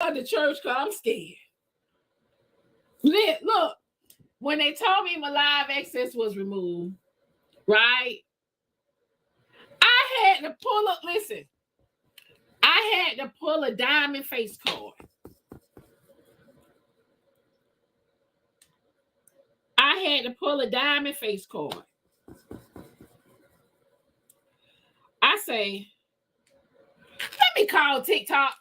the church because I'm scared. Look, when they told me my live access was removed, right? I had to pull up. Listen, I had to pull a diamond face card. I had to pull a diamond face card. I say, let me call TikTok.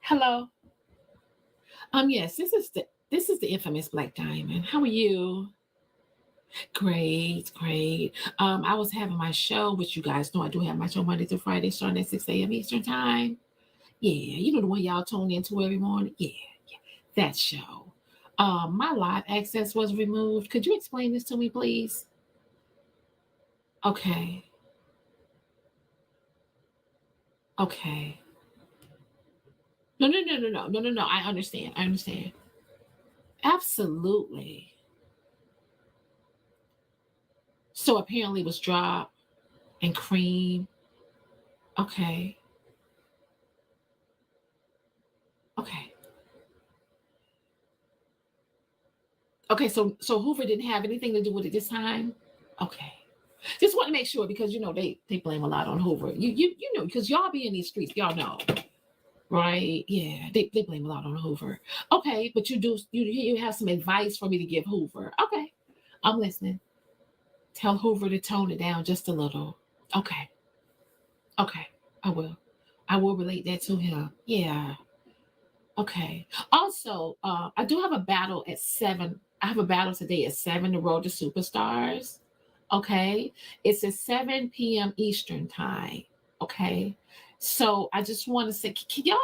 Hello. Yes, this is the infamous Blaqqdiamond. How are you? Great, great. I was having my show, which you guys know I do have my show Monday through Friday, starting at 6 a.m. Eastern time. Yeah, you know the one y'all tune into every morning. Yeah, that show. My live access was removed. Could you explain this to me, please? Okay. Okay. No. I understand. I understand. Absolutely. So apparently it was drop and cream. Okay. Okay. Okay, so Hoover didn't have anything to do with it this time? Okay. Just want to make sure because you know they blame a lot on Hoover. You know, because y'all be in these streets, y'all know. Right? Yeah, they blame a lot on Hoover. Okay, but you have some advice for me to give Hoover. Okay. I'm listening. Tell Hoover to tone it down just a little. Okay. Okay. I will. I will relate that to him. Yeah. Okay. Also, I do have a battle at 7. I have a battle today at 7, the Road to Superstars. Okay. It's at 7 p.m. Eastern time. Okay. So I just want to say, can y'all,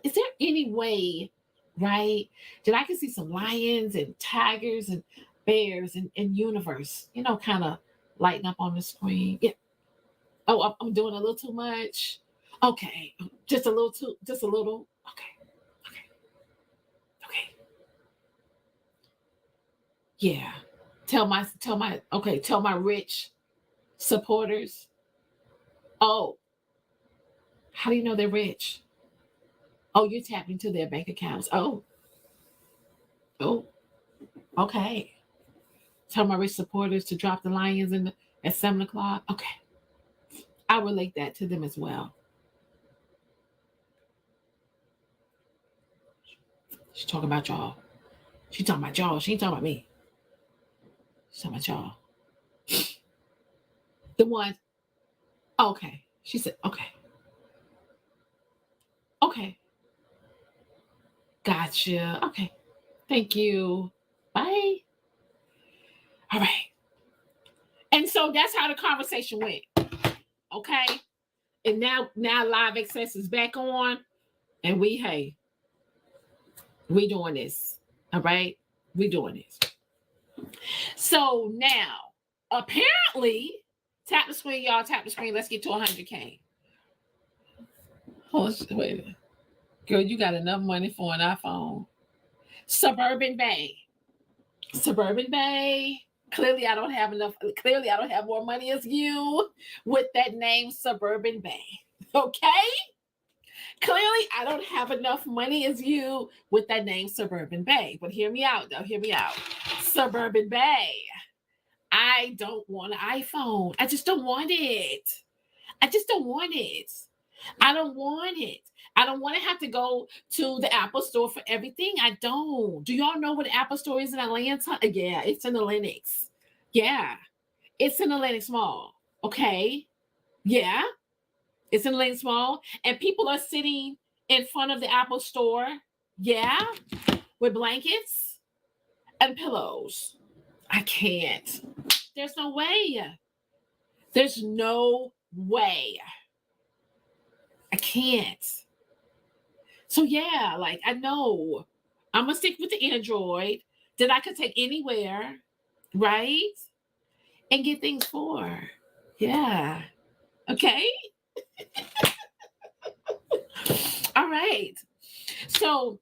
is there any way, right, that I can see some lions and tigers and bears and universe, you know, kind of lighting up on the screen? Yeah. Oh, I'm doing a little too much. Okay. Just a little. Okay. Okay. Okay. Yeah. Tell my rich supporters. Oh, how do you know they're rich? Oh, you're tapping into their bank accounts. Oh, okay. Tell my rich supporters to drop the lions at 7 o'clock. Okay. I relate that to them as well. She's talking about y'all. She's talking about y'all. She ain't talking about me. She's talking about y'all. The ones. Okay. She said, okay. Okay. Gotcha. Okay. Thank you. Bye. All right. And so that's how the conversation went. Okay. And now live access is back on. And we doing this. All right. We doing this. So now, apparently, tap the screen, y'all. Tap the screen. Let's get to 100K. Oh, wait. Girl, you got enough money for an iPhone. Suburban Bay. Suburban Bay. Clearly, I don't have enough. Clearly, I don't have more money as you with that name, Suburban Bay. Okay? Clearly, I don't have enough money as you with that name, Suburban Bay. But hear me out, though. Hear me out. Suburban Bay. I don't want an iPhone. I just don't want it. I just don't want it. I don't want it. I don't want to have to go to the Apple store for everything. I don't. Do y'all know what the Apple store is in Atlanta? Yeah, it's in the Lenox. Yeah, it's in the Lenox Mall. Okay. Yeah, it's in the Lenox Mall. And people are sitting in front of the Apple store. Yeah, with blankets and pillows. I can't. There's no way. There's no way. I can't. So yeah, like I know I'm gonna stick with the Android that I could take anywhere, right? And get things for. Yeah. Okay. All right. So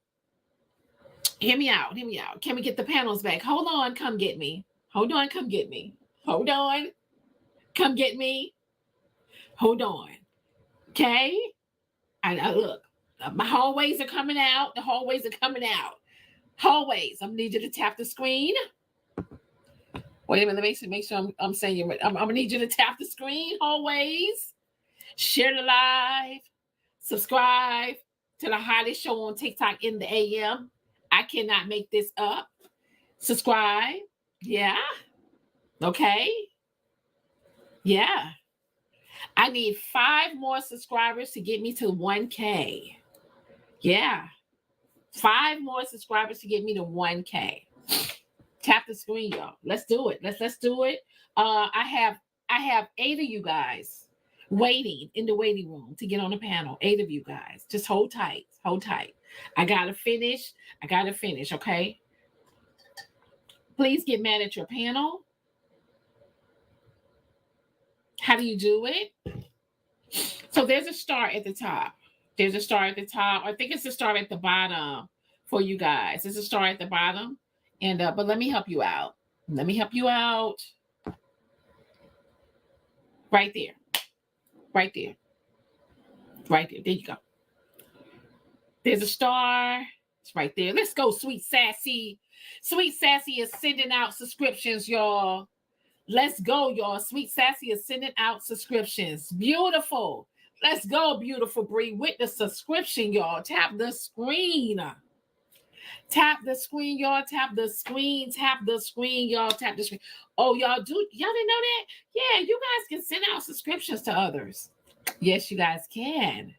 hear me out. Hear me out. Can we get the panels back? Hold on. Come get me. Hold on. Come get me. Hold on. Come get me. Hold on. Okay. I look, my hallways are coming out. The hallways are coming out. Hallways. I'm gonna need you to tap the screen. Wait a minute. Let me make sure I'm saying it right. I'm gonna need you to tap the screen. Hallways. Share the live. Subscribe to the hottest show on TikTok in the AM. I cannot make this up. Subscribe. Yeah. Okay. Yeah. I need 5 more subscribers to get me to 1K. Yeah. 5 more subscribers to get me to 1K. Tap the screen, y'all. Let's do it. Let's do it. I have 8 of you guys waiting in the waiting room to get on the panel. 8 of you guys. Just hold tight. Hold tight. I gotta finish. Okay? Please get mad at your panel. How do you do it? So there's a star at the top. There's a star at the top. I think it's a star at the bottom for you guys. There's a star at the bottom. And but let me help you out. Let me help you out. Right there. Right there. Right there. There you go. There's a star. It's right there. Let's go, Sweet Sassy. Sweet Sassy is sending out subscriptions, y'all. Let's go, y'all. Sweet Sassy is sending out subscriptions. Beautiful. Let's go, beautiful Bree, with the subscription, y'all. Tap the screen. Tap the screen, y'all. Tap the screen. Tap the screen, y'all. Tap the screen. Oh, y'all didn't know that? Yeah, you guys can send out subscriptions to others. Yes, you guys can.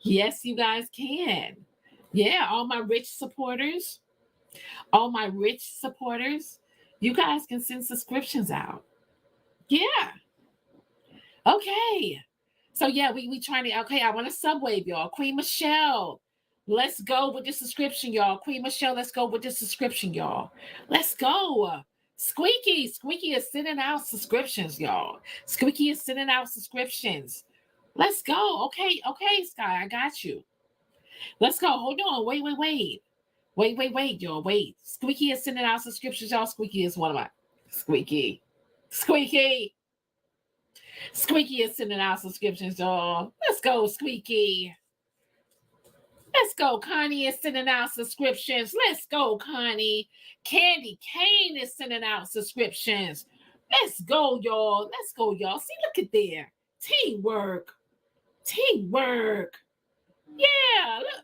Yes, you guys can. Yeah, all my rich supporters, you guys can send subscriptions out. Yeah. Okay. So yeah, we trying to, okay, I want to subwave, y'all. Queen Michelle, let's go with the subscription, y'all. Queen Michelle, let's go with the subscription, y'all. Let's go. Squeaky is sending out subscriptions, y'all. Squeaky is sending out subscriptions. Let's go. Okay, Sky, I got you. Let's go. Hold on. Wait, y'all. Wait. Squeaky is sending out subscriptions, y'all. Squeaky is one of my Squeaky is sending out subscriptions, y'all. Let's go, Squeaky. Let's go. Connie is sending out subscriptions. Let's go, Connie. Candy Kane is sending out subscriptions. Let's go, y'all. See, look at there. Teamwork. Yeah, look.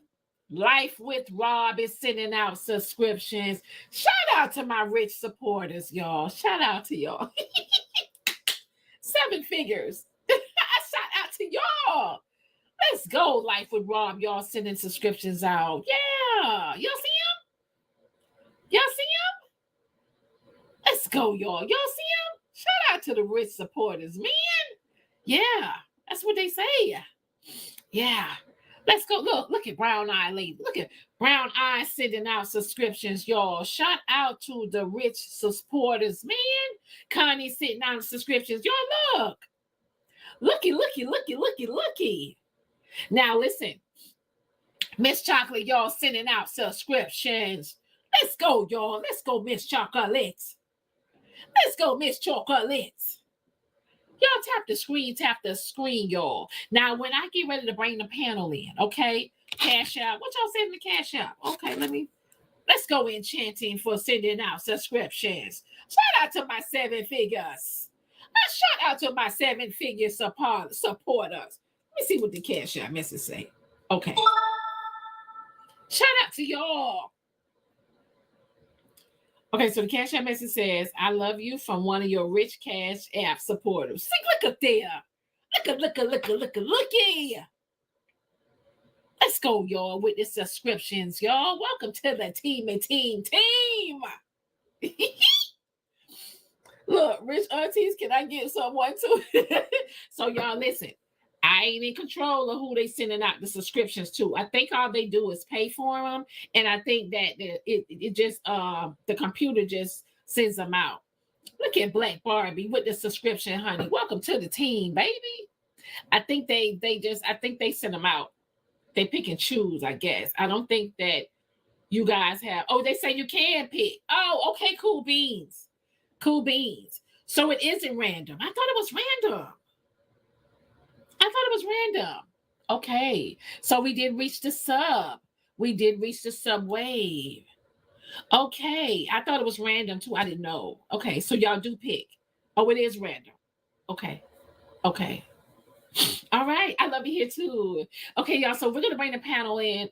Life with Rob is sending out subscriptions. Shout out to my rich supporters, y'all. Shout out to y'all. 7 figures. Shout out to y'all. Let's go, Life with Rob. Y'all sending subscriptions out. Yeah. Y'all see him? Let's go, y'all. Y'all see him? Shout out to the rich supporters, man. Yeah. That's what they say. Yeah. Let's go. Look at Brown Eye Lady. Look at Brown Eye sending out subscriptions, y'all. Shout out to the rich supporters, man. Connie sending out subscriptions. Y'all look. Looky. Now listen. Miss Chocolate, y'all sending out subscriptions. Let's go, y'all. Let's go, Miss Chocolate. Y'all tap the screen, y'all. Now, when I get ready to bring the panel in, okay? Cash out. What y'all saying in the cash out? Okay, let's go enchanting for sending out subscriptions. Shout out to my 7 figures. Shout out to my 7-figure supporters. Let me see what the cash out message say. Okay. Shout out to y'all. Okay, so the cash app message says, I love you from one of your rich cash app supporters. See, look up there. Looky. Let's go, y'all, with the subscriptions, y'all. Welcome to the team. Look, rich aunties, can I get someone too? So y'all listen. I ain't in control of who they sending out the subscriptions to. I think all they do is pay for them, and I think that it just the computer just sends them out. Look at Black Barbie with the subscription, honey. Welcome to the team, baby. I think they send them out. They pick and choose, I guess. I don't think that you guys have. Oh, they say you can pick. Oh, okay, cool beans. So it isn't random. I thought it was random. Okay. So we did reach the sub. We did reach the sub wave. Okay. I thought it was random too. I didn't know. Okay. So y'all do pick. Oh, it is random. Okay. Okay. All right. I love you here too. Okay, y'all. So we're gonna bring the panel in.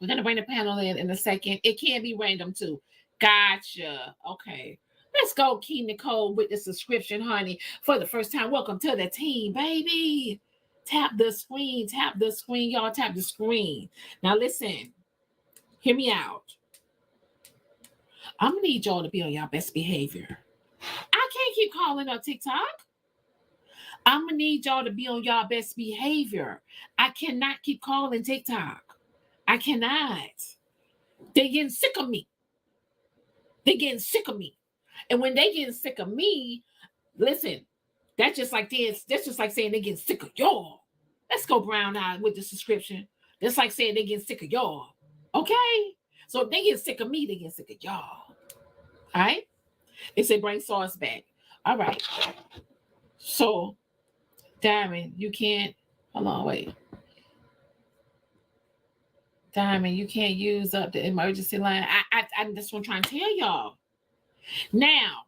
We're gonna bring the panel in a second. It can be random too. Gotcha. Okay. Let's go, Key Nicole, with the subscription, honey. For the first time, welcome to the team, baby. Tap the screen, y'all. Tap the screen. Now, listen, hear me out. I'm gonna need y'all to be on y'all best behavior. I can't keep calling up TikTok. I'm gonna need y'all to be on y'all best behavior. I cannot keep calling TikTok. I cannot. They're getting sick of me. They're getting sick of me. And when they getting sick of me, listen, that's just like this. That's just like saying they getting sick of y'all. Let's go brown eye with the subscription. That's like saying they getting sick of y'all. Okay? So if they get sick of me, they get sick of y'all. All right? They say bring sauce back. All right. So, Diamond, you can't. Hold on, wait. Diamond, you can't use up the emergency line. I just want to try and tell y'all. Now,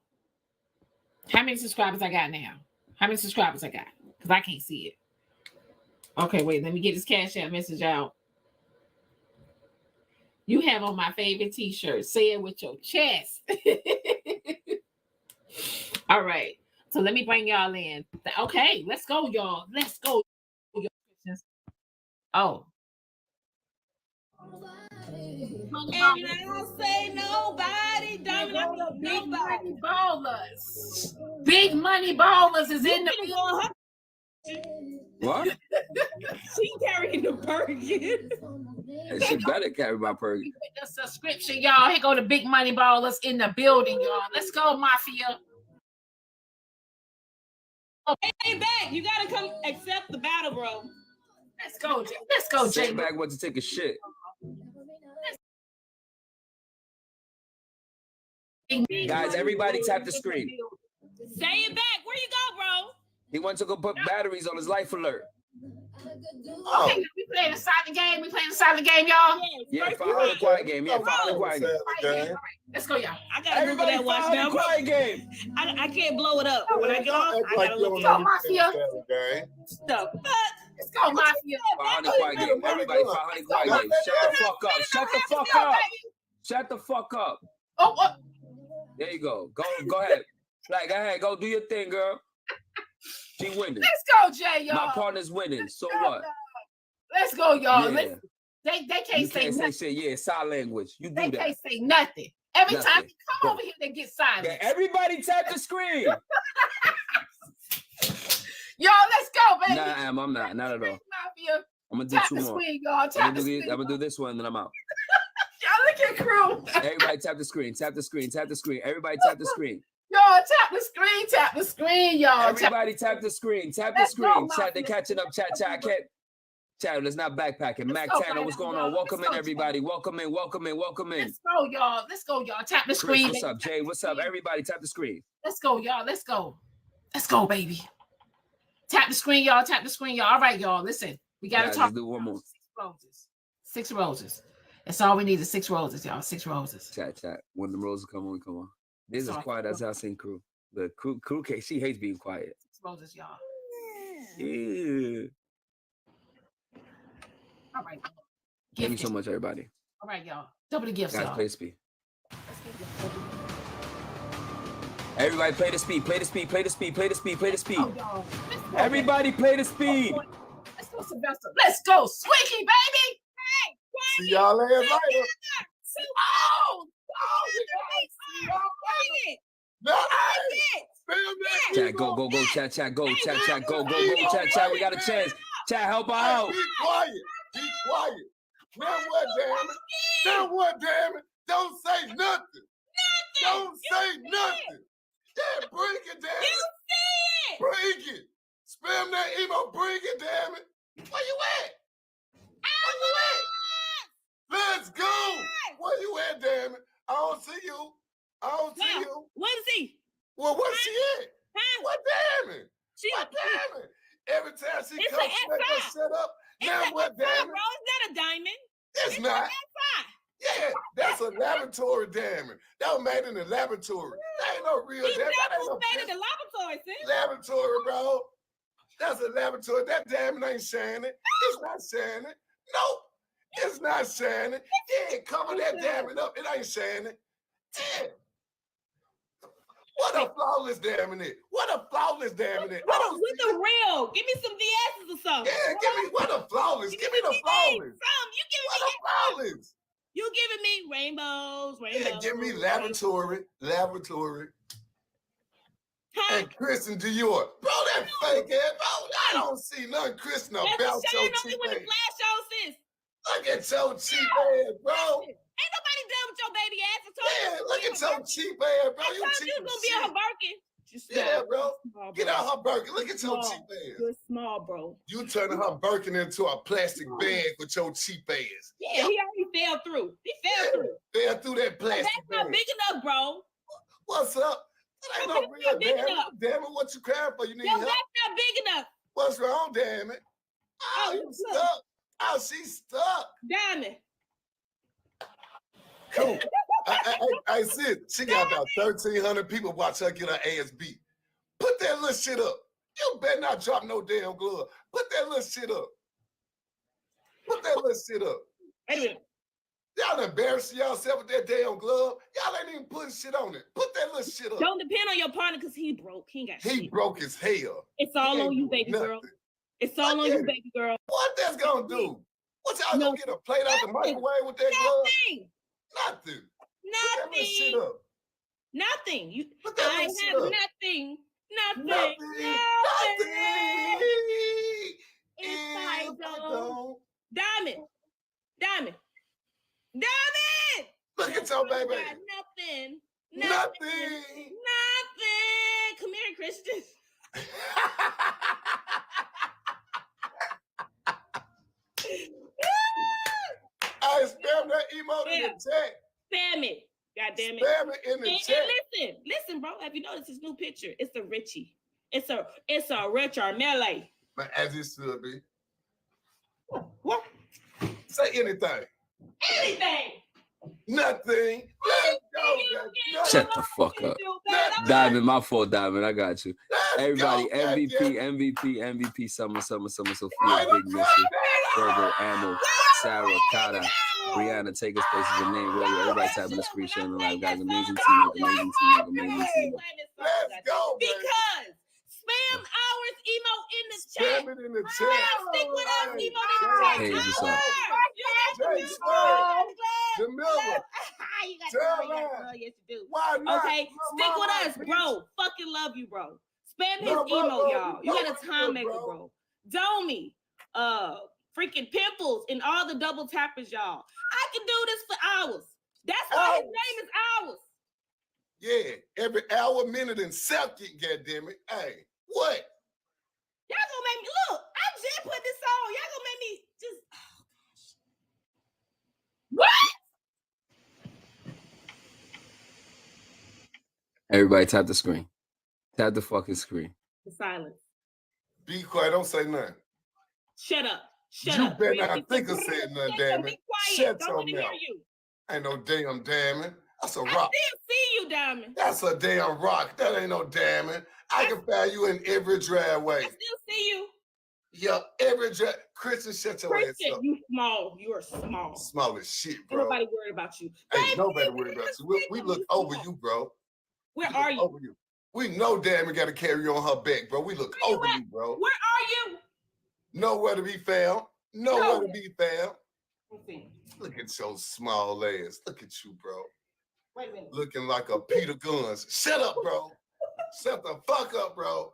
how many subscribers I got now? How many subscribers I got? Because I can't see it. Okay, wait, let me get this Cash App message out. You have on my favorite t-shirt. Say it with your chest. All right. So let me bring y'all in. Okay, let's go, y'all. Let's go. Oh. And I don't say nobody, don't Big money ballers. Big money ballers is in the What? She carrying the Perkins. And she better carry my Perkins. The subscription, y'all. Here go the big money ballers in the building, y'all. Let's go, Mafia. Hey, back. You gotta come accept the battle, bro. Let's go, Jay. Let's go, Jay. Sit back went to take a shit. Guys, everybody tap the screen. Say it back. Where you go, bro? He went to go put batteries on his life alert. Oh. Okay, we playing a silent game. We playing a silent game, y'all. Yeah, follow the quiet game. Yeah, follow the quiet game. All right, let's go, y'all. I gotta look at that watch now. Quiet game. I can't blow it up. When I get off, I gotta look at Mafia. Let's go, Mafia. Follow the quiet game. Everybody follow the quiet game. Shut the fuck up. Shut the fuck up. Shut the fuck up. Oh, what? There you go. Go ahead. Like, go ahead. Go do your thing, girl. She winning. Let's go, Jay, y'all. My partner's winning. So what? Let's go, y'all. Yeah. They can't say nothing. Say shit. Yeah, sign language. You do they that. Can't say nothing. Every time you come over here, they get silent. Yeah, everybody tap the screen. Y'all, let's go, baby. Nah, I'm not. Not at all. Mafia. I'm gonna do Tap two the more. Screen, y'all. Tap the screen. I'm gonna do this one, and then I'm out. Y'all look at crew. Everybody tap the screen. Tap the screen. Tap the screen. Everybody tap the screen. Y'all tap the screen. Tap the screen, y'all. Everybody tap the screen. Tap the screen. Chat, they catching up. Chat. I can't. Chat, let's not backpacking. Mac Tanner, what's going on? Welcome in, everybody. Welcome in. Welcome in. Welcome in. Let's go, y'all. Let's go, y'all. Tap the screen. Chris, what's up, Jay? What's up? Everybody tap the screen. Let's go, y'all. Let's go. Let's go, baby. Tap the screen, y'all. Tap the screen, y'all. All right, y'all. Listen, we gotta talk. Do one more. 6 roses. 6 roses. That's all we need is 6 roses, y'all. 6 roses. Chat. When the roses come on, we come on. This is quiet as I sing crew. The crew, she hates being quiet. 6 roses, y'all. Yeah. All right. Thank you so much, everybody. All right, y'all. Double the gifts, guys, y'all. play the speed. Everybody play the speed. Play the speed. Play the speed. Play the speed. Play the speed. Oh, everybody play the speed. Let's go, Sylvester. Let's go, Squeaky, baby. Hey, see y'all later. Chat, go, chat, go, chat, go, chat. We got a chance. Chat, help her out. Be quiet. Now what, damn it? Don't say nothing. Don't say nothing. Yeah, bring it, damn it. You see it. Bring it. Spam that email. Bring it, damn it. Where you at? Let's go. Where you at, damn it? I don't see you. What is he? Well, where's she at? Huh? What damn it? What damn it? Every time she It's comes, an she make her SI. shut up. It's Now an what, SI, damn bro. it? It's not a diamond. It's not. An SI. Yeah, that's a laboratory diamond. That was made in the laboratory. That ain't no real These diamond. That ain't samples no made in the laboratory, sis. laboratory, bro. That's a laboratory. That diamond ain't shining. It's not shining. Nope. It's not shining. Yeah, cover that diamond up. It ain't shining. Yeah. What a flawless diamond is. What a flawless diamond is. With the real. Give me some VS's or something. Yeah, give me what a flawless. Give me the flawless. You giving What me a flawless. You giving me rainbows. Yeah, give me laboratory. Huh? And Christian Dior. Bro, that fake ass, bro. I don't see nothing Christian about That's your shine on me cheap when the ass. flash shows, sis. Look at your cheap ass, bro. Ain't nobody done with your baby ass. I told Yeah, you look at your cheap ass, bro. I You told cheap you as was gonna be shit. a Birkin. Yeah, bro. Small, Get out her Birkin. Look at your Small. cheap ass. You're small, bro. You turning her Birkin into a plastic bag with your cheap ass. Yeah, he already fell through. He fell through. Fell through that But plastic that's not bag. big enough, bro. What's up? That ain't Yo, no that's real not big damn it. enough. Damn it, what you crying for? You need Yo, help? that's not big enough. What's wrong, damn it? Oh, you look. stuck. Oh, she's stuck. Diamond. Cool. I said she got about 1,300 people watch her get her ass beat. Put that little shit up. You better not drop no damn glove. Put that little shit up. Put that little shit up. Wait a minute. Y'all embarrassing yourself with that damn glove. Y'all ain't even putting shit on it. Put that little shit up. Don't depend on your partner because he broke. He ain't got He shit. broke his hell. It's all He on ain't you, doing baby girl. nothing. It's all on Look you, at it. baby girl. What that's gonna do? What y'all gonna get a plate out the microwave with that glove? Nothing. Nothing. Put that little shit Nothing. up. Nothing. You. Put that I little shit have up. nothing. Nothing. Nothing. If I don't. don't. Diamond. Diamond. Look at your baby. Got nothing. Nothing. Nothing. Come here, Christian. I spam that emote in the chat. Spam it. God damn it. Spam it in the And chat. listen, bro. Have you noticed his new picture? It's a Richie. It's a Richard melee. But as it should be. What? Say anything. Anything. Nothing. Let's go. Let's Shut the fuck up. Diamond, my fault, Diamond. I got you. Everybody, go, MVP, Summer, Sophia, Big Missy, Virgo, Ammo, Sarah, Kata, Brianna, take us places with name, Roy. Everybody tapping the screen, sharing the live, guys. Amazing team. Let's go, baby. Because spam hours emo in the chat. Spam it in the chat. Stick with us, emo in the chat. Hey, what's up? Jamila. You got yes, you do. Why not? Okay, stick with us, bro. Fucking love you, bro. Spam his emo, y'all. You got a time maker, bro. Domi, freaking pimples and all the double tappers, y'all. I can do this for hours. That's why his name is Hours. Yeah, every hour, minute, and second, goddammit. Hey, what? Y'all gonna make me look. I just put this on. Y'all gonna make me just. What? Everybody tap the screen. Tap the fucking screen. The silence. Be quiet. Don't say nothing. Shut up. Shut You up. better not think of saying nothing, damn Be it. quiet. Shut Don't your want to hear mouth. you. Ain't no damn diamond. That's a I rock. still see you, Diamond. That's a damn rock. That ain't no diamond. I can find you in every driveway. I still see you. Yup, every drive. Christian, shut your Christian, ass up. you small. You are small. Small as shit, Ain't bro. nobody worried about you. Ain't Baby, nobody worried about you. We look over you, bro. Where We are look you? over you. We know Diamond got to carry you on her back, bro. We look Where you over at? you, bro. Where are you? Nowhere to be found. Nowhere No. to be found. Let's see. Look at your small ass. Look at you, bro. Wait a minute. Looking like a Peter Guns. Shut up, bro. Shut the fuck up, bro.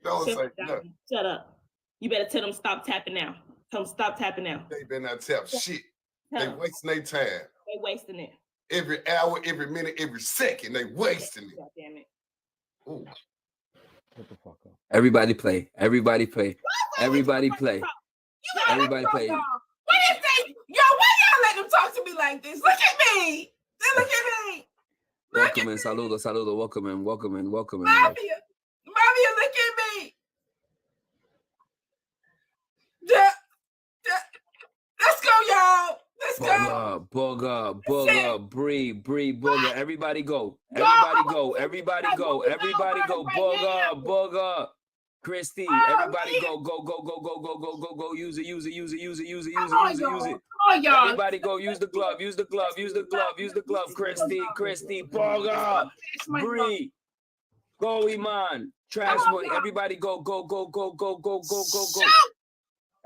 Don't say nothing. Shut up. You better tell them stop tapping now. Tell them stop tapping now. They better not tap shit. Tell They them. wasting their time. They wasting it. Every hour, every minute, every second, they wasting it. God damn it. Ooh. Shut the fuck up. Everybody play. Everybody play. Everybody play. Everybody play. What is that? Yo, why y'all let them talk to me like this? Look at me. Look at me. Look welcome in. Saludo. Welcome in. Mafia, look at me. Let's go, y'all. Let's go. Booger, Bree, Booger. Everybody go. Booger. Christy, everybody go. Use it. Come on, y'all. Everybody go. Use the glove. Christy, Booger, Bree. Go, Iman. Trash money. Everybody go.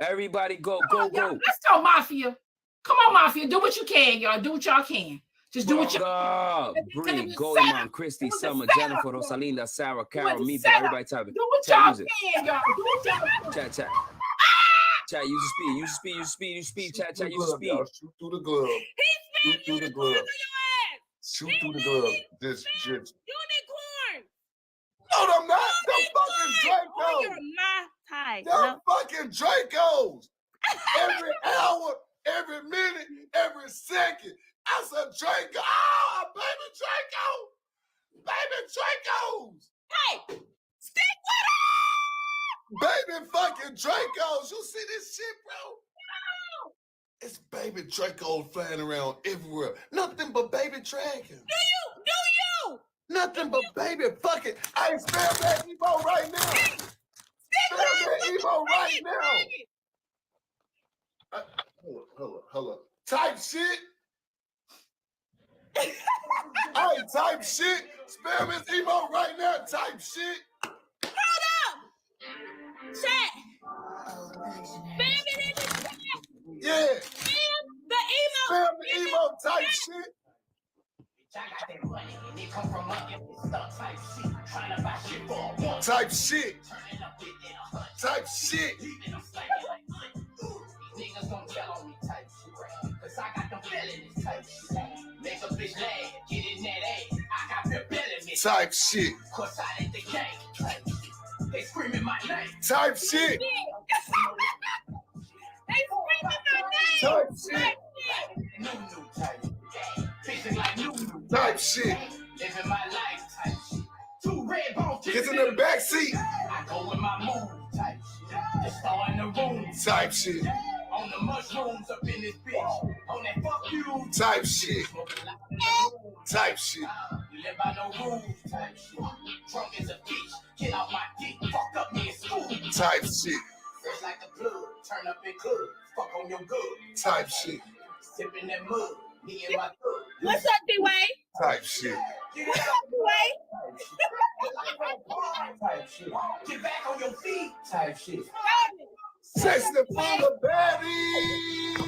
Everybody go. Let's go, Mafia. Come on, Mafia. Do what you can, y'all. Do what y'all can. Just do what you can. Bree, go, Iman, Christy, Summer, Jennifer, Rosalinda, Sarah, Carol, me, everybody type it. Do what y'all can, y'all. Do what y'all can. Chat. Chat, use the speed. Chat, use the speed. Shoot through the glove. He's spamming the glove. Shoot through the glove. This shit. Unicorn. No, I'm not. Them fucking Dracos. You're my type. Them fucking Dracos. Every hour, every minute, every second. I said Draco. Ah, baby Dracos. Hey, stick with her. Baby fucking Dracos. You see this shit, bro? It's baby Dracos flying around everywhere. Nothing but baby dragons. Do you? Nothing but baby fucking. I spam that emo right now. Spam that emo right now. Hold up. Type shit. Hey, type shit. Spam his emo right now. Type shit. Hold up. Chat. Spam it in the chat. Yeah. Spam the emo. Spam the emo type shit. Type shit. Niggas gon' tell on me type shit. Cause I got them feelings type shit. Make a bitch laugh, get in that ass. I got the feelings type shit. Cause I let the gang type shit. They screaming my name. Type shit. They screaming my name. Type shit. New type. Bitching like new type shit. Living my life type shit. Two red bones. Get in the back seat. I go with my mood type shit. Just throw in the room type shit. On the mushrooms up in this bitch. On that fuck you type shit. Type shit. You live by no rules type shit. Drunk as a bitch. Get out my dick. Fuck up me in school. Type shit. Fresh like the blood. Turn up in club. Fuck on your good. Type shit. Sipping that mud. Me and my good. What's up, D-Way? Type shit. What's up, D-Way? Type shit. Get back on your feet. Type shit. Sexy for the baddies.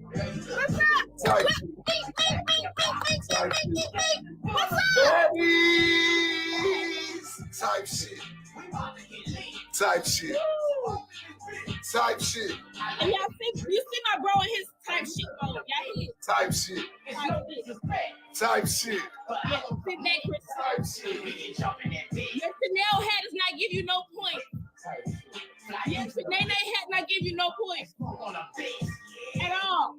What's up? Type shit. Type shit. What's up? Baddies. Type shit. Type shit. Type shit. You see my bro and his type shit on. Y'all hear? Type shit. Type shit. Yeah, sit back, Chris. Type shit. Your Chanel hat does not give you no points. Your Nene hat not give you no points at all.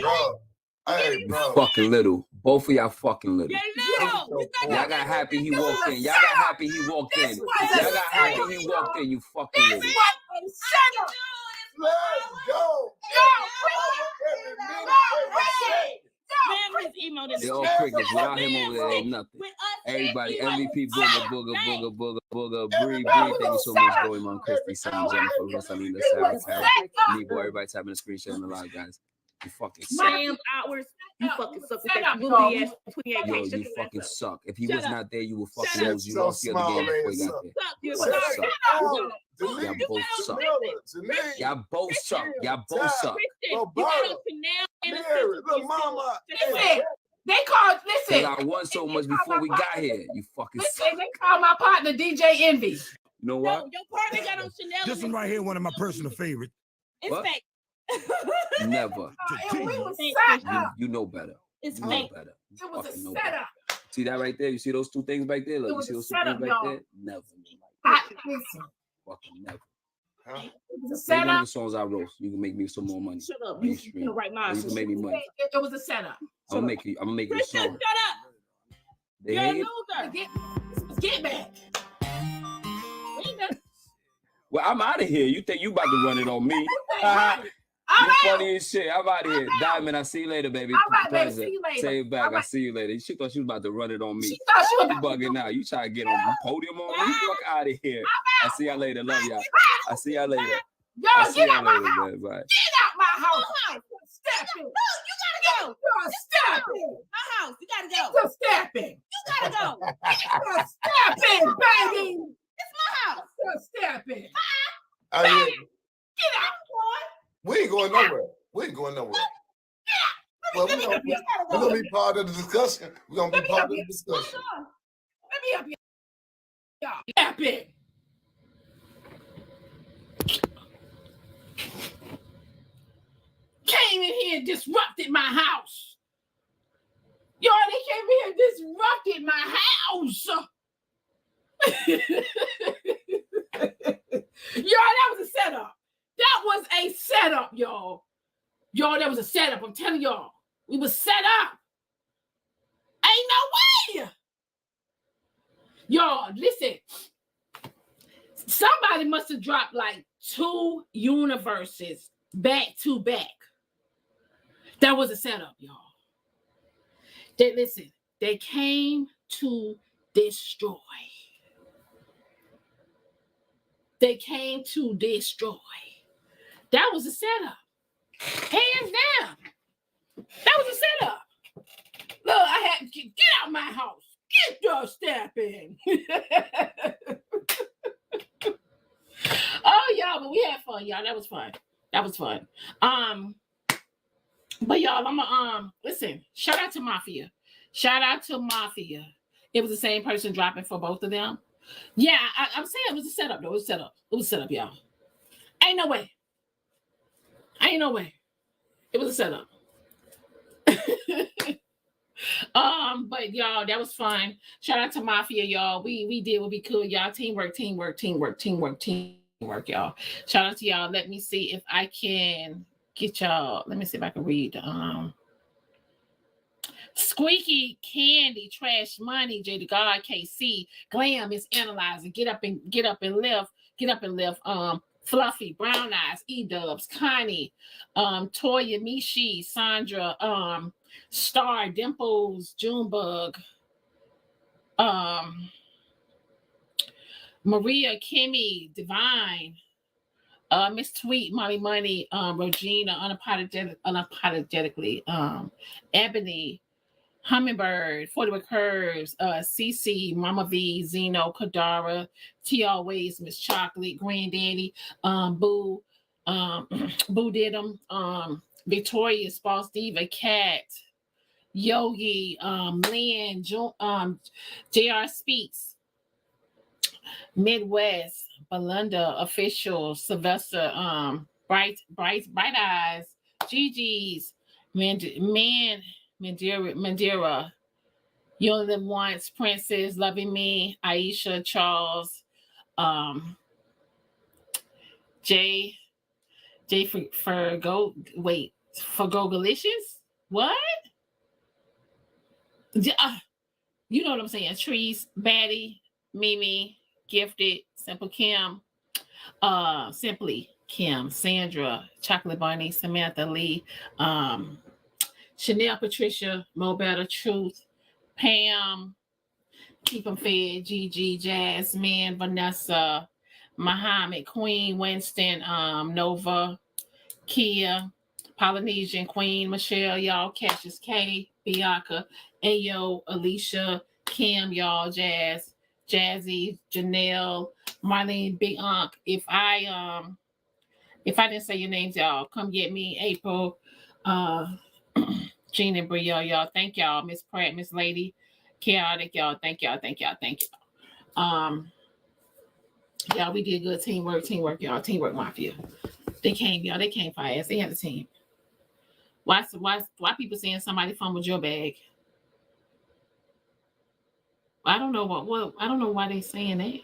Bro. Hey, bro. Fucking little. Both of y'all fucking little. You're little. Y'all got happy he walked in. Y'all got happy he walked in. Y'all got happy he walked in. You fucking little. Let's go. Man, his emo this They all crickets. Without him over there, ain't nothing. with us. Everybody, MVP, Booger, Bree. Thank you so much, going on, Christy, Sam, Jennifer, Rosalinda, Sarah, me, boy, everybody tapping the screen, sharing the live, guys. You fucking suck. Sam hours. You fucking suck with that movie ass 28 Yo, page. you fucking suck. If he was not there, you would Shut fucking up. lose. You lost the other game before he got there. You Fucking suck. suck. Y'all both suck. Y'all both suck. Y'all both suck. Christian, you got on Chanel and a Look, mama. Listen, they called. Listen, I won so much before we got here. You fucking suck. listen. They called my partner DJ Envy. You know No, what? your partner got on Chanel. This one right here, one of my personal favorites. It's What? fake. Never. And we was Thank set You, up. you know better. It's You know fake. better. It was Fucking a know setup. better. See that right there? You see those two things back there? Look, It you was see a those two setup, things back y'all. there? Never. Listen, Fucking never. Huh? It was a Maybe one of setup. the songs I wrote. You can make me some more money. Shut up. You Mainstream. can write Or mine. you can make me money. It was a setup. I'm gonna make you. I'm gonna make you a Krista, song. shut up. They You're a hate it? loser. Get back. Well, I'm out of here. You think you about to run it on me? I'm You're out. funny as shit. I'm out of here. out. Diamond, I see you later, baby. All right, baby. Pleasure. See you later. Say it back. All I right. see you later. She thought she was about to run it on me. She thought she was You about to bugging out. You try to get on the podium on me? Fuck out of here. I see y'all later. Love y'all. I see y'all later. I Y'all see get y'all out my later, house. man. Bye. Get out my house. Step it. No, you gotta go. You're stepping. My house. You gotta go. You're stepping. You gotta go. You're stepping, baby. It's my house. You're stepping. I hear you. Get out, boy. We ain't going nowhere. We ain't going nowhere. Well, we're gonna be part of the discussion. We're gonna be part of the discussion. Let me help you. Y'all. Stepping. Came in here and disrupted my house. Y'all, they came in here and disrupted my house. Y'all, that was a setup. That was a setup, y'all. Y'all, that was a setup. I'm telling y'all. We was set up. Ain't no way. Y'all, listen. Somebody must have dropped like 2 universes back to back. That was a setup, y'all. They came to destroy. They came to destroy. That was a setup. Hands down. That was a setup. Look, I had to get out my house. Get your step in. Oh, y'all, but we had fun, y'all. That was fun. That was fun. But y'all, I'm listen, shout out to Mafia. Shout out to Mafia. It was the same person dropping for both of them. Yeah, I'm saying it was a setup, though. It was a setup. It was a setup, y'all. Ain't no way. Ain't no way. It was a setup. But y'all, that was fun. Shout out to Mafia, y'all. We did what we could, y'all. Teamwork, y'all. Shout out to y'all. Let me see if I can get y'all. Let me see if I can read. Squeaky Candy, Trash Money, J the God, KC, Glam is analyzing. Get up and lift. Fluffy, Brown Eyes, E-Dubs, Connie, Toya Mishi, Sandra, Star, Dimples, Junebug, Maria, Kimmy, Divine, Miss Tweet, Molly Money, Regina, unapologetically, Ebony, Hummingbird, 40 with Curves, CC, Mama V, Zeno, Kadara, T Always, Miss Chocolate, Granddaddy, Boo, Boo did them, Victorious, Boss Diva, Cat, Yogi, Lynn, JR Speaks, Midwest, Belinda, Official, Sylvester, Bright Eyes, Gigi's, Mandira, You Only Live Once, Princess, Loving Me, Aisha, Charles, Jay Fergogalicious? What? You know what I'm saying? Trees, Batty, Mimi, Gifted, Simple Kim, Simply Kim, Sandra, Chocolate Bunny, Samantha Lee, Chanel Patricia, Mo Better Truth, Pam, Keep 'em Fed, Gigi, Jasmine, Vanessa, Muhammad, Queen, Winston, Nova, Kia, Polynesian Queen, Michelle, y'all, Cassius K, Bianca, Ayo, Alicia, Kim, y'all, Jazz, Jazzy, Janelle, Marlene, Big Unc. If I didn't say your names, y'all, come get me. April, Jean and Brie, y'all. Thank y'all. Miss Pratt, Miss Lady, Chaotic, y'all. Thank y'all. Y'all, we did good teamwork, y'all. Teamwork Mafia. They came fast. They had a team. Why people saying somebody fumbled your bag? I don't know what I don't know why they saying that.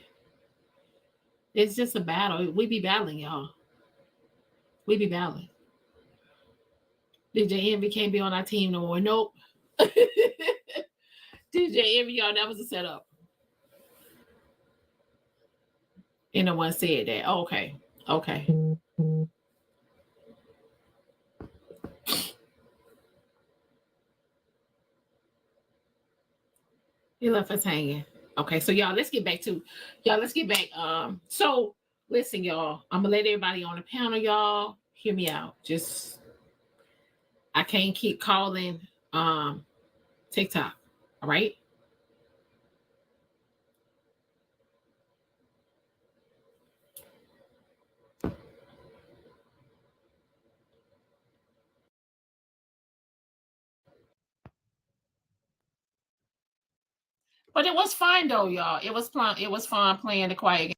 It's just a battle. We be battling, y'all. We be battling. DJ Envy can't be on our team no more. Nope. DJ Envy, y'all, that was a setup. And no one said that. Oh, okay. Okay. He left us hanging. Okay, so y'all, let's get back. So listen, y'all. I'm gonna let everybody on the panel, y'all. Hear me out. Just I can't keep calling TikTok. All right. But it was fine though, y'all. It was fun. It was fun playing the quiet game.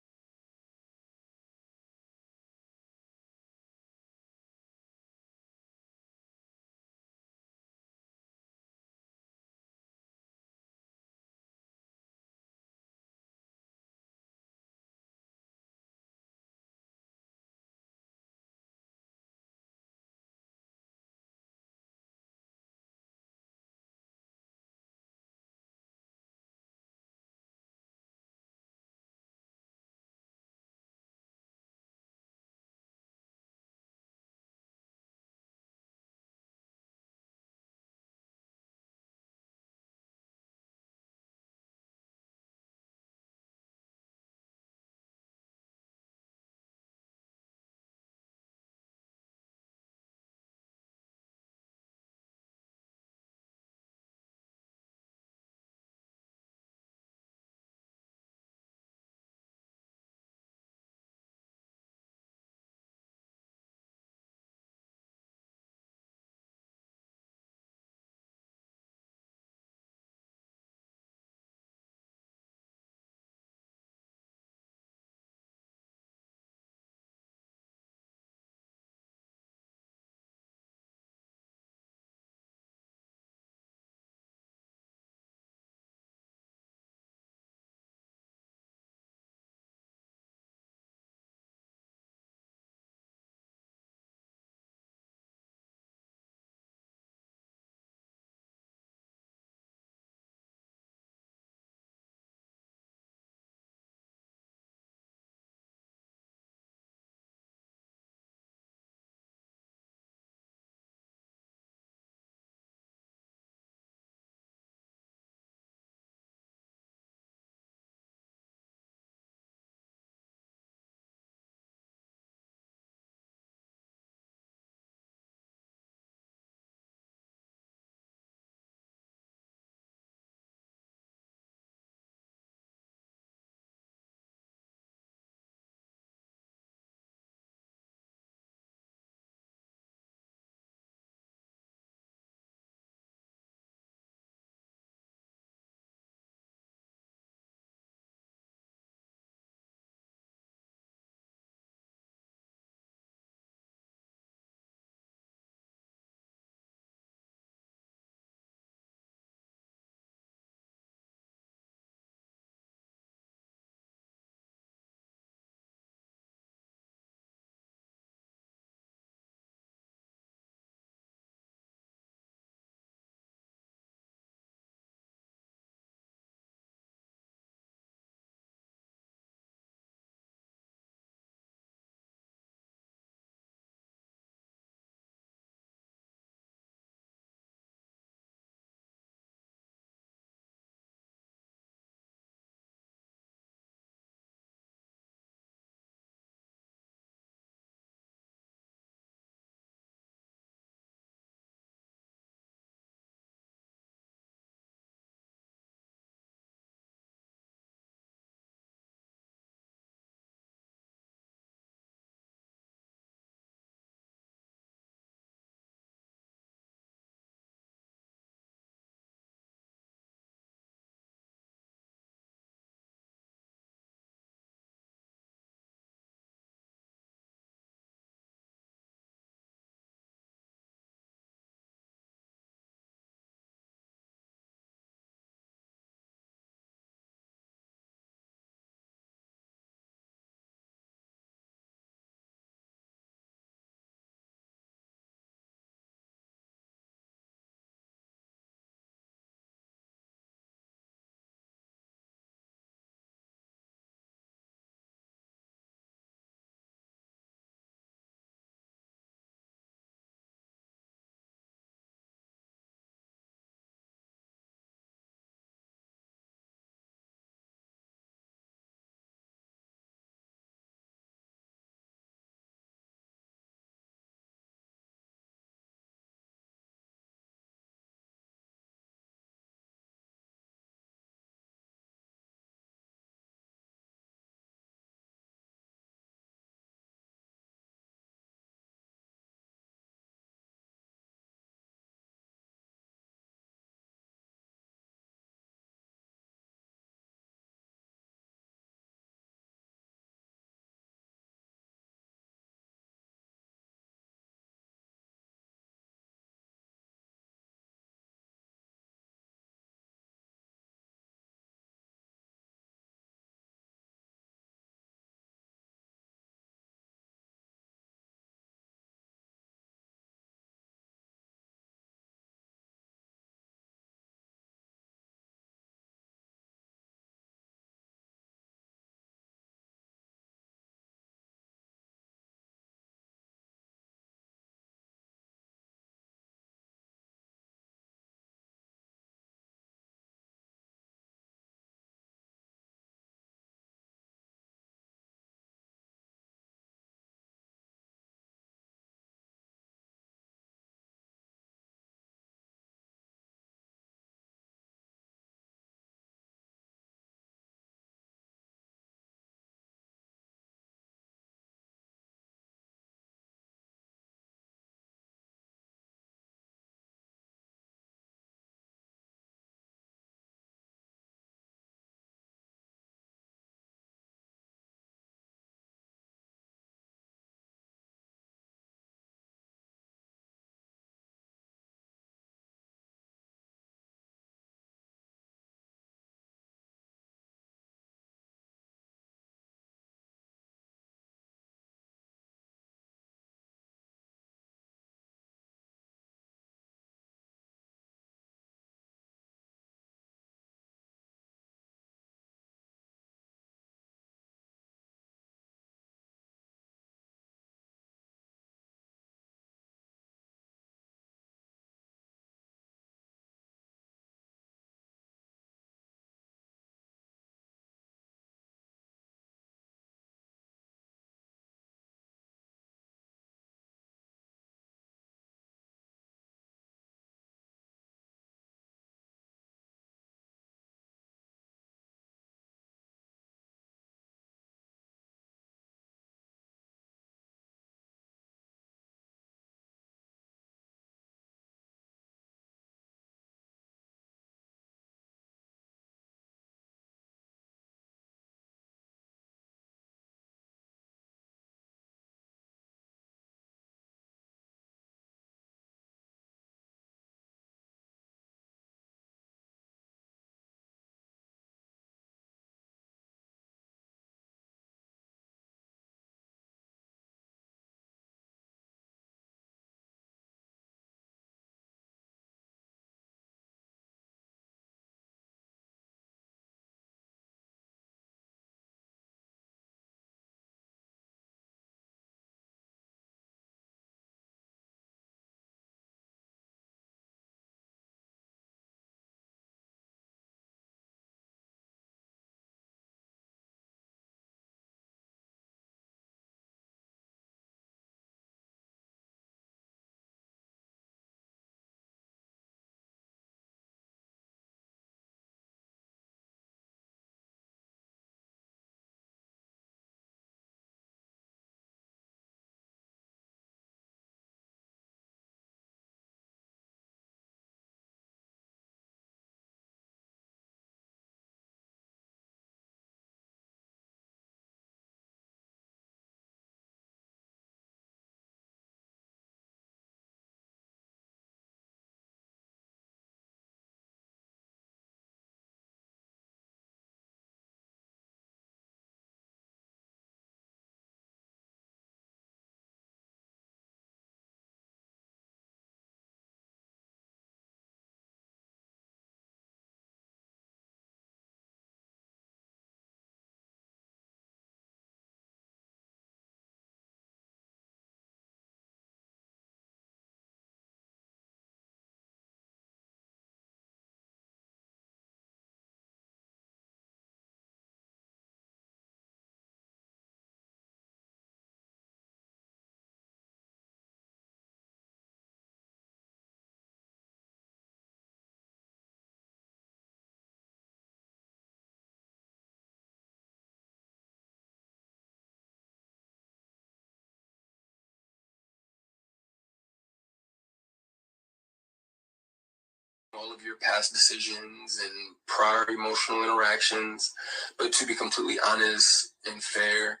all of your past decisions and prior emotional interactions, but to be completely honest and fair,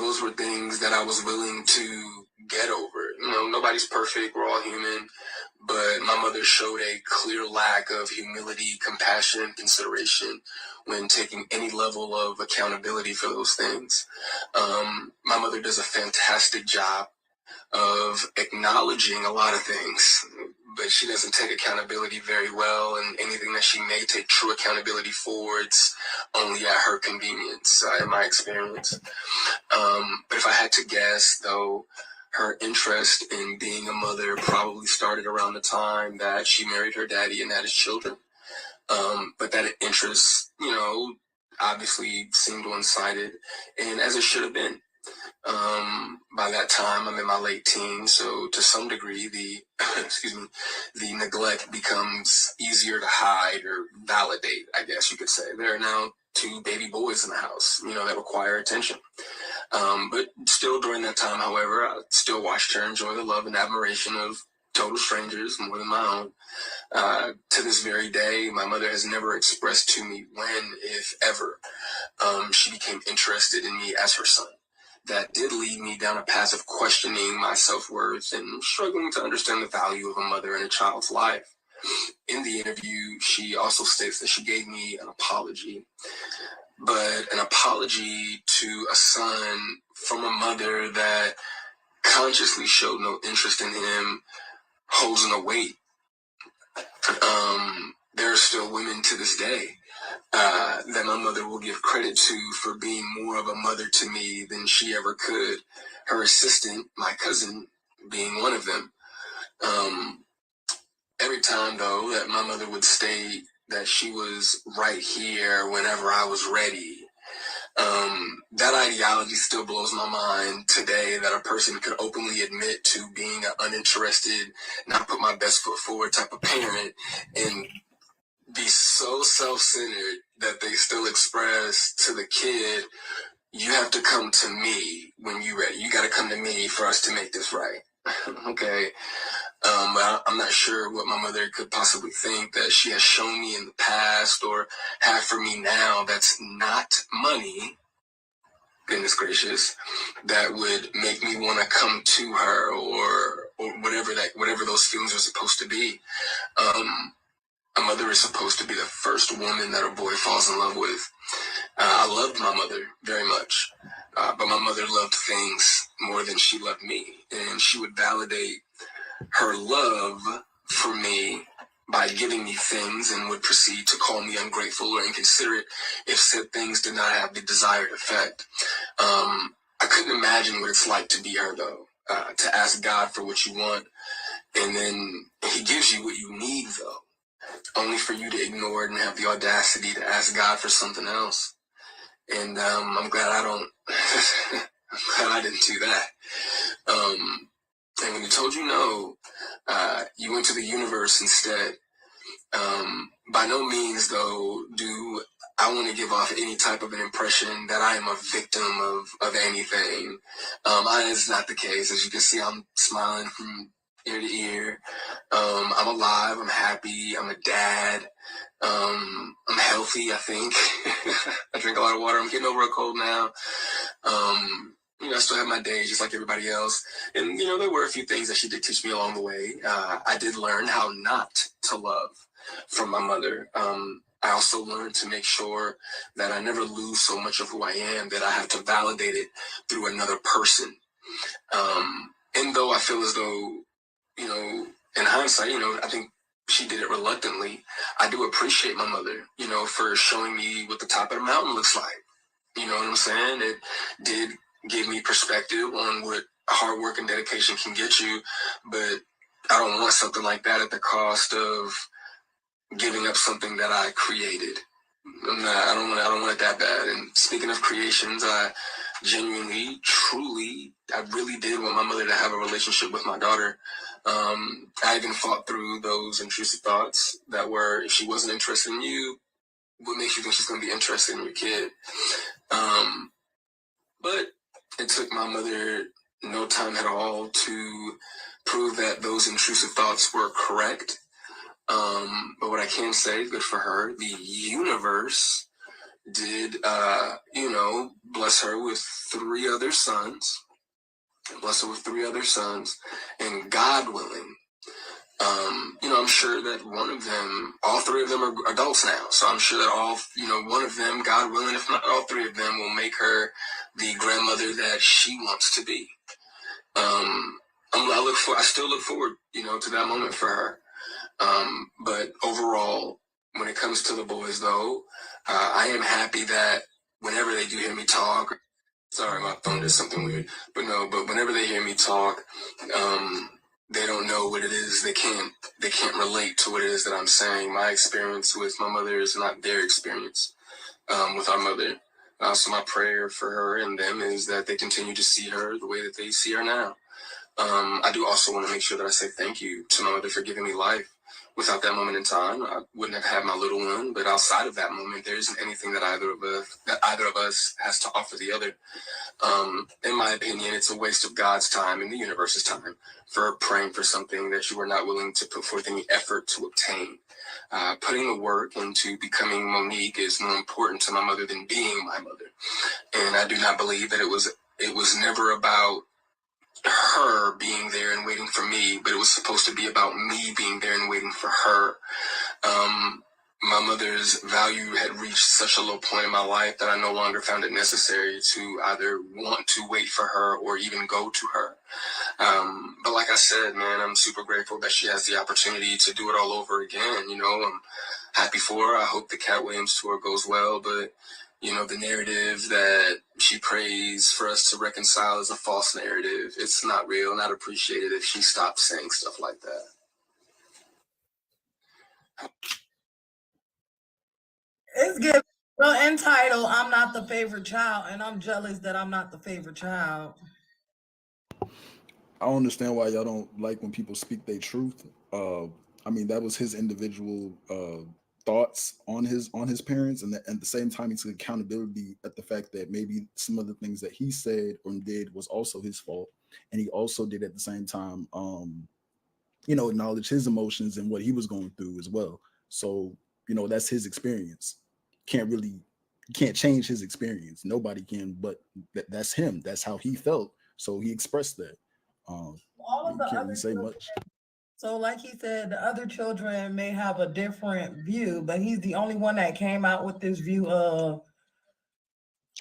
those were things that I was willing to get over. Nobody's perfect, we're all human, but my mother showed a clear lack of humility, compassion, and consideration when taking any level of accountability for those things. My mother does a fantastic job of acknowledging a lot of things, but she doesn't take accountability very well, and anything that she may take true accountability for, it's only at her convenience, in my experience. But if I had to guess, though, her interest in being a mother probably started around the time that she married her daddy and had his children. But that interest, obviously seemed one-sided, and as it should have been. By that time, I'm in my late teens, so to some degree, the neglect becomes easier to hide or validate, I guess you could say. There are now 2 baby boys in the house, that require attention. But still during that time, however, I still watched her enjoy the love and admiration of total strangers more than my own. To this very day, my mother has never expressed to me when, if ever, she became interested in me as her son. That did lead me down a path of questioning my self-worth and struggling to understand the value of a mother in a child's life. In the interview, she also states that she gave me an apology, but an apology to a son from a mother that consciously showed no interest in him holds no weight. There are still women to this day that my mother will give credit to for being more of a mother to me than she ever could. Her assistant, my cousin, being one of them. Every time, though, that my mother would state that she was right here whenever I was ready, that ideology still blows my mind today, that a person could openly admit to being an uninterested, not put my best foot forward type of parent and be so self-centered that they still express to the kid, you have to come to me when you're ready. You got to come to me for us to make this right. Okay. I'm not sure what my mother could possibly think that she has shown me in the past or have for me now that's not money, goodness gracious, that would make me want to come to her or whatever those feelings are supposed to be. A mother is supposed to be the first woman that a boy falls in love with. I loved my mother very much, but my mother loved things more than she loved me, and she would validate her love for me by giving me things and would proceed to call me ungrateful or inconsiderate if said things did not have the desired effect. I couldn't imagine what it's like to be her, though, to ask God for what you want, and then he gives you what you need, though, only for you to ignore it and have the audacity to ask God for something else. And I'm glad I don't, I'm glad I didn't do that. And when he told you no, you went to the universe instead. By no means, though, do I want to give off any type of an impression that I am a victim of anything. It's not the case. As you can see, I'm smiling from ear to ear. I'm alive. I'm happy. I'm a dad. I'm healthy, I think. I drink a lot of water. I'm getting over a cold now. I still have my days just like everybody else. And, there were a few things that she did teach me along the way. I did learn how not to love from my mother. I also learned to make sure that I never lose so much of who I am that I have to validate it through another person. And though I feel as though, in hindsight, I think she did it reluctantly, I do appreciate my mother, for showing me what the top of the mountain looks like. You know what I'm saying? It did give me perspective on what hard work and dedication can get you, but I don't want something like that at the cost of giving up something that I created. I don't want it that bad. And speaking of creations, I genuinely, truly, I really did want my mother to have a relationship with my daughter. I even fought through those intrusive thoughts that were, if she wasn't interested in you, what makes you think she's going to be interested in your kid? But it took my mother no time at all to prove that those intrusive thoughts were correct. But what I can say, good for her, the universe did, bless her with 3 other sons. Bless her with 3 other sons. And God willing, I'm sure that one of them, all 3 of them are adults now. So I'm sure that one of them, God willing, if not all 3 of them, will make her the grandmother that she wants to be. I still look forward, to that moment for her. But overall, when it comes to the boys, though, I am happy that whenever they do hear me talk, sorry, my phone did something weird, but whenever they hear me talk, they don't know what it is. They can't relate to what it is that I'm saying. My experience with my mother is not their experience with our mother. So my prayer for her and them is that they continue to see her the way that they see her now. I do also want to make sure that I say thank you to my mother for giving me life. Without that moment in time, I wouldn't have had my little one. But outside of that moment, there isn't anything that either of us has to offer the other. In my opinion, it's a waste of God's time and the universe's time for praying for something that you are not willing to put forth any effort to obtain. Putting the work into becoming Monique is more important to my mother than being my mother. And I do not believe that it was never about her being there and waiting for me, but it was supposed to be about me being there and waiting for her. My mother's value had reached such a low point in my life that I no longer found it necessary to either want to wait for her or even go to her. But like I said, man, I'm super grateful that she has the opportunity to do it all over again. I'm happy for her. I hope the Cat Williams tour goes well, but the narrative that she prays for us to reconcile is a false narrative. It's not real, not appreciated if she stops saying stuff like that. It's good. Well, entitled, I'm not the favorite child, and I'm jealous that I'm not the favorite child. I don't understand why y'all don't like when people speak their truth. I mean, that was his individual thoughts on his parents, and at the same time, he took accountability at the fact that maybe some of the things that he said or did was also his fault, and he also did at the same time, acknowledge his emotions and what he was going through as well. So that's his experience. Can't change his experience. Nobody can, but that's him. That's how he felt. So he expressed that. All of the can't other really say much. So like he said, the other children may have a different view, but he's the only one that came out with this view of.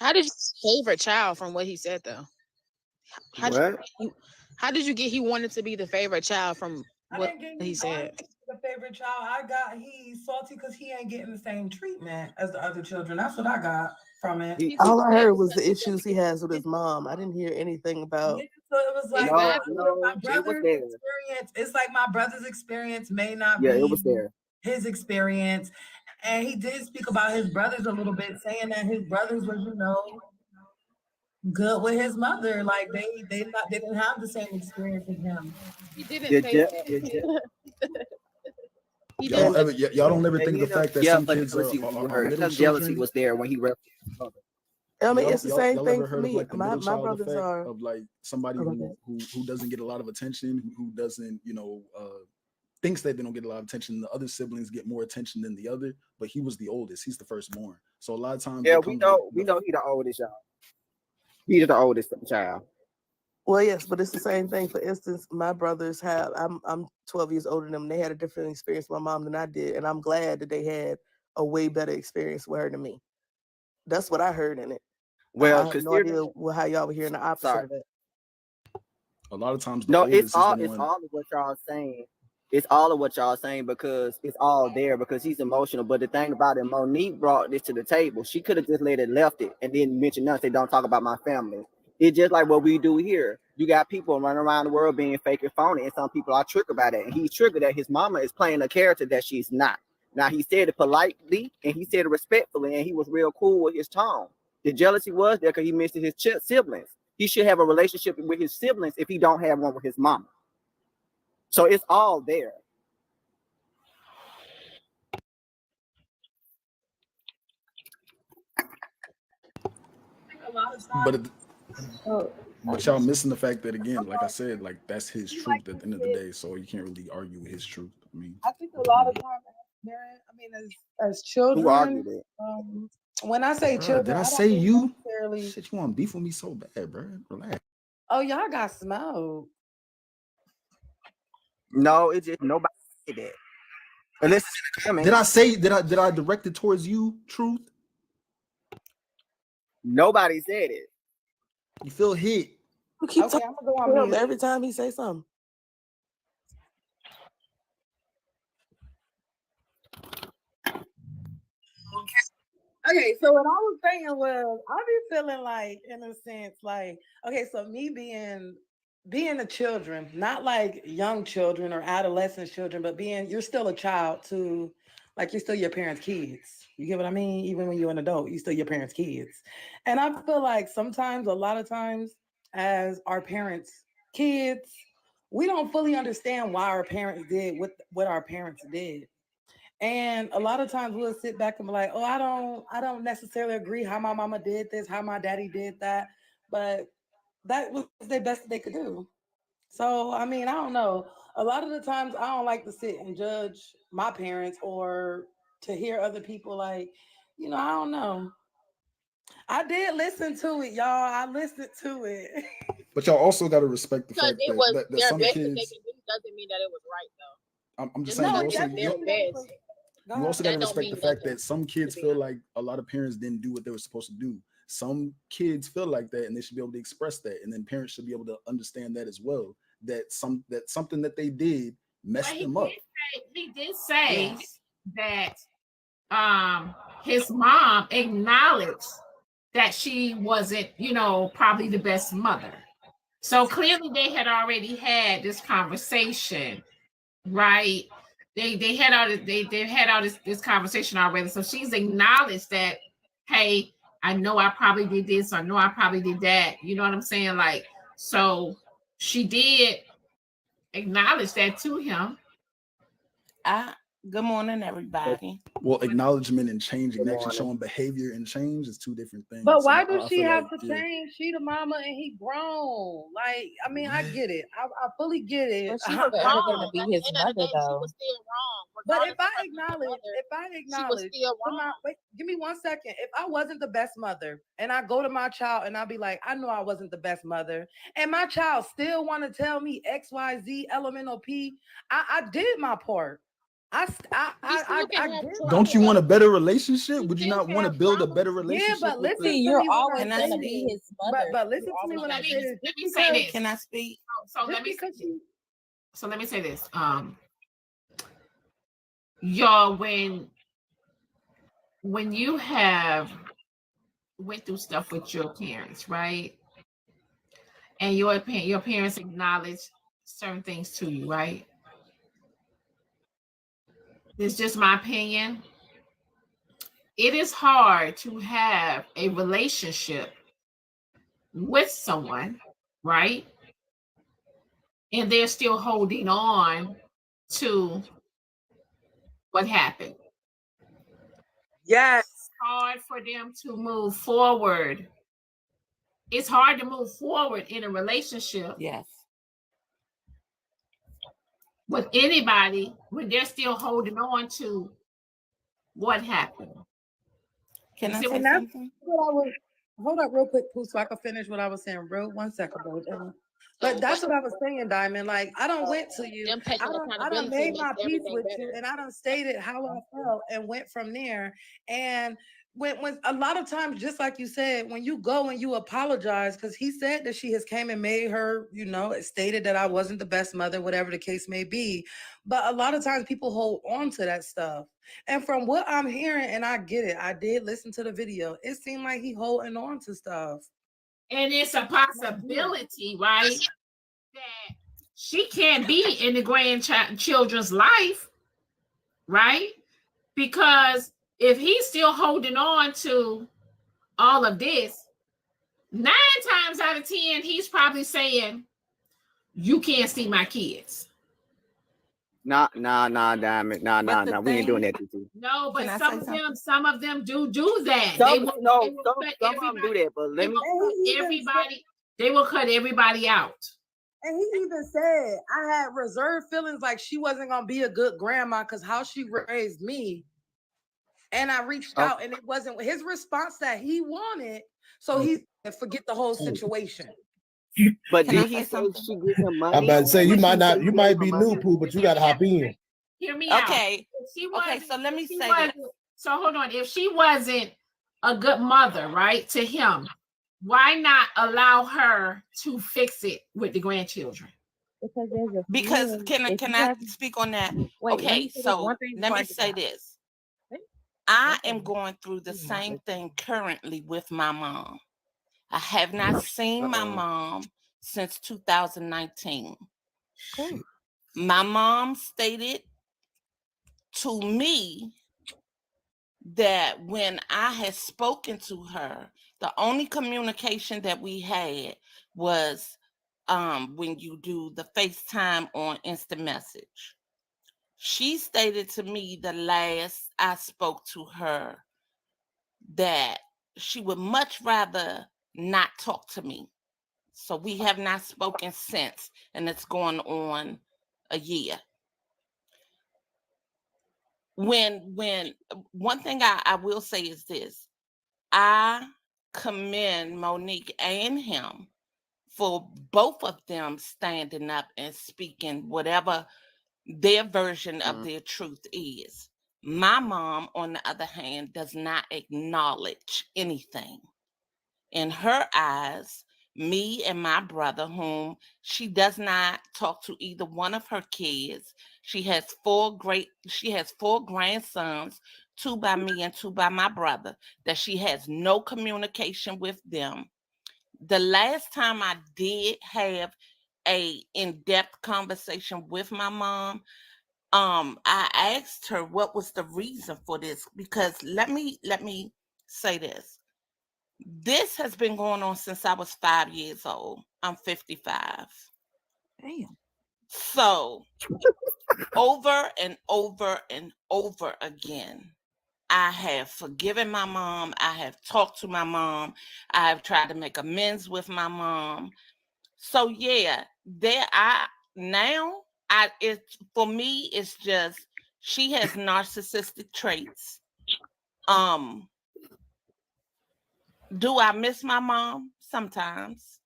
How did you favorite child from what he said though? How did you get he wanted to be the favorite child from what he said? The favorite child he's salty because he ain't getting the same treatment as the other children. That's what I got from it. All I heard was the issues he has with his mom. I didn't hear anything about. So it was like my brother's experience. It's like my brother's experience may not be his experience. And he did speak about his brothers a little bit, saying that his brothers were, good with his mother. Like they didn't have the same experience as him. He didn't say that. Y'all don't ever think of the fact that some kids are middle jealousy was there when he referenced his mother. I mean, it's the same thing for me. Like my brothers are of like somebody who doesn't get a lot of attention, who doesn't, thinks that they don't get a lot of attention. The other siblings get more attention than the other, but he was the oldest. He's the firstborn. So a lot of times, we know he's the oldest, y'all. He's the oldest child. Well, yes, but it's the same thing. For instance, my brothers I'm 12 years older than them. They had a different experience with my mom than I did, and I'm glad that they had a way better experience with her than me. That's what I heard in it. Well, I have no idea how y'all were hearing the opposite of it. A lot of times, it's all of what y'all saying. It's all of what y'all saying because it's all there because he's emotional. But the thing about it, Monique brought this to the table. She could have just left it and then mentioned nothing. Don't talk about my family. It's just like what we do here. You got people running around the world being fake and phony, and some people are triggered by that. And he's triggered that his mama is playing a character that she's not. Now, he said it politely and he said it respectfully, and he was real cool with his tone. The jealousy was there because he missed his siblings. He should have a relationship with his siblings if he don't have one with his mama. So it's all there. A lot of times, But y'all missing the fact that, again, like I said, like that's his truth at the end of the day. So you can't really argue with his truth. I mean, I think a lot of times, as children, Who argued it? when I say bruh, children, did I don't say mean you? necessarily. Shit, you want beef with me so bad, bro? Relax. Oh, y'all got smoked. No, it's just nobody said that. Unless it's in the comments. Did I say did I direct it towards you, Truth? Nobody said it. You feel hit. You keep Okay, talking I'm gonna go to on him mute. every time he say something. Okay, so what I was saying was, I be feeling like, in a sense, like, okay, so me being a children, not like young children or adolescent children, but you're still a child to, like, you're still your parents' kids. You get what I mean? Even when you're an adult, you're still your parents' kids. And I feel like sometimes, a lot of times, as our parents' kids, we don't fully understand why our parents did what our parents did. And a lot of times we'll sit back and be like, oh, I don't necessarily agree how my mama did this, how my daddy did that, but that was the best they could do. So, I mean, I don't know. A lot of the times I don't like to sit and judge my parents or to hear other people like, I don't know. I did listen to it, y'all. I listened to it. But y'all also got to respect the Because fact it was that their some best that they kids. can do doesn't mean that it was right though. I'm just Just saying. because You it's also their best. you also got to That don't respect the mean fact nothing, that some kids to be feel honest. like a lot of parents didn't do what they were supposed to do. Some kids feel like that, and they should be able to express that, and then parents should be able to understand that as well. That something that they did But messed them up. he did say Yes. that his mom acknowledged that she wasn't, probably the best mother. So clearly they had already had this conversation, right? They had all this, they had all this conversation already. So she's acknowledged that, hey, I know I probably did this, or I know I probably did that. You know what I'm saying? Like, so she did acknowledge that to him. Good morning, everybody. Well, acknowledgement and changing, Good actually morning. showing behavior and change is two different things. But So why does I she feel have like, to yeah. change? She the mama and he grown. Like, I mean, I get it. I fully get it. But she was never going to be his At the end of the mother, day, she though. was still wrong. But Regardless if I of her being a mother, she was still wrong. wait, give me 1 second. If I wasn't the best mother and I go to my child and I'll be like, I know I wasn't the best mother, and my child still want to tell me X, Y, Z, elemental P, I did my part. I did. Don't you want a better relationship? Would you not want to build a better Yeah, relationship? but with listen the- to You're me when I always say going to be this. his mother. But listen You're to me always when I gonna say be this. Let me say this. Can I speak? So let me because so let me say this. Y'all, when you have went through stuff with your parents, right? And your parents acknowledge certain things to you, right? This is just my opinion. It is hard to have a relationship with someone, right? And they're still holding on to what happened. yes, It's hard for them to move forward. It's hard to move forward in a relationship. Yes. With anybody when they're still holding on to what happened. Can I See say and that's something? what I was. Hold up, real quick, Pooh, so I can finish what I was saying. Real 1 second, bro. But that's what I was saying, Diamond. Like, I don't went to you. Them taking I done accountability made makes my peace everything with you, better. and I done stated how I felt and went from there. And when a lot of times, just like you said, when you go and you apologize, because he said that she has came and made her, it stated that I wasn't the best mother, whatever the case may be. But a lot of times people hold on to that stuff. And from what I'm hearing, and I get it, I did listen to the video. It seemed like he holding on to stuff. And it's a possibility, right? That she can't be in the grandchildren's life, right? Because if he's still holding on to all of this, 9 times out of 10, he's probably saying, you can't see my kids. Nah, Diamond. Nah. We ain't doing that to you. No, but Can I some say of them do that. Some They of them do that, but let me. everybody. They will cut everybody out. And he even said, I had reserved feelings like she wasn't going to be a good grandma because how she raised me. And I reached out and it wasn't his response that he wanted. So he said, forget the whole situation. But did he say she give him money? I'm about to say you might be new, Pooh, but you gotta hop in. Hear me out. Okay. So let me say this. So hold on. If she wasn't a good mother, right, to him, why not allow her to fix it with the grandchildren? Because can I speak on that? Okay, so let me say this. I am going through the same thing currently with my mom. I have not seen my mom since 2019. My mom stated to me that when I had spoken to her, the only communication that we had was when you do the FaceTime on instant message. She stated to me the last I spoke to her that she would much rather not talk to me. So we have not spoken since, and it's going on a year. When one thing I will say is this, I commend Monique and him for both of them standing up and speaking whatever their version of their truth is. My mom, on the other hand, does not acknowledge anything. In her eyes, me and my brother, whom she does not talk to either one of her kids. She has four grandsons, 2 by me and 2 by my brother, that she has no communication with them. The last time I did have a in-depth conversation with my mom, I asked her what was the reason for this, because let me say this. This has been going on since I was 5 years old. I'm 55. Damn. So over and over and over again, I have forgiven my mom. I have talked to my mom. I have tried to make amends with my mom. So yeah, for me, it's just she has narcissistic traits. Do I miss my mom? Sometimes.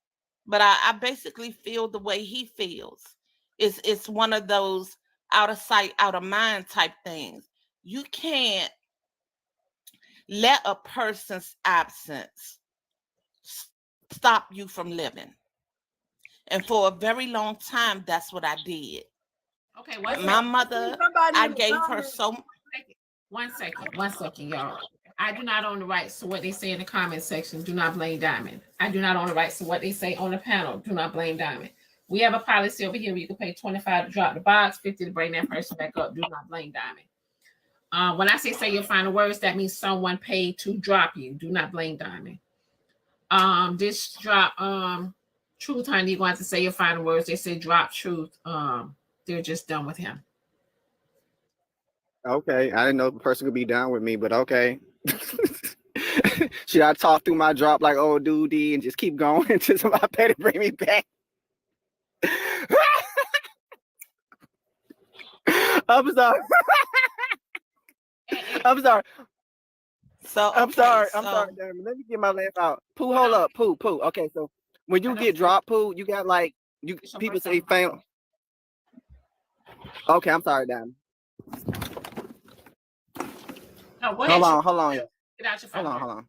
But I basically feel the way he feels. It's one of those out of sight, out of mind type things. You can't let a person's absence stop you from living. And for a very long time, that's what I did. Okay, my mother, I gave her so. One second, y'all. I do not own the rights to what they say in the comment section. Do not blame Diamond. I do not own the rights to what they say on the panel. Do not blame Diamond. We have a policy over here where you can pay $25 to drop the box, $50 to bring that person back up. Do not blame Diamond. When I say your final words, that means someone paid to drop you. Do not blame Diamond. This drop, Truth, honey, you're going to have to say your final words. They say drop Truth. They're just done with him. Okay, I didn't know the person could be down with me, but okay. Should I talk through my drop like old dude and just keep going until somebody pay to bring me back? I'm sorry. I'm sorry. I'm sorry. Damn, let me get my laugh out. Pooh, hold up. Pooh. Okay, so when you get dropped, Pooh, you got like people say family. Okay, I'm sorry, damn. No, hold on. Get out your phone. Hold on.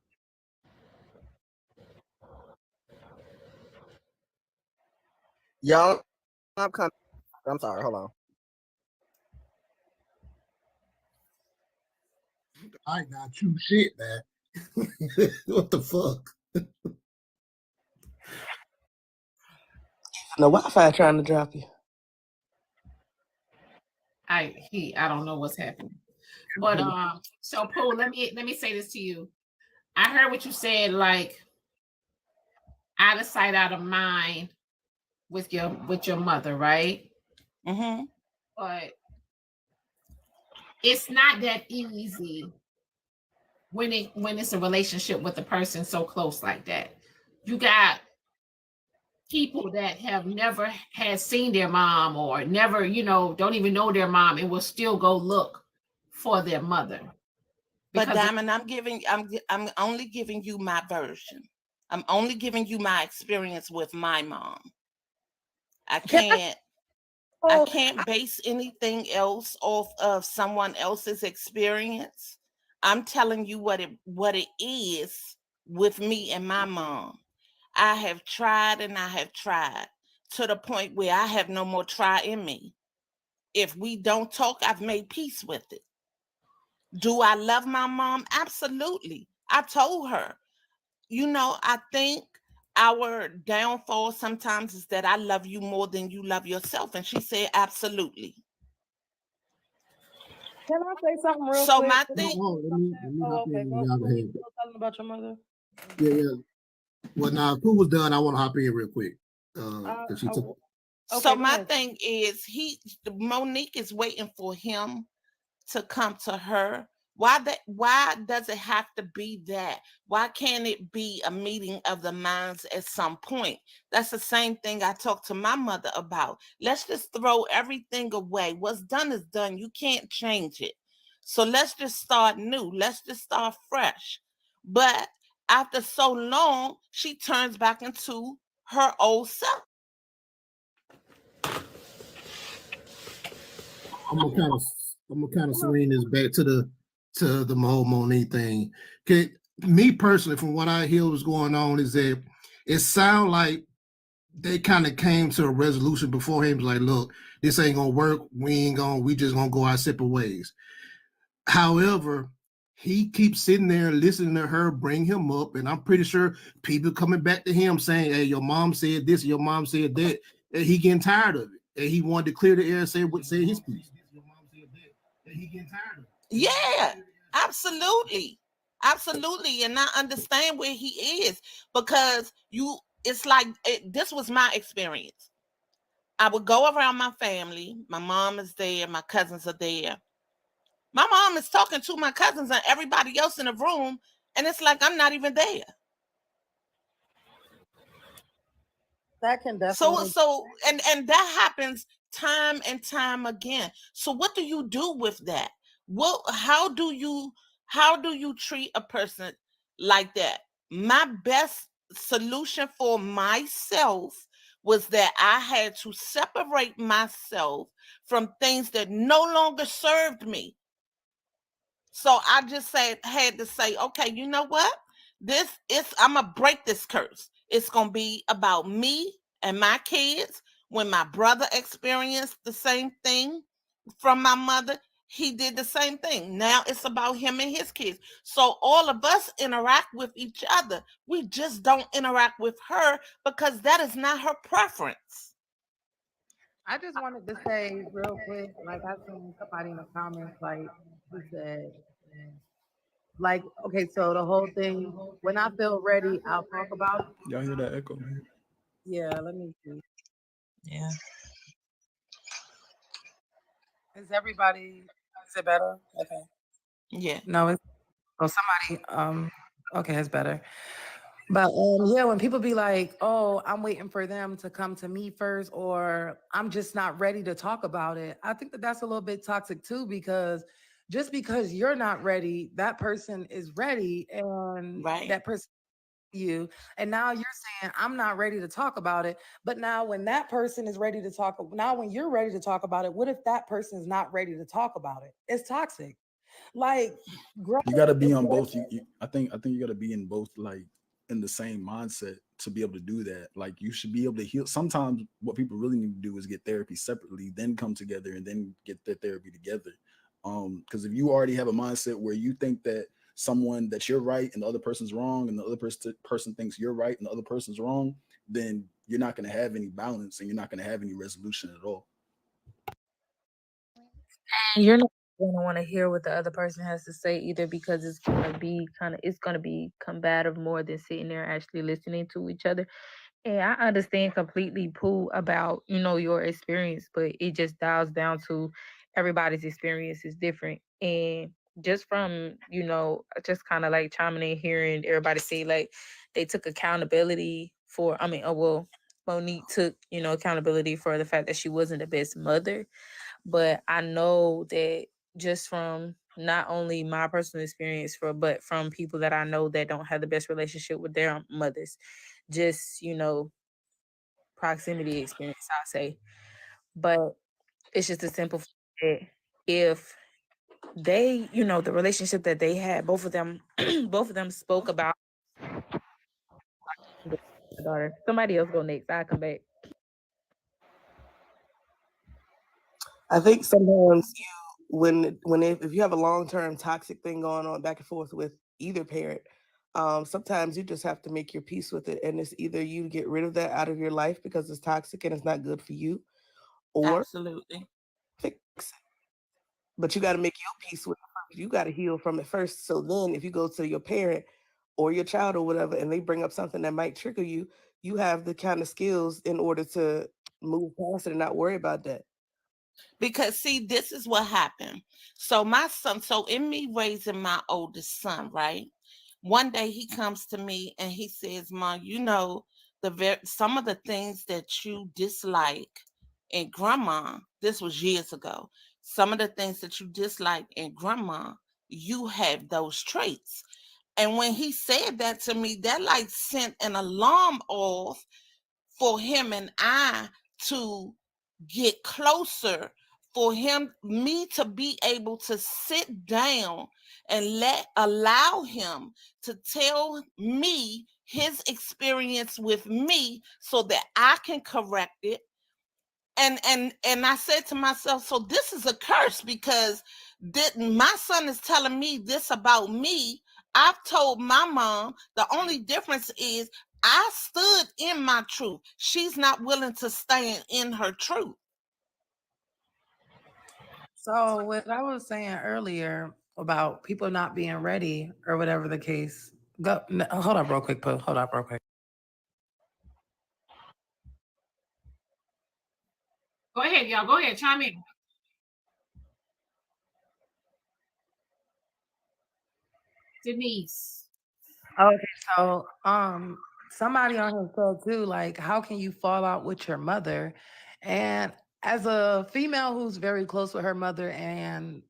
Y'all, I'm coming. I'm sorry. Hold on. I got you shit, man. What the fuck? No Wi-Fi trying to drop you. I don't know what's happening. But so Pooh, let me say this to you. I heard what you said, like out of sight, out of mind with your mother, right? Mm-hmm. But it's not that easy when it's a relationship with a person so close like that. You got people that have never had seen their mom or never, don't even know their mom and will still go look for their mother. But Diamond, I'm only giving you my version. I'm only giving you my experience with my mom. I can't base anything else off of someone else's experience. I'm telling you what it is with me and my mom. I have tried and I have tried to the point where I have no more try in me. If we don't talk, I've made peace with it. Do I love my mom? Absolutely. I told her, I think our downfall sometimes is that I love you more than you love yourself. And she said, absolutely. Can I say something real quick? So my thing. Let me hop in when y'all ahead. Talking about your mother. Yeah. Well, now if Pooh was done, I want to hop in real quick. She took. So my thing is, Monique is waiting for him to come to her. Why does it have to be that? Why can't it be a meeting of the minds at some point? That's the same thing I talked to my mother about. Let's just throw everything away. What's done is done. You can't change it. So let's just start new. Let's just start fresh. But after so long, she turns back into her old self. I'm gonna kind of swing this back to the whole Monique thing. Okay, me personally, from what I hear was going on, is that it sounds like they kind of came to a resolution beforehand. Like, look, this ain't gonna work. We just gonna go our separate ways. However, he keeps sitting there listening to her bring him up, and I'm pretty sure people coming back to him saying, "Hey, your mom said this, your mom said that," and he getting tired of it, and he wanted to clear the air and say his piece. Yeah, absolutely. Absolutely. And I understand where he is because it's like this was my experience. I would go around my family. My mom is there. My cousins are there. My mom is talking to my cousins and everybody else in the room. And it's like, I'm not even there. That can definitely. And that happens time and time again. So what do you do with that? How do you treat a person like that? My best solution for myself was that I had to separate myself from things that no longer served me. So I just had to say, okay, you know what? I'm gonna break this curse. It's gonna be about me and my kids. When my brother experienced the same thing from my mother, he did the same thing. Now it's about him and his kids. So all of us interact with each other. We just don't interact with her because that is not her preference. I just wanted to say real quick, like I seen somebody in the comments, like who said, like, okay, so the whole thing, when I feel ready, I'll talk about it. Y'all hear that echo? Yeah, let me see. Yeah. Is it better? Okay. Yeah. No, it's somebody okay, it's better. But yeah, when people be like, "Oh, I'm waiting for them to come to me first," or "I'm just not ready to talk about it," I think that that's a little bit toxic too, because just because you're not ready, that person is ready, and that person you, and now you're saying, "I'm not ready to talk about it," but now when that person is ready to talk, now when you're ready to talk about it, what if that person is not ready to talk about it? It's toxic. Like, you got to be on both. I think you got to be in both, like in the same mindset to be able to do that. Like you should be able to heal. Sometimes what people really need to do is get therapy separately, then come together and then get their therapy together. Because if you already have a mindset where you think that someone that you're right and the other person's wrong, and the other person thinks you're right and the other person's wrong, then you're not going to have any balance and you're not going to have any resolution at all. You're not going to want to hear what the other person has to say either, because it's going to be combative more than sitting there actually listening to each other. And I understand completely, Pooh, about your experience, but it just dials down to everybody's experience is different. And just from just kind of like chiming in here and everybody say like they took accountability for. Monique took, accountability for the fact that she wasn't the best mother. But I know that just from not only my personal experience but from people that I know that don't have the best relationship with their mothers, just, proximity experience, I'll say. But it's just a simple fact that if they, the relationship that they had, both of them spoke about the daughter. Somebody else go next. I'll come back. I think sometimes if you have a long-term toxic thing going on back and forth with either parent, sometimes you just have to make your peace with it, and it's either you get rid of that out of your life because it's toxic and it's not good for you, or absolutely fix it. But you got to make your peace with it. You got to heal from it first. So then, if you go to your parent or your child or whatever, and they bring up something that might trigger you, you have the kind of skills in order to move past it and not worry about that. Because see, this is what happened. So my son, in me raising my oldest son, right? One day he comes to me and he says, "Mom, some of the things that you dislike in grandma, this was years ago. Some of the things that you dislike in grandma, you have those traits." And when he said that to me, that like sent an alarm off for him and I to get closer, for me to be able to sit down and allow him to tell me his experience with me so that I can correct it. And I said to myself, so this is a curse, because my son is telling me this about me. I've told my mom, the only difference is I stood in my truth. She's not willing to stand in her truth. So what I was saying earlier about people not being ready or whatever the case, hold up real quick, Pooh. Hold up real quick. Go ahead, y'all. Go ahead. Chime in. Denise. Okay, so somebody on here said too, like, how can you fall out with your mother? And as a female who's very close with her mother, and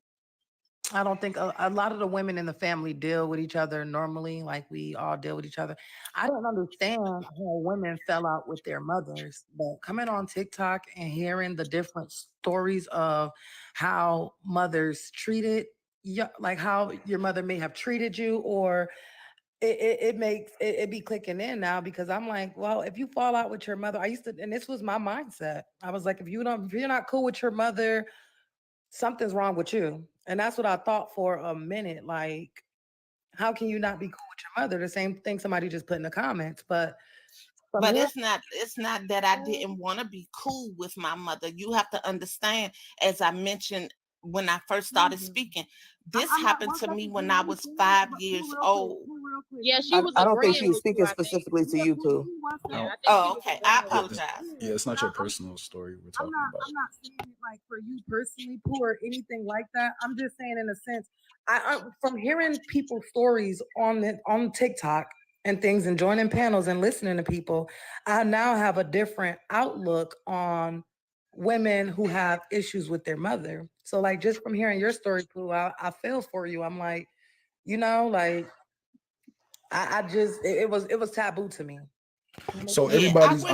I don't think a lot of the women in the family deal with each other normally, like we all deal with each other. I don't understand how women fell out with their mothers, but coming on TikTok and hearing the different stories of how mothers treated, like how your mother may have treated you, or it makes it be clicking in now, because I'm like, well, if you fall out with your mother, I used to, and this was my mindset. I was like, if you're not cool with your mother, something's wrong with you. And that's what I thought for a minute. Like, how can you not be cool with your mother? The same thing somebody just put in the comments. But it's not that I didn't want to be cool with my mother. You have to understand, as I mentioned when I first started speaking, this happened to me when I was 5 years old. Yeah, she was. I don't think she was speaking specifically to you, Pooh. Oh, okay. I apologize. Yeah, it's not your personal story we're talking about. I'm not saying it like for you personally, Pooh, or anything like that. I'm just saying, in a sense, I from hearing people's stories on TikTok and things, and joining panels and listening to people, I now have a different outlook on women who have issues with their mother. So, like, just from hearing your story, Pooh, I feel for you. I'm like, like, I just it was taboo to me. So Yeah, everybody's, I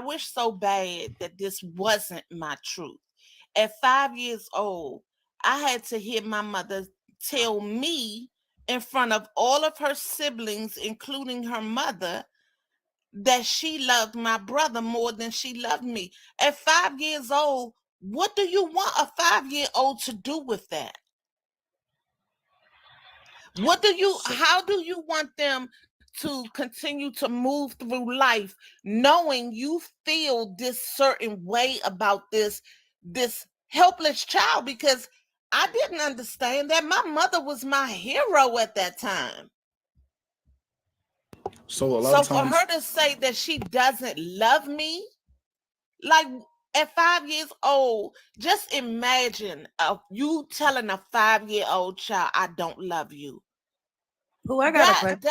wish so bad that this wasn't my truth. At 5 years old, I had to hear my mother tell me in front of all of her siblings, including her mother, that she loved my brother more than she loved me. At 5 years old, what do you want a 5-year-old to do with that? How do you want them to continue to move through life knowing you feel this certain way about this helpless child? Because I didn't understand that. My mother was my hero at that time. So for her to say that she doesn't love me, like, at 5 years old, just imagine you telling a 5-year-old child, I don't love you. Oh, I got a question.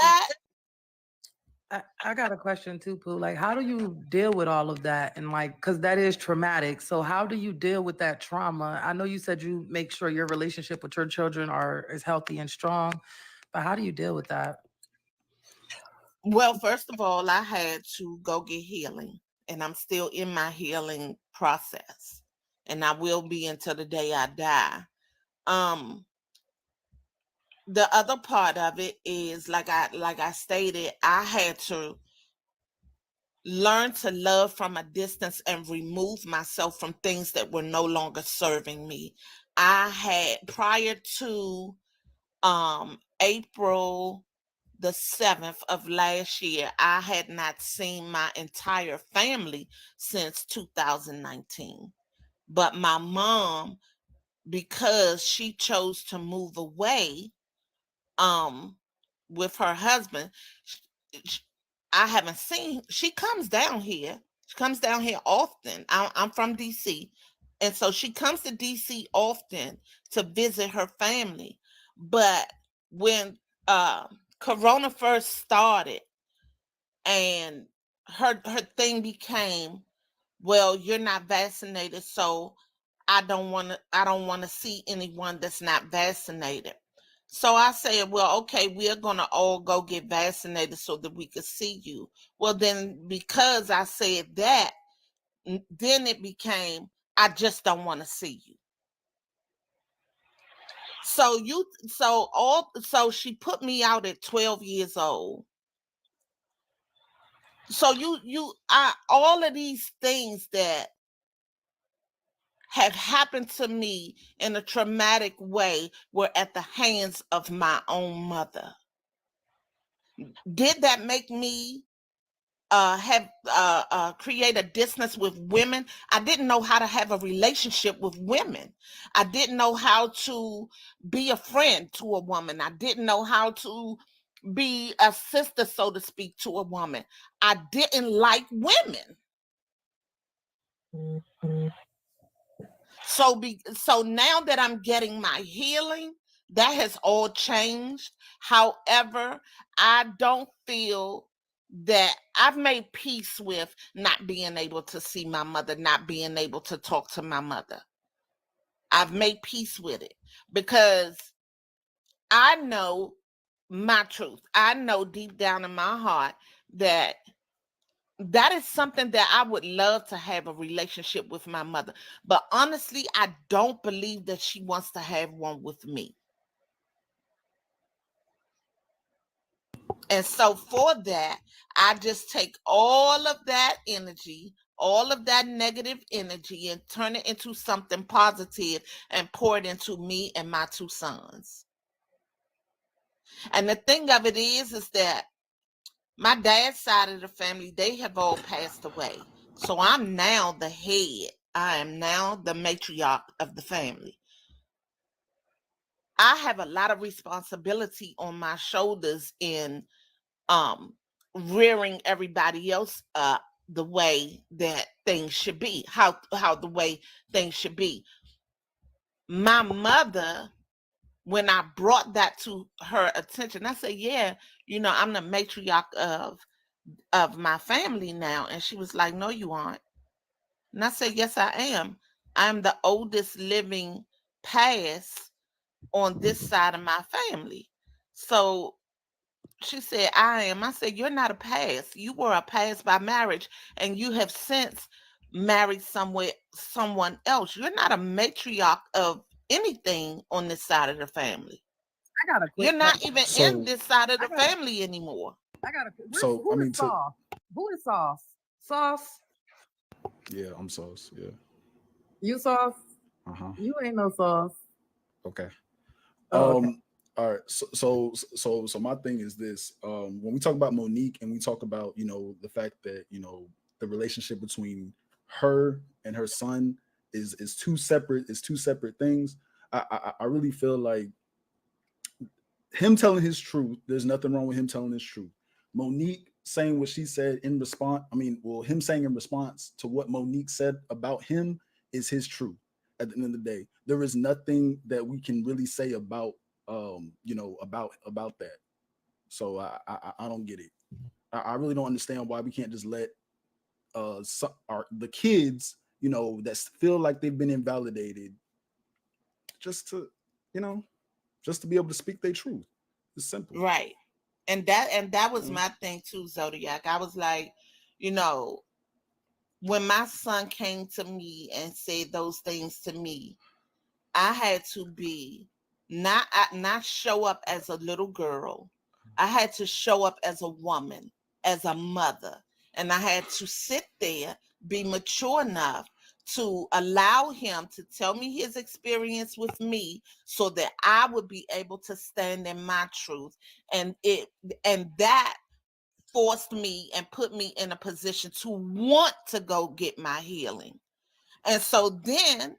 I got a question too, Pooh. Like, how do you deal with all of that? And like, because that is traumatic. So how do you deal with that trauma? I know you said you make sure your relationship with your children is healthy and strong, but how do you deal with that? Well, first of all, I had to go get healing, and I'm still in my healing process, and I will be until the day I die. The other part of it is like I stated, I had to learn to love from a distance and remove myself from things that were no longer serving me. I had, prior to April the 7th of last year, I had not seen my entire family since 2019. But my mom, because she chose to move away with her husband, I haven't seen. She comes down here. She comes down here often. I'm from DC, and so she comes to DC often to visit her family. But when Corona first started, and her thing became, well, you're not vaccinated, so I don't want to see anyone that's not vaccinated. So I said, well, okay, we're going to all go get vaccinated so that we could see you. Well, then because I said that, then it became, I just don't want to see you. So she put me out at 12 years old. So all of these things that have happened to me in a traumatic way were at the hands of my own mother. Did that make me create a distance with women? I didn't know how to have a relationship with women. I didn't know how to be a friend to a woman. I didn't know how to be a sister, so to speak, to a woman. I didn't like women. So now that I'm getting my healing, that has all changed. However, I don't feel that I've made peace with not being able to see my mother, not being able to talk to my mother. I've made peace with it because I know my truth. I know deep down in my heart that is something that I would love to have a relationship with my mother. But honestly, I don't believe that she wants to have one with me. And so for that, I just take all of that energy, all of that negative energy, and turn it into something positive and pour it into me and my two sons. And the thing of it is that my dad's side of the family, they have all passed away. So I'm now the head. I am now the matriarch of the family. I have a lot of responsibility on my shoulders in rearing everybody else up the way that things should be, how the way things should be. My mother, when I brought that to her attention, I said, yeah, I'm the matriarch of my family now. And she was like, no, you aren't. And I said, yes, I am. I'm the oldest living past on this side of my family. So she said, I am. I said, you're not a past. You were a past by marriage, and you have since married someone else. You're not a matriarch of anything on this side of the family. I got a quick You're not question. even in this side of the family anymore. I got who is Sauce? Who is Sauce? Sauce? Yeah, I'm Sauce. Yeah. You Sauce? Uh-huh. You ain't no Sauce. Okay. Okay. All right. So my thing is this. When we talk about Monique and we talk about, the fact that, the relationship between her and her son is two separate things. I really feel like him telling his truth, there's nothing wrong with him telling his truth. Monique saying what she said in response, him saying in response to what Monique said about him is his truth. At the end of the day, there is nothing that we can really say about about that. So I don't get it. I really don't understand why we can't just let the kids, you know, that feel like they've been invalidated, just to, you know, just to be able to speak their truth. It's simple. Right. And that was my thing too, Zodiac. I was like, you know, when my son came to me and said those things to me, I had to be not show up as a little girl. I had to show up as a woman, as a mother, and I had to sit there, be mature enough to allow him to tell me his experience with me so that I would be able to stand in my truth. And that forced me and put me in a position to want to go get my healing. And so then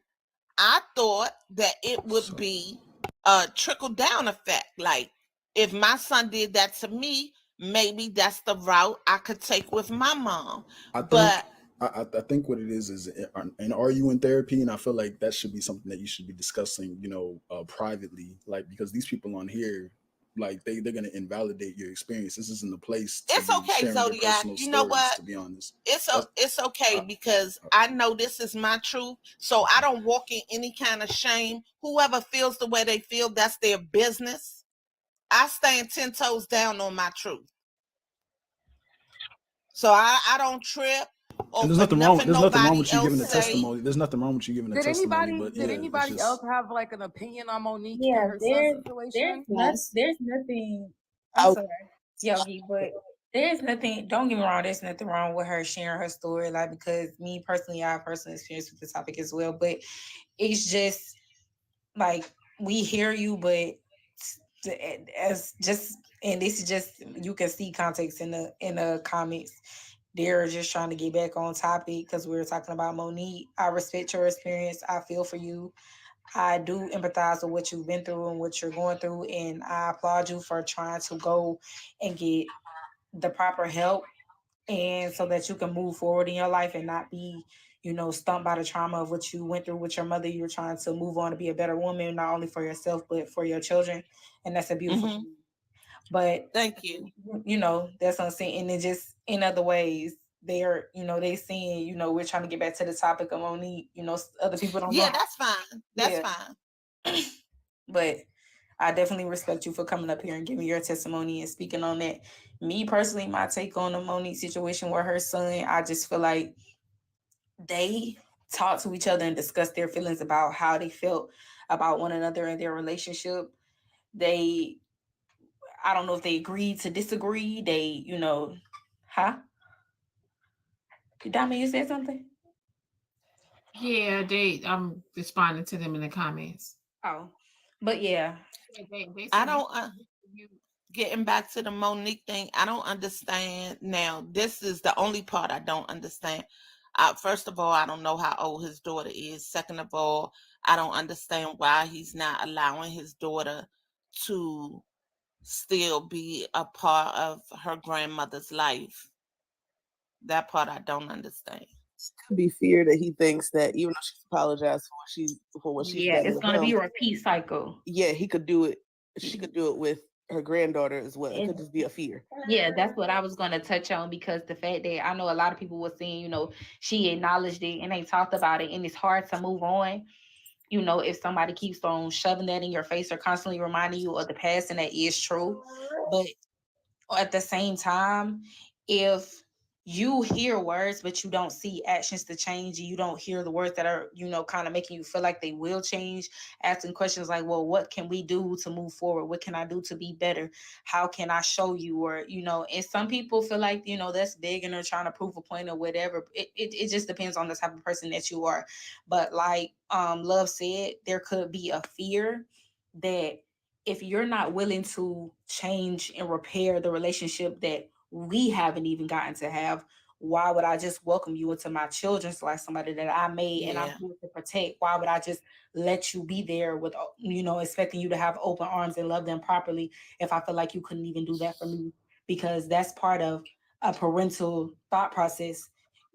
I thought that it would be a trickle down effect. Like if my son did that to me, maybe that's the route I could take with my mom. I think what it is, and are you in therapy? And I feel like that should be something that you should be discussing, you know, privately, like, because these people on here, like they're gonna invalidate your experience. This isn't the place to it's okay, Zodiac. You know what? To be honest, it's okay because I know this is my truth, so I don't walk in any kind of shame. Whoever feels the way they feel, that's their business. I stand 10 toes down on my truth, so I don't trip. And there's nothing wrong. There's nothing wrong with you giving a testimony. There's nothing wrong with you giving a testimony. But did anybody else have like an opinion on Monique Yeah, and her son's situation? there's nothing. I'm sorry, Yogi, but there's nothing. Don't get me wrong. There's nothing wrong with her sharing her story, like, because me personally, I have personal experience with the topic as well. But it's just like we hear you, but as just, and this is just, you can see context in the comments. They're just trying to get back on topic because we were talking about Monique. I respect your experience. I feel for you. I do empathize with what you've been through and what you're going through, and I applaud you for trying to go and get the proper help, and so that you can move forward in your life and not be, you know, stumped by the trauma of what you went through with your mother. You're trying to move on to be a better woman, not only for yourself but for your children, and that's a beautiful thing. But thank you. You know, that's what I'm saying. And it just, in other ways, they're, you know, they seeing, you know, we're trying to get back to the topic of Monique. You know, other people don't know. Yeah, that's fine. That's fine. But I definitely respect you for coming up here and giving your testimony and speaking on that. Me personally, my take on the Monique situation with her son, I just feel like they talk to each other and discuss their feelings about how they felt about one another in their relationship. I don't know if they agreed to disagree. They, you know, Diamond, you said something? Yeah, I'm responding to them in the comments. Oh, but yeah. I don't, getting back to the Monique thing, I don't understand. Now, this is the only part I don't understand. First of all, I don't know how old his daughter is. Second of all, I don't understand why he's not allowing his daughter to still be a part of her grandmother's life. That part I don't understand. Could be fear that he thinks that even though she's apologized for what she's done, it's gonna be a repeat cycle. Yeah, he could do it. She could do it with her granddaughter as well. It could just be a fear. Yeah, that's what I was gonna touch on, because the fact that I know a lot of people were saying, you know, she acknowledged it and they talked about it, and it's hard to move on. You know, if somebody keeps on shoving that in your face or constantly reminding you of the past, and that is true. But at the same time, if you hear words but you don't see actions to change, and you don't hear the words that are, you know, kind of making you feel like they will change, asking questions like, well, what can we do to move forward? What can I do to be better? How can I show you? Or, you know, and some people feel like, you know, that's begging or trying to prove a point or whatever. It just depends on the type of person that you are. But like Love said, there could be a fear that if you're not willing to change and repair the relationship that we haven't even gotten to have, why would I just welcome you into my children's life, somebody that I made and I'm here to protect? Why would I just let you be there with, you know, expecting you to have open arms and love them properly if I feel like you couldn't even do that for me? Because that's part of a parental thought process.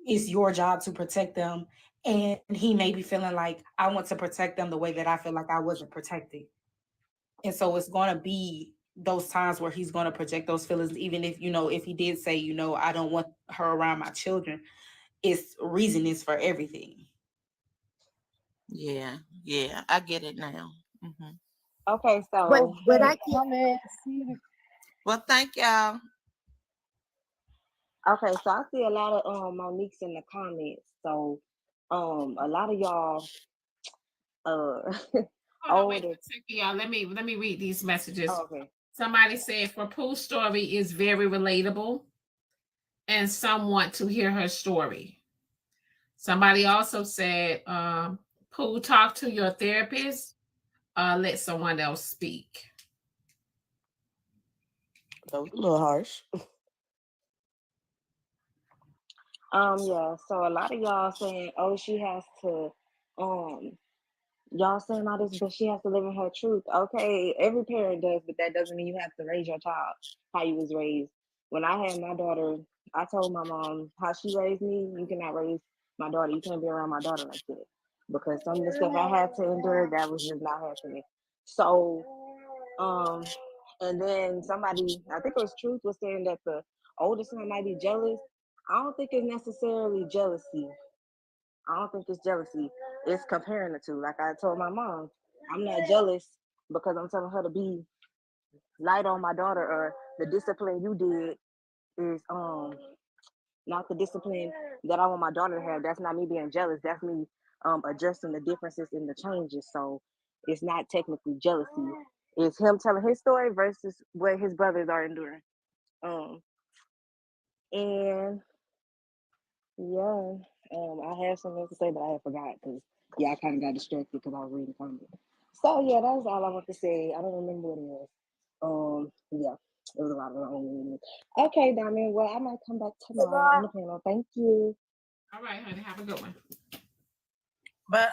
It's your job to protect them. And he may be feeling like, I want to protect them the way that I feel like I wasn't protected. And so it's going to be those times where he's going to project those feelings, even if, if he did say, I don't want her around my children, it's reason is for everything. Yeah, I get it now. Mm-hmm. Okay, so but I can't. Well, thank y'all. Okay, so I see a lot of Monique's in the comments. So a lot of y'all Wait a second, y'all. Let me read these messages. Oh, okay. Somebody said for Pooh's story is very relatable, and some want to hear her story. Somebody also said, Pooh, talk to your therapist. Let someone else speak. That was a little harsh. Yeah, so a lot of y'all saying, oh, she has to y'all saying all this, but she has to live in her truth. Okay, every parent does, but that doesn't mean you have to raise your child how you was raised. When I had my daughter, I told my mom how she raised me, you cannot raise my daughter. You can't be around my daughter like that. Because some of the stuff I had to endure, that was just not happening. So, and then somebody, I think it was Truth, was saying that the older son might be jealous. I don't think it's necessarily jealousy. I don't think it's jealousy. It's comparing the two. Like I told my mom, I'm not jealous because I'm telling her to be light on my daughter, or the discipline you did is not the discipline that I want my daughter to have. That's not me being jealous. That's me addressing the differences in the changes. So it's not technically jealousy. It's him telling his story versus what his brothers are enduring. And yeah, I had something else to say, but I had forgot because I kind of got distracted because I was reading comments. So yeah, that was all I want to say. I don't remember what it was. Yeah, it was a lot of long. Okay, Diamond. Well, I might come back tomorrow on the panel. Thank you. All right, honey. Have a good one. But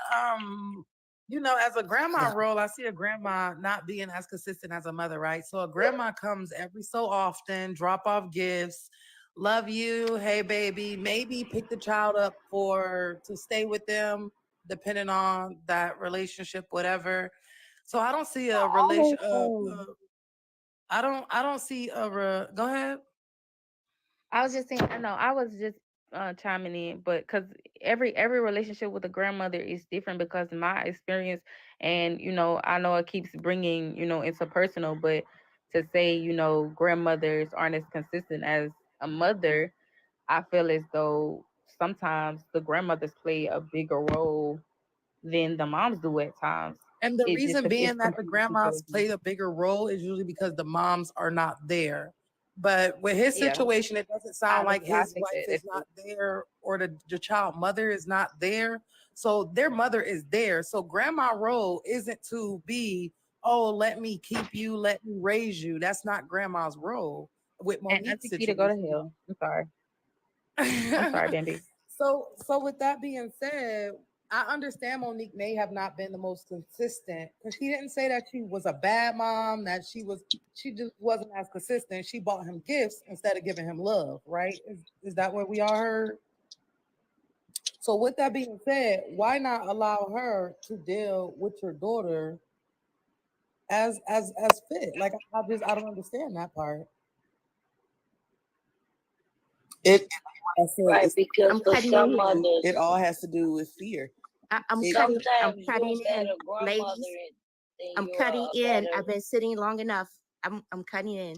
as a grandma role, I see a grandma not being as consistent as a mother, right? So a grandma comes every so often, drop off gifts, love you, hey baby, maybe pick the child up to stay with them, depending on that relationship, whatever. So I don't see a relation. I don't see a. Go ahead. I was just saying, I was just chiming in, but because every relationship with a grandmother is different, because my experience, and I know it keeps bringing into personal, but to say grandmothers aren't as consistent as a mother, I feel as though sometimes the grandmothers play a bigger role than the moms do at times. And the reason being that the grandmas play a bigger role is usually because the moms are not there. But with his situation, it doesn't sound like his wife is not there, or the child mother is not there. So their mother is there. So grandma role isn't to be, oh, let me keep you, let me raise you. That's not grandma's role. With Monique's situation. To go to hell. I'm sorry. I'm sorry, Bambi. So with that being said, I understand Monique may have not been the most consistent, because she didn't say that she was a bad mom, that she just wasn't as consistent. She bought him gifts instead of giving him love, right? Is that what we all heard? So with that being said, why not allow her to deal with your daughter as fit? Like I don't understand that part. Right, because for some mothers, it all has to do with fear. I'm cutting in, ladies. I'm cutting in. I've been sitting long enough. I'm cutting in.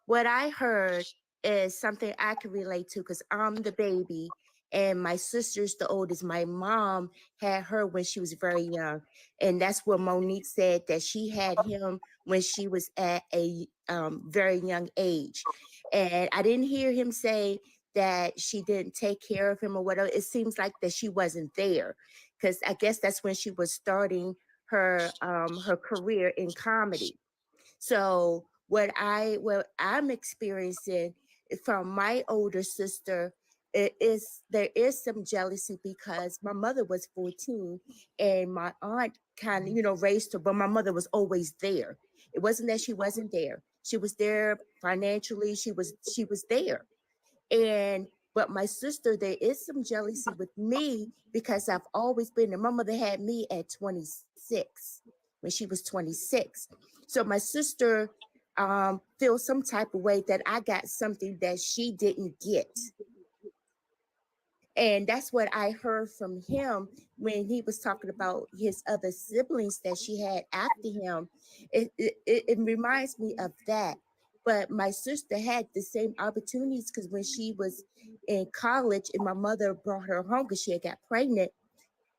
What I heard is something I can relate to, because I'm the baby and my sister's the oldest. My mom had her when she was very young. And that's what Monique said, that she had him when she was at a very young age. And I didn't hear him say that she didn't take care of him or whatever. It seems like that she wasn't there, because I guess that's when she was starting her career in comedy. So what I'm experiencing from my older sister there is some jealousy, because my mother was 14 and my aunt kind of raised her, but my mother was always there. It wasn't that she wasn't there. She was there financially. She was there. But my sister, there is some jealousy with me, because I've always been there. My mother had me at 26 when she was 26. So my sister feel some type of way that I got something that she didn't get. And that's what I heard from him when he was talking about his other siblings that she had after him. It reminds me of that. But my sister had the same opportunities because when she was in college and my mother brought her home because she had got pregnant,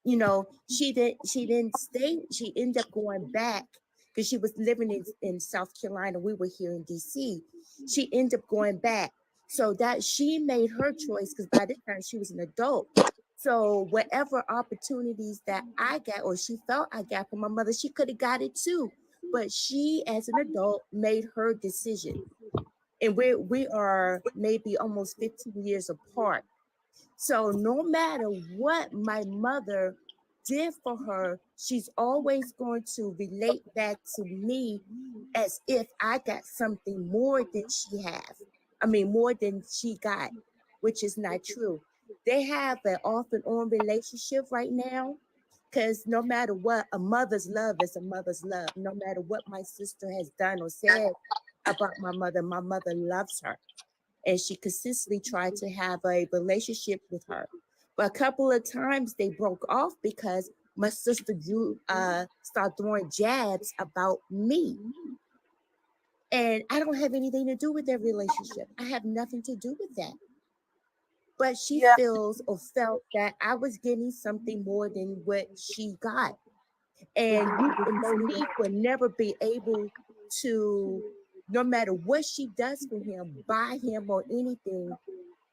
you know, she didn't stay. She ended up going back because she was living in South Carolina. We were here in DC. She ended up going back. So that she made her choice because by this time she was an adult. So whatever opportunities that I got or she felt I got from my mother, she could have got it too. But she, as an adult, made her decision. And we are maybe almost 15 years apart. So no matter what my mother did for her, she's always going to relate back to me as if I got something more than she has. I mean, more than she got, which is not true. They have an off and on relationship right now because no matter what, a mother's love is a mother's love. No matter what my sister has done or said about my mother loves her. And she consistently tried to have a relationship with her. But a couple of times they broke off because my sister started throwing jabs about me. And I don't have anything to do with their relationship. I have nothing to do with that. But she feels or felt that I was getting something more than what she got. And Monique would never be able to, no matter what she does for him, buy him or anything,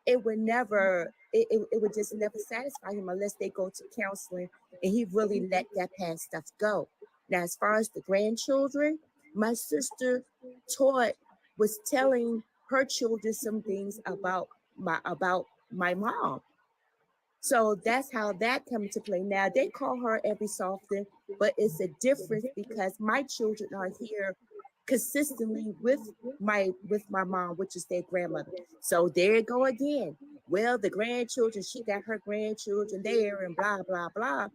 it would just never satisfy him unless they go to counseling and he really let that past stuff go. Now, as far as the grandchildren, my sister was telling her children some things about my mom. So that's how that comes to play. Now they call her every so often, but it's a difference because my children are here consistently with my mom, which is their grandmother. So there you go again. Well, the grandchildren, she got her grandchildren there and blah, blah, blah.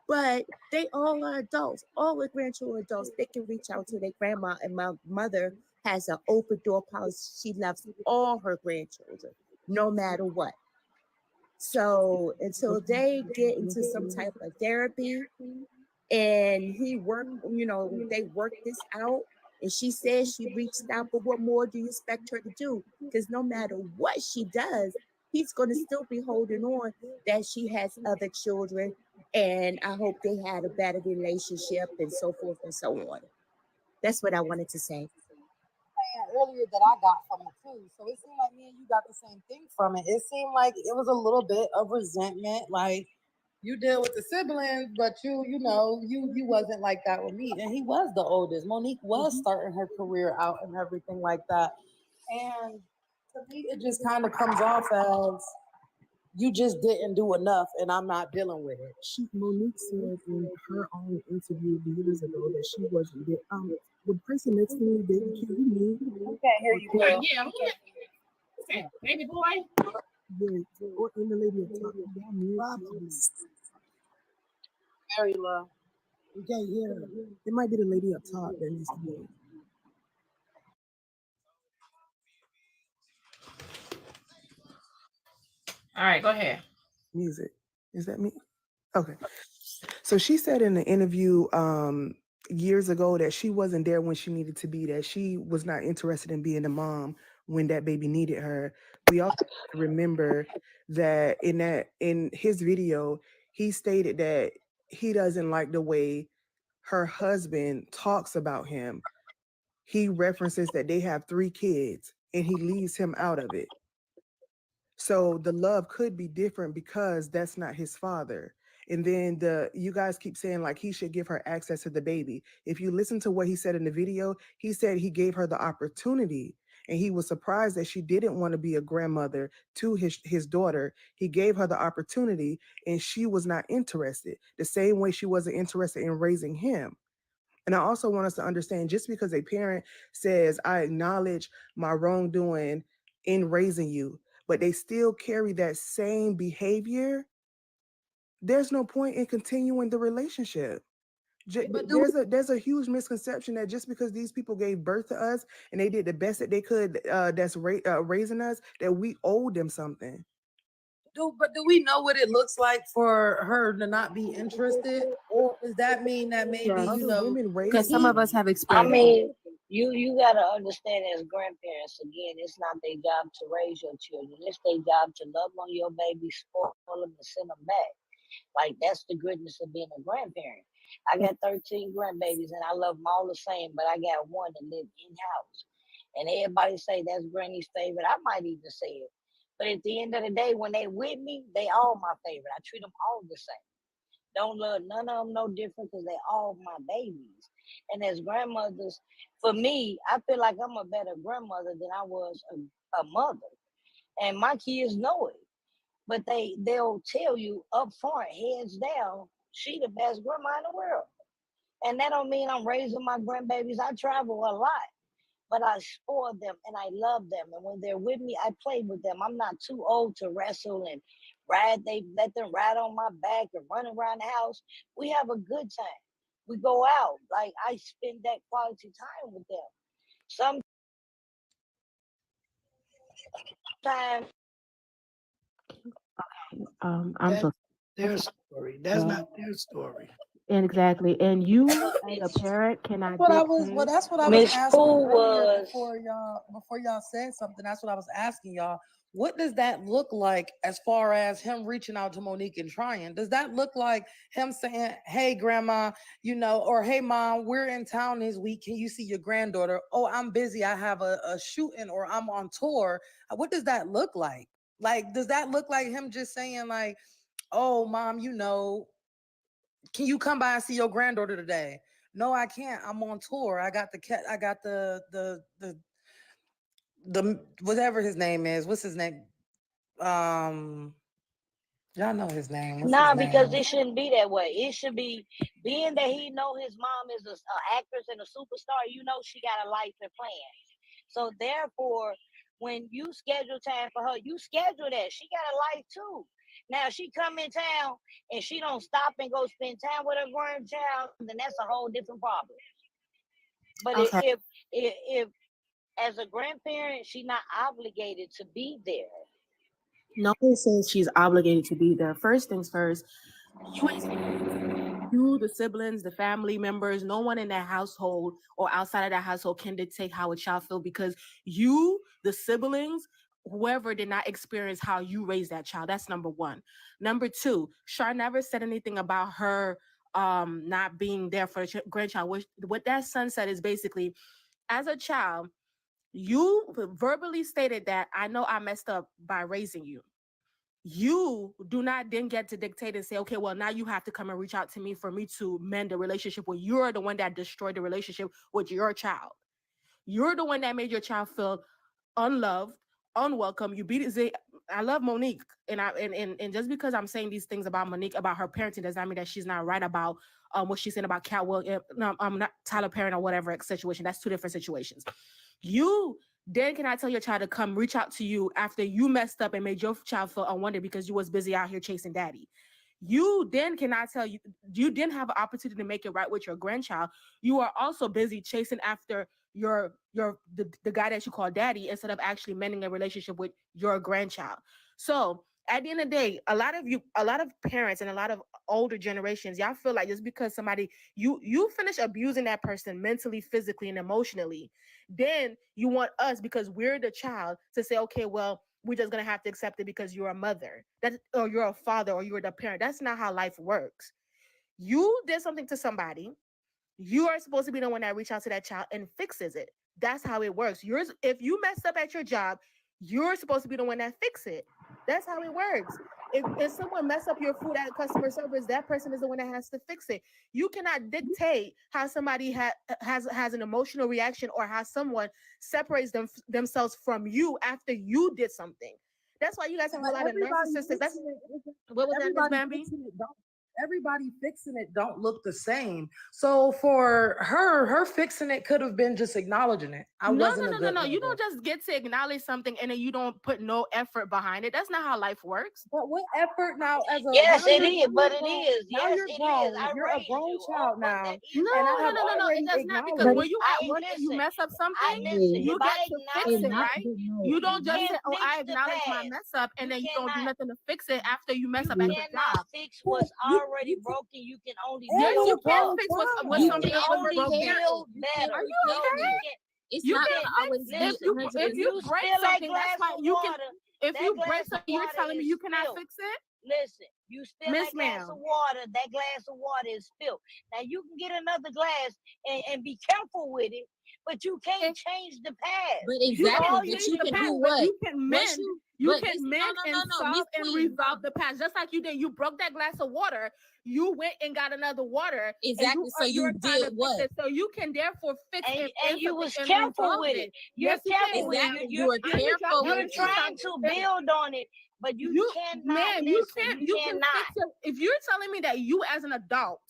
But they all are adults. All the grandchildren are adults. They can reach out to their grandma, and my mother has an open door policy. She loves all her grandchildren, no matter what. So until they get into some type of therapy and they work this out. And she says she reached out, but what more do you expect her to do? Because no matter what she does, he's going to still be holding on that she has other children. And I hope they had a better relationship and so forth and so on. That's what I wanted to say. Earlier that I got from it too. So it seemed like me and you got the same thing from it. It seemed like it was a little bit of resentment, like you deal with the siblings, but you wasn't like that with me. And he was the oldest. Monique was starting her career out and everything like that. And to me, it just kind of comes off as you just didn't do enough, and I'm not dealing with it. Monique said in her own interview years ago that she wasn't there. The person next to me, baby, can you mute? I can't hear you. Yeah, yeah. Baby boy. Yeah, or in the lady up top. Y'all mute. Very low. You can't hear her. It might be the lady up top that needs to be. All right, go ahead. Music. Is that me? Okay. So she said in the interview years ago that she wasn't there when she needed to be, that she was not interested in being a mom when that baby needed her. We also remember that in his video, he stated that he doesn't like the way her husband talks about him. He references that they have 3 kids and he leaves him out of it. So the love could be different because that's not his father. And then you guys keep saying like he should give her access to the baby. If you listen to what he said in the video, he said he gave her the opportunity and he was surprised that she didn't want to be a grandmother to his daughter. He gave her the opportunity and she was not interested, the same way she wasn't interested in raising him. And I also want us to understand, just because a parent says, I acknowledge my wrongdoing in raising you, but they still carry that same behavior, there's no point in continuing the relationship. But There's a huge misconception that just because these people gave birth to us and they did the best that they could, that's raising us, that we owe them something. Do we know what it looks like for her to not be interested, or does that mean that maybe because some of us have I experience? mean, you gotta understand as grandparents, again, it's not their job to raise your children. It's their job to love on your baby, spoil them, and send them back. Like that's the goodness of being a grandparent. I got 13 grandbabies and I love them all the same, but I got one that live in house. And everybody say that's Granny's favorite. I might even say it. But at the end of the day, when they with me, they all my favorite. I treat them all the same. Don't love none of them no different because they all my babies. And as grandmothers, for me, I feel like I'm a better grandmother than I was a mother. And my kids know it. But they'll tell you up front, heads down, she the best grandma in the world. And that don't mean I'm raising my grandbabies. I travel a lot, but I spoil them and I love them. And when they're with me, I play with them. I'm not too old to wrestle and ride. They let them ride on my back and run around the house. We have a good time. We go out. Like I spend that quality time with them. Sometimes I'm so Their story. That's not their story. exactly. And you as a parent cannot That's what I was asking earlier before y'all said something. That's what I was asking y'all. What does that look like as far as him reaching out to Monique and trying? Does that look like him saying, hey, grandma, or hey, mom, we're in town this week. Can you see your granddaughter? Oh, I'm busy. I have a shooting or I'm on tour. What does that look like? Like, does that look like him just saying like, oh, mom, can you come by and see your granddaughter today? No, I can't. I'm on tour. I got the whatever his name is. What's his name? Y'all know his name. because it shouldn't be that way. It should be being that he know his mom is an actress and a superstar. She got a life and plans. So therefore, when you schedule time for her, you schedule that. She got a life too. Now she come in town and she don't stop and go spend time with her grandchild, then that's a whole different problem. But if as a grandparent, she's not obligated to be there. No one says she's obligated to be there. First things first, you, the siblings, the family members, no one in that household or outside of that household can dictate how a child feels because you, the siblings, whoever did not experience how you raised that child. That's number one. Number two, Shar never said anything about her not being there for the grandchild. What that son said is basically, as a child, you verbally stated that I know I messed up by raising you. You do not then get to dictate and say, okay, well, now you have to come and reach out to me for me to mend the relationship when you're the one that destroyed the relationship with your child. You're the one that made your child feel unloved, unwelcome. You beat it. I love Monique. And just because I'm saying these things about Monique, about her parenting, does not mean that she's not right about what she's saying about Cat Williams, not Tyler Perry or whatever situation. That's two different situations. You then cannot tell your child to come reach out to you after you messed up and made your child feel unwanted because you was busy out here chasing daddy. You then cannot tell you didn't have an opportunity to make it right with your grandchild. You are also busy chasing after the guy that you call daddy instead of actually mending a relationship with your grandchild. So at the end of the day, a lot of parents and a lot of older generations, y'all feel like just because somebody you finish abusing that person mentally, physically, and emotionally, then you want us, because we're the child, to say, okay, well, we're just gonna have to accept it because you're a mother, or you're a father, or you're the parent. That's not how life works. You did something to somebody. You are supposed to be the one that reach out to that child and fixes it. That's how it works. If you messed up at your job, you're supposed to be the one that fix it. That's how it works. If someone mess up your food at customer service, that person is the one that has to fix it. You cannot dictate how somebody has an emotional reaction or how someone separates themselves from you after you did something. That's why you guys have a lot of narcissists. What was that, Miss Bambi? everybody fixing it don't look the same. So for her fixing it could have been just acknowledging it. No. No. You don't just get to acknowledge something and then you don't put no effort behind it. That's not how life works. But what effort now? As a Yes, now it you're is, but it grown, is. now Yes, you're it grown. is. I You're a raised grown you. child now, But No. It does not, because when you at work and you mess up something, you get to fix it, right? You don't just say, "Oh, I acknowledge my mess up," and then you don't do nothing to fix it after you mess up at the job. Fix what's already broken. You can only Yes, build you can up. fix what's You something can that was only broken. build better. Are you okay? It's You not can gonna always fix be if you break spill that something. glass That's fine. of You can. water, If that you glass break of something, you're water telling me is you cannot spilled. fix it. Listen, you spill Miss that glass of water, that glass of water is spilled. Now you can get another glass and be careful with it, but you can't change the past. But exactly, but you can do what? You can mend. You can mend and solve and resolve the past. Just like you did. You broke that glass of water. You went and got another water. Exactly. So you did what? So you can therefore fix it. And you was careful with it. You're careful with it. You're careful. You're trying to build on it, but you cannot. Man, you can cannot. fix it. If you're telling me that you as an adult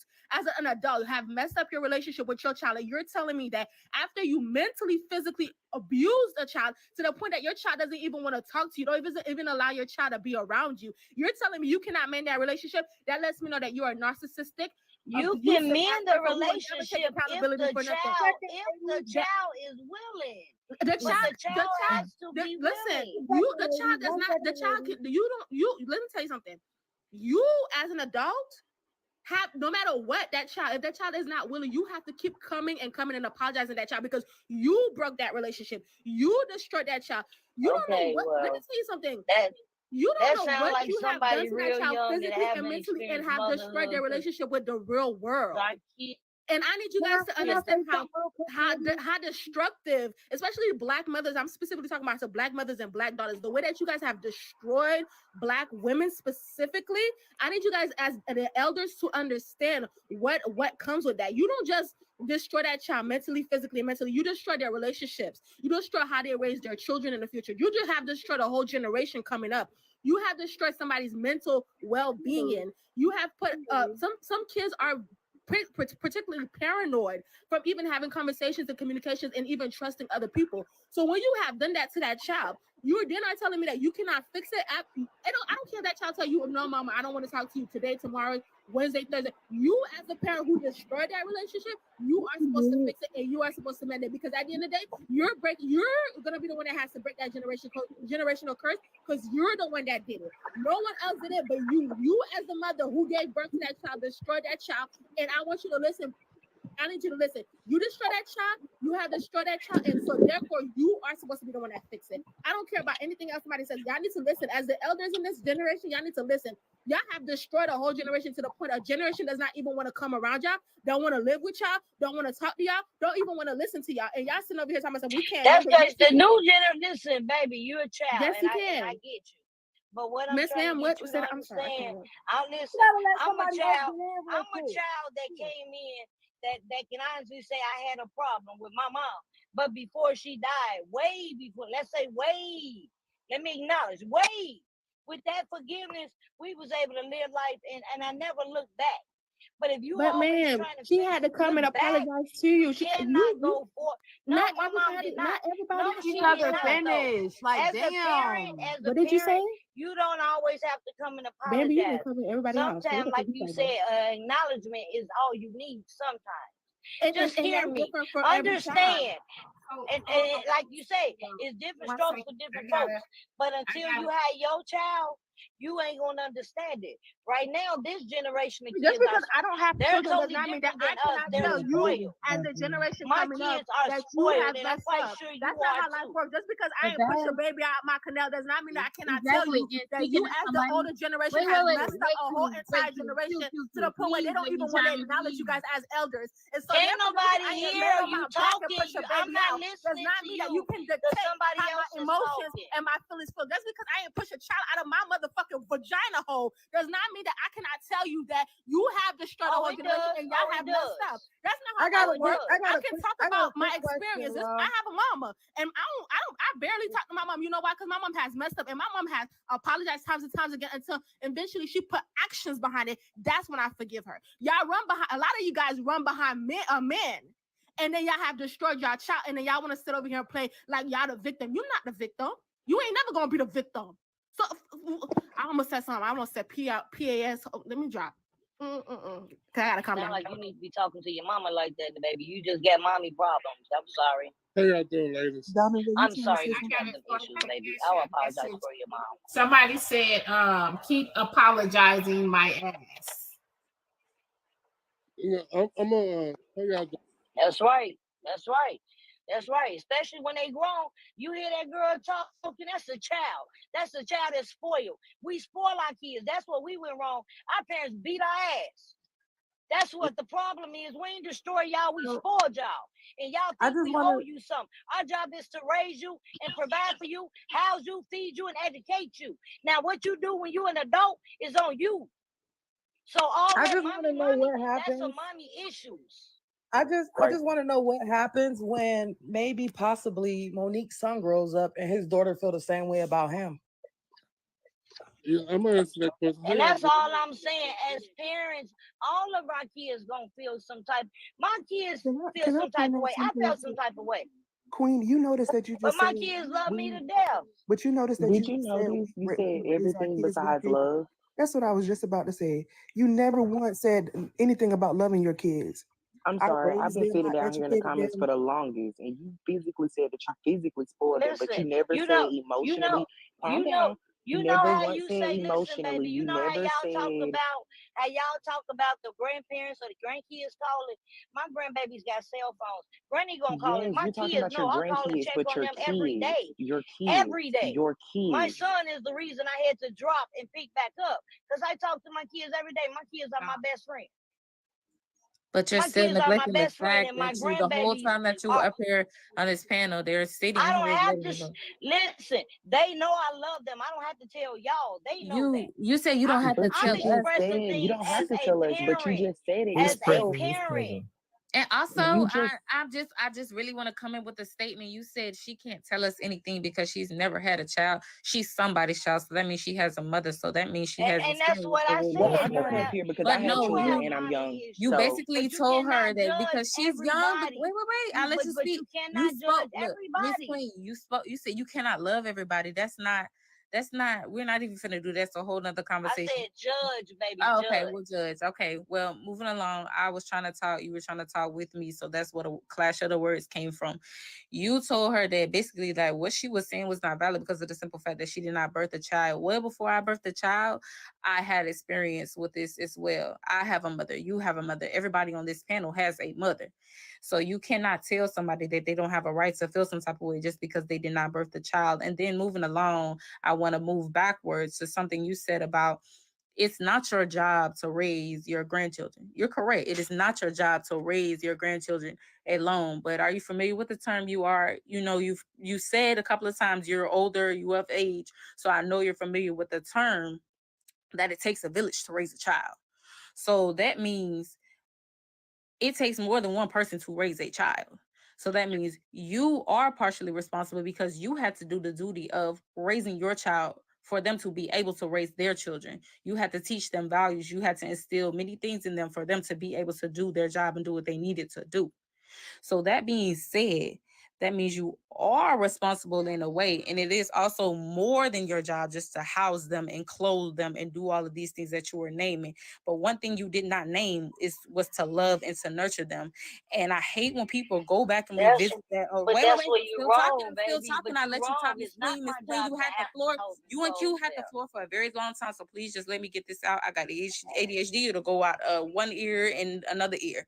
have messed up your relationship with your child, and you're telling me that after you mentally, physically abused a child to the point that your child doesn't even want to talk to you, don't even allow your child to be around you, you're telling me you cannot mend that relationship, that lets me know that you are narcissistic. You can mend the relationship if the child is willing. The child has to be listen, willing. the child does not, the child can, let me tell you something. You as an adult have, no matter what, that child, if that child is not willing, you have to keep coming and apologizing to that child, because you broke that relationship. You destroyed that child. You don't know what, let me tell you something. You don't know what you have done to that child physically and mentally, and have destroyed their relationship with the real world. And I need you guys to understand how destructive, especially Black mothers, I'm specifically talking about Black mothers and Black daughters, the way that you guys have destroyed Black women specifically. I need you guys as the elders to understand what comes with that. You don't just destroy that child mentally, physically, and mentally. You destroy their relationships. You destroy how they raise their children in the future. You just have destroyed a whole generation coming up. You have destroyed somebody's mental well-being. You have put some kids are particularly paranoid from even having conversations and communications and even trusting other people. So when you have done that to that child, you then are telling me that you cannot fix it. I don't care if that child tell you, "No, mama, I don't want to talk to you today, tomorrow, Wednesday, Thursday." You as a parent who destroyed that relationship, you are supposed to fix it, and you are supposed to mend it, because at the end of the day, you're gonna be the one that has to break that generational curse, because you're the one that did it. No one else did it but you. You as the mother who gave birth to that child destroyed that child, and I want you to listen. I need you to listen. You destroy that child, you have destroyed that child, and so therefore you are supposed to be the one that fix it. I don't care about anything else somebody says. Y'all need to listen. As the elders in this generation, y'all need to listen. Y'all have destroyed a whole generation to the point a generation does not even want to come around y'all, don't want to live with y'all, don't want to talk to y'all, don't even want to listen to y'all. And y'all sitting over here talking about, we can't. That's because the new generation. Listen, baby, you're a child. Yes, you can. I get you. But what I'm Miss trying Lamb, to get you to understand, I'm a child that came in that can honestly say I had a problem with my mom. But before she died, way before, let me acknowledge, with that forgiveness, we was able to live life, and I never looked back. But if you always trying to she had to come and apologize to you. She cannot go for. No, not my mom everybody. did not. Not everybody. No, She never finished. Like, as damn. a parent, What did you say? You don't always have to come and apologize. Baby, you can come in everybody else. Sometimes, like you said, acknowledgement is all you need. Sometimes, just hear me. Understand. And like you say, it's different strokes for different folks. But until you have your child, you ain't gonna understand it. Right now, this generation of kids, just because I don't have children does totally not mean that I different than us. cannot tell They're you as a generation My coming kids up are that spoiled, you have and I'm messed quite up. sure you That's not how are life too. works. Just because I ain't push a baby out my canal does not mean that I cannot tell you that you as the older generation have messed up a whole entire generation to the point where they don't even want to acknowledge you guys as elders. And so Ain't nobody here. You talking? I'm not does listening not to mean you. that you can dictate somebody how else my is emotions talking. and my feelings feel. Just because I ain't push a child out of my motherfucking vagina hole does not mean that I cannot tell you that you have destroyed a whole generation and y'all have messed up. That's not how it works. I can talk about my experiences. I have a mama, and I barely talk to my mom. You know why? Because my mom has messed up, and my mom has apologized times and times again until eventually she put actions behind it, that's when I forgive her. Y'all run behind, a lot of you guys run behind men, and then y'all have destroyed y'all child, and then y'all want to sit over here and play like y'all the victim. You're not the victim. You ain't never gonna be the victim. So I almost said something. I almost said PAS. Oh, let me drop. I gotta calm down. Like you need to be talking to your mama like that, baby. You just got mommy problems. I'm sorry. How y'all doing, ladies? I'm sorry you got some issues, baby. I will apologize for your mom. Somebody said, keep apologizing my ass. Yeah, I'm how y'all doing? That's right. That's right. That's right. Especially when they grown. You hear that girl talking, that's a child. That's a child that's spoiled. We spoil our kids. That's what we went wrong. Our parents beat our ass. That's what the problem is. We ain't destroy y'all, we spoiled y'all. And y'all think we owe you something. Our job is to raise you and provide for you, house you, feed you, and educate you. Now, what you do when you an adult is on you. So all I that just want to mommy, know what that's happens. some mommy issues. I just want to know what happens when maybe possibly Monique's son grows up and his daughter feel the same way about him. Yeah, I'm gonna answer that question. And that's all I'm saying. As parents, all of our kids gonna feel some type. My kids feel some type of way. I felt some type of way. Queen, you notice that you But just my said, kids love me to death. but you notice that Did you you just notice you said raise our everything kids with besides kids. love? That's what I was just about to say. You never once said anything about loving your kids. I'm I sorry, I've raised been them, sitting I down here in the educated comments for them. the longest, and you physically said that you physically spoiled them, but you Listen, never you said know emotionally. Calm down. you know Never how once you said say, listen, emotionally. baby, you You know how never y'all talk said about the grandparents or the grandkids calling. My grandbabies got cell phones. Granny gonna call it. yes. My You're talking kids about know your I call and grandkids, check but on your them every kids, day. your Every kids, day. your My kids. son is the reason I had to drop and pick back up. Because I talk to my kids every day. My kids are my best friend. But you're My still kids are my neglecting the best friend, fact and my that you, the whole grandbabies time that you were are. up here on this panel, they're sitting I don't here have letting to you know. listen. They know I love them. I don't have to tell y'all. They know that. You say you don't have to But tell you us. just said you don't have to tell us, but you just said it As a yourself. parent. And also, You just I just really want to come in with a statement. You said she can't tell us anything because she's never had a child. She's somebody's child, so that means she has a mother. So that means she has. And that's what I said. well, I'm not up here because I have children and I'm young. You So basically told her that because she's young. everybody. Wait. I'll let you But speak. you cannot judge Look, Miss everybody. Queen, you spoke. You said you cannot love everybody. That's not. We're not even finna do that. That's a whole nother conversation. I said judge, baby. Oh, okay, judge. we'll judge. Okay, well, moving along. I was trying to talk. You were trying to talk with me, so that's what a clash of the words came from. You told her that basically that what she was saying was not valid because of the simple fact that she did not birth a child. Well, before I birthed a child, I had experience with this as well. I have a mother. You have a mother. Everybody on this panel has a mother. So you cannot tell somebody that they don't have a right to feel some type of way just because they did not birth the child. And then moving along, I want to move backwards to something you said about it's not your job to raise your grandchildren. You're correct. It is not your job to raise your grandchildren alone. But are you familiar with the term? You said a couple of times you're older, you of age. So I know you're familiar with the term that it takes a village to raise a child. So that means it takes more than one person to raise a child. So that means you are partially responsible because you had to do the duty of raising your child for them to be able to raise their children. You had to teach them values. You had to instill many things in them for them to be able to do their job and do what they needed to do. So that being said, that means you are responsible in a way. And it is also more than your job just to house them and clothe them and do all of these things that you were naming. But one thing you did not name was to love and to nurture them. And I hate when people go back and revisit that. Oh, But wait, that's where I'm you're still wrong, talking. baby. I let you talk. It's not Miss my Queen, job you to had the have floor. no You had the floor for a very long time. So please just let me get this out. I got ADHD. It'll go out one ear and another ear.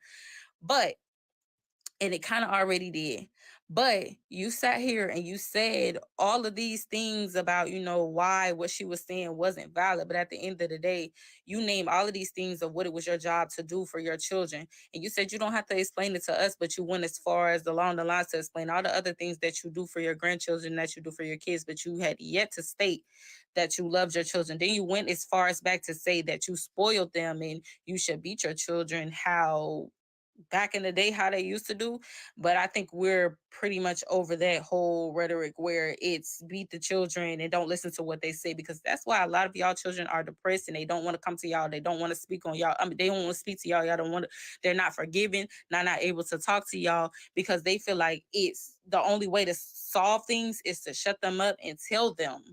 And it kind of already did. But you sat here and you said all of these things about, why what she was saying wasn't valid. But at the end of the day, you named all of these things of what it was your job to do for your children. And you said you don't have to explain it to us, but you went as far as along the lines to explain all the other things that you do for your grandchildren, that you do for your kids, but you had yet to state that you loved your children. Then you went as far as back to say that you spoiled them and you should beat your children. How back in the day how they used to do, but I think we're pretty much over that whole rhetoric where it's beat the children and don't listen to what they say, because that's why a lot of y'all children are depressed and they don't want to come to y'all. They don't want to speak on y'all. I mean, they don't want to speak to y'all. Y'all don't want to, they're not forgiving, not able to talk to y'all because they feel like it's the only way to solve things is to shut them up and tell them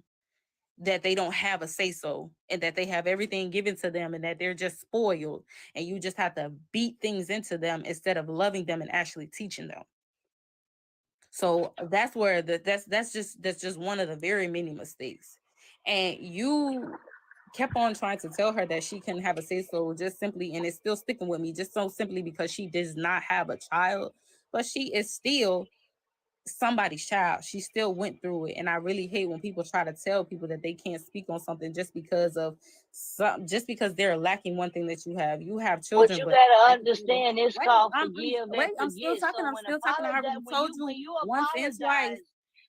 that they don't have a say-so and that they have everything given to them and that they're just spoiled and you just have to beat things into them instead of loving them and actually teaching them. So that's where that's just one of the very many mistakes. And you kept on trying to tell her that she couldn't have a say-so just simply, and it's still sticking with me, just so simply because she does not have a child, but she is still somebody's child. She still went through it, and I really hate when people try to tell people that they can't speak on something just because they're lacking one thing that you have. You have children, but you gotta understand it's called forgive and forget. I'm still talking. I already told you once and twice.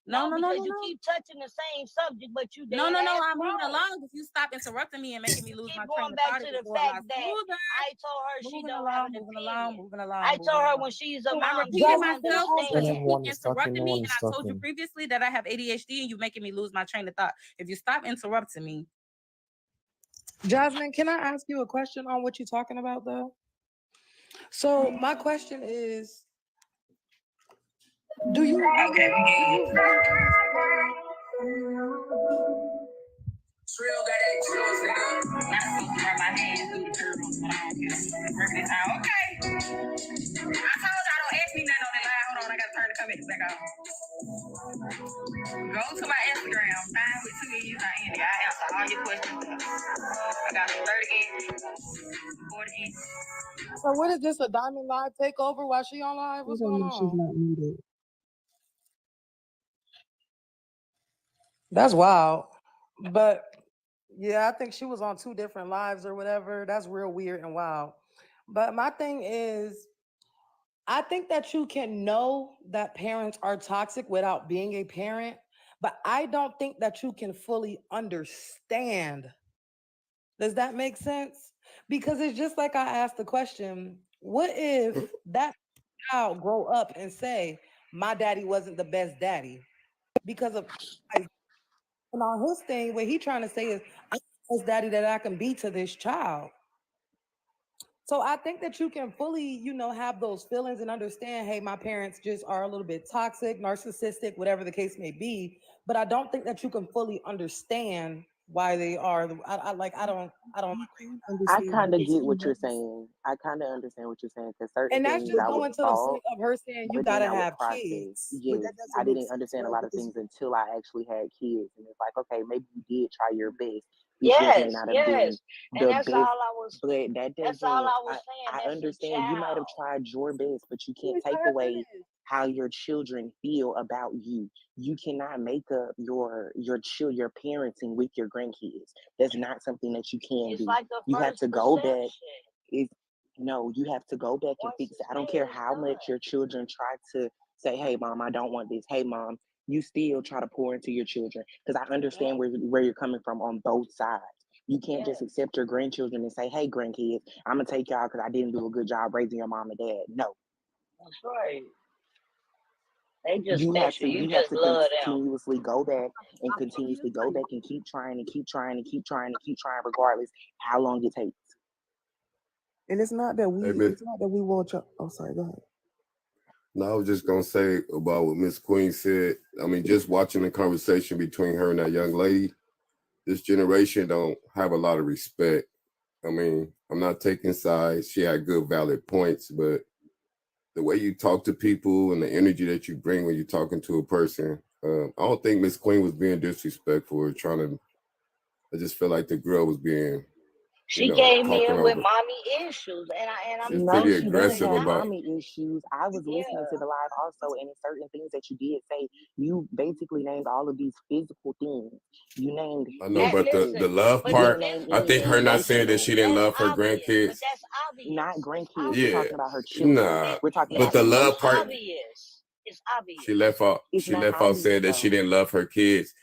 No, because you keep touching the same subject, but you no. I'm moving along. If you stop interrupting me and making me lose my train of thought, to the fact that I told her she don't have an opinion. Moving along. I told her when she's a mom, I'm repeating myself because you keep interrupting me, and I told you previously that I have ADHD, and you're making me lose my train of thought. If you stop interrupting me. Jasmine, can I ask you a question on what you're talking about, though? So my question is, do you okay? Trill got that juice, nigga. I'm supposed to run my hands through the curls, but I don't care. Working this time. Okay. I told y'all don't ask me nothing on that line. Hold on, I gotta turn the comments back on. Go to my Instagram, find with 2 E's on Andy. I answer all your questions. I got 30 inches, 40 inches. So what is this, a Diamond Live takeover while she on live? What's going on? She's not muted. That's wild. But yeah, I think she was on 2 different lives or whatever. That's real weird and wild. But my thing is, I think that you can know that parents are toxic without being a parent, but I don't think that you can fully understand. Does that make sense? Because it's just like I asked the question, what if that child grow up and say, my daddy wasn't the best daddy? Because of and on his thing, what he trying to say is, I'm the best daddy that I can be to this child. So I think that you can fully, have those feelings and understand, hey, my parents just are a little bit toxic, narcissistic, whatever the case may be. But I don't think that you can fully understand why they are. I don't. I kind of get what you're saying. I kind of understand what you're saying because certain and that's things just I going would to the thought, point of her saying you but then gotta I would have process. kids. Yes, I didn't understand a lot of things until I actually had kids, and it's like, okay, maybe you did try your best. These kids may not have been and the that's best, all I was. but that doesn't. That's all I was saying. I understand you might have tried your best, but you can't take away how your children feel about you. You cannot make up your parenting with your grandkids. That's not something that you can do. Like you have to go back. You have to go back and fix it. I don't care how much your children try to say, hey, mom, I don't want this. Hey, mom, you still try to pour into your children because I understand where you're coming from on both sides. You can't just accept your grandchildren and say, hey, grandkids, I'm going to take y'all because I didn't do a good job raising your mom and dad. No. That's right. They just you have special. to You just love them. continuously go back and continuously go back and keep trying and keep trying and keep trying and keep trying regardless how long it takes. And it's not that we want you. Oh, sorry, go ahead. No, I was just gonna say about what Miss Queen said. I mean, just watching the conversation between her and that young lady, this generation don't have a lot of respect. I mean, I'm not taking sides. She had good, valid points, but the way you talk to people and the energy that you bring when you're talking to a person, I don't think Miss Queen was being disrespectful or I just feel like the girl was being, She came in with mommy issues, and I'm pretty aggressive about mommy issues. I was listening to the live also, and certain things that you did say, you basically named all of these physical things. You named. I know, but the love part, I think her not saying that she didn't love her grandkids. But that's obvious. Not grandkids. Yeah. We're talking about her children. Nah, we're talking but about the love part. It's obvious. She left out. She left out saying that she didn't love her kids.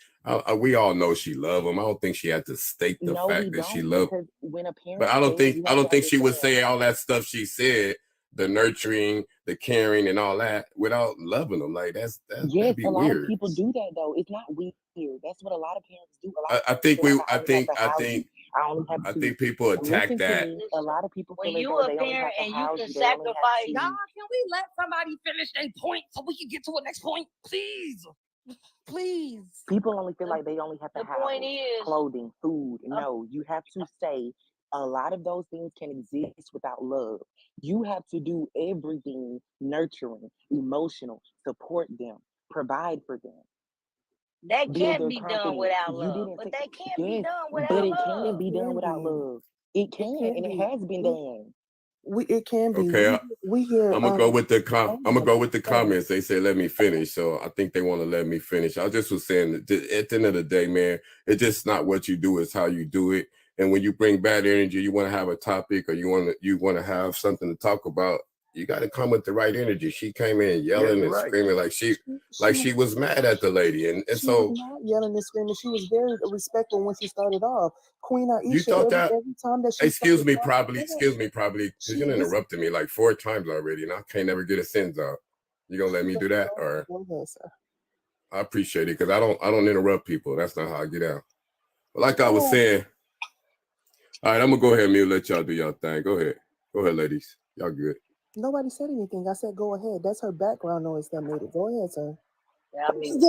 We all know she loved them. I don't think she had to state the fact that she loved. When a parent but I don't think she would say all that stuff she said the nurturing, the caring, and all that without loving them. Like yes, that'd be a lot weird. of people do that though. It's not weird. That's what a lot of parents do. A lot of I think parents we, feel like I only have to think people attack listen to that. me. A lot of people When feel you as though a they only parent have and to you house can you. They only sacrifice, have Y'all, to. can we let somebody finish their point so we can get to a next point, please? Please. People only feel like they only have to the have point is, clothing, food. No, you have to say a lot of those things can exist without love. You have to do everything nurturing, emotional, support them, provide for them, that build can their be done confidence. without You love, didn't but take that can be yes, done but without it love. can be done Can without be. love. It It can, can and it be. has been done. It can be. Okay, We hear I'm gonna go with the I'm gonna go with the go ahead. comments. They say let me finish, so I think they want to let me finish. I just was saying that at the end of the day, man, it's just not what you do; it's how you do it. And when you bring bad energy, you want to have a topic or you want to have something to talk about. You got to come with the right energy. She came in yelling and Right. screaming like she was mad at the lady, and She so was not yelling and screaming. She was very respectful when she started off. Queen you Aisha, thought that. every time that she Excuse me, off, probably, because she you interrupted me like 4 times already, and I can't never get a sentence out. You gonna let me do that, or Go ahead, sir. I appreciate it because I don't interrupt people. That's not how I get out. But like I was saying, all right, I'm gonna go ahead and mute, let y'all do y'all thing. Go ahead, ladies. Y'all good. Nobody said anything. I said go ahead. That's her background noise that made it. Go ahead, sir. I mean,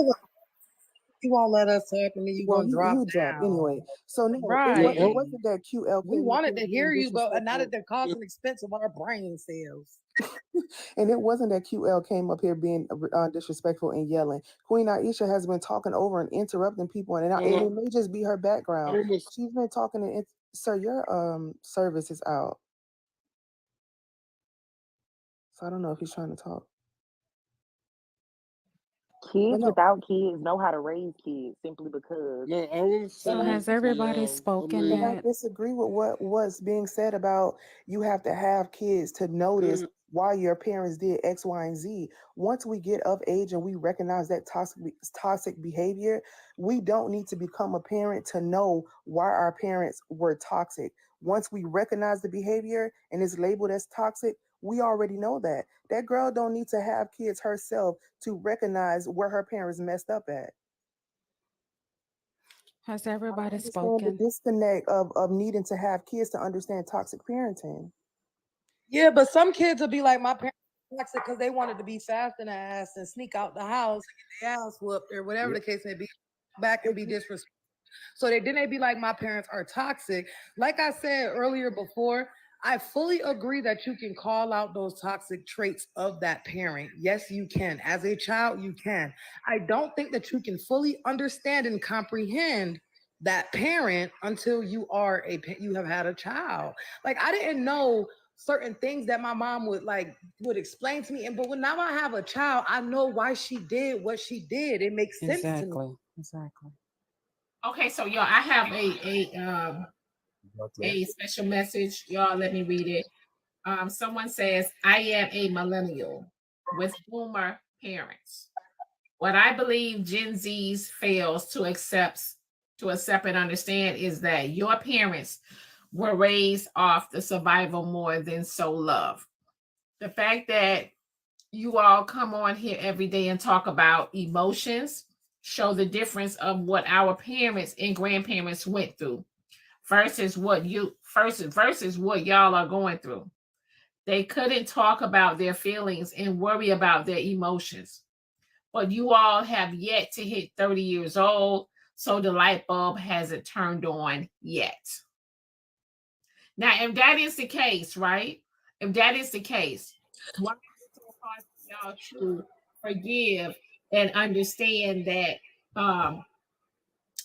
You won't let us talk, and then you gonna drop drop down. anyway. So no, Right. it wasn't that QL. We wanted to hear you, but now that they're causing expense of our brain cells. And it wasn't that QL came up here being disrespectful and yelling. Queen Aisha has been talking over and interrupting people, and it may just be her background. She's been talking. Sir, your service is out. So I don't know if he's trying to talk. Kids without kids know how to raise kids simply because. No, I want to say. So has everybody spoken And I that? disagree with what's being said about you have to have kids to notice why your parents did X, Y, and Z. Once we get of age and we recognize that toxic behavior, we don't need to become a parent to know why our parents were toxic. Once we recognize the behavior and it's labeled as toxic, we already know that. That girl don't need to have kids herself to recognize where her parents messed up at. Has everybody The spoken? disconnect of needing to have kids to understand toxic parenting. Yeah, but some kids will be like, my parents were toxic because they wanted to be fast in the ass and sneak out the house and get their ass whooped or whatever the case may be, back and be disrespectful. So they be like, my parents are toxic. Like I said earlier before, I fully agree that you can call out those toxic traits of that parent. Yes, you can. As a child, you can. I don't think that you can fully understand and comprehend that parent until you have had a child. Like I didn't know certain things that my mom would explain to me. But when now I have a child, I know why she did what she did. It makes sense to me. Exactly. Okay, so y'all, I have a special message. Y'all, let me read it. Someone says, I am a millennial with boomer parents. What I believe Gen Z's fails to accept and understand is that your parents were raised off the survival more than so love. The fact that you all come on here every day and talk about emotions show the difference of what our parents and grandparents went through versus what y'all are going through. They couldn't talk about their feelings and worry about their emotions. But you all have yet to hit 30 years old, so the light bulb hasn't turned on yet. Now, if that is the case, right? If that is the case, why is it so hard for y'all to forgive and understand that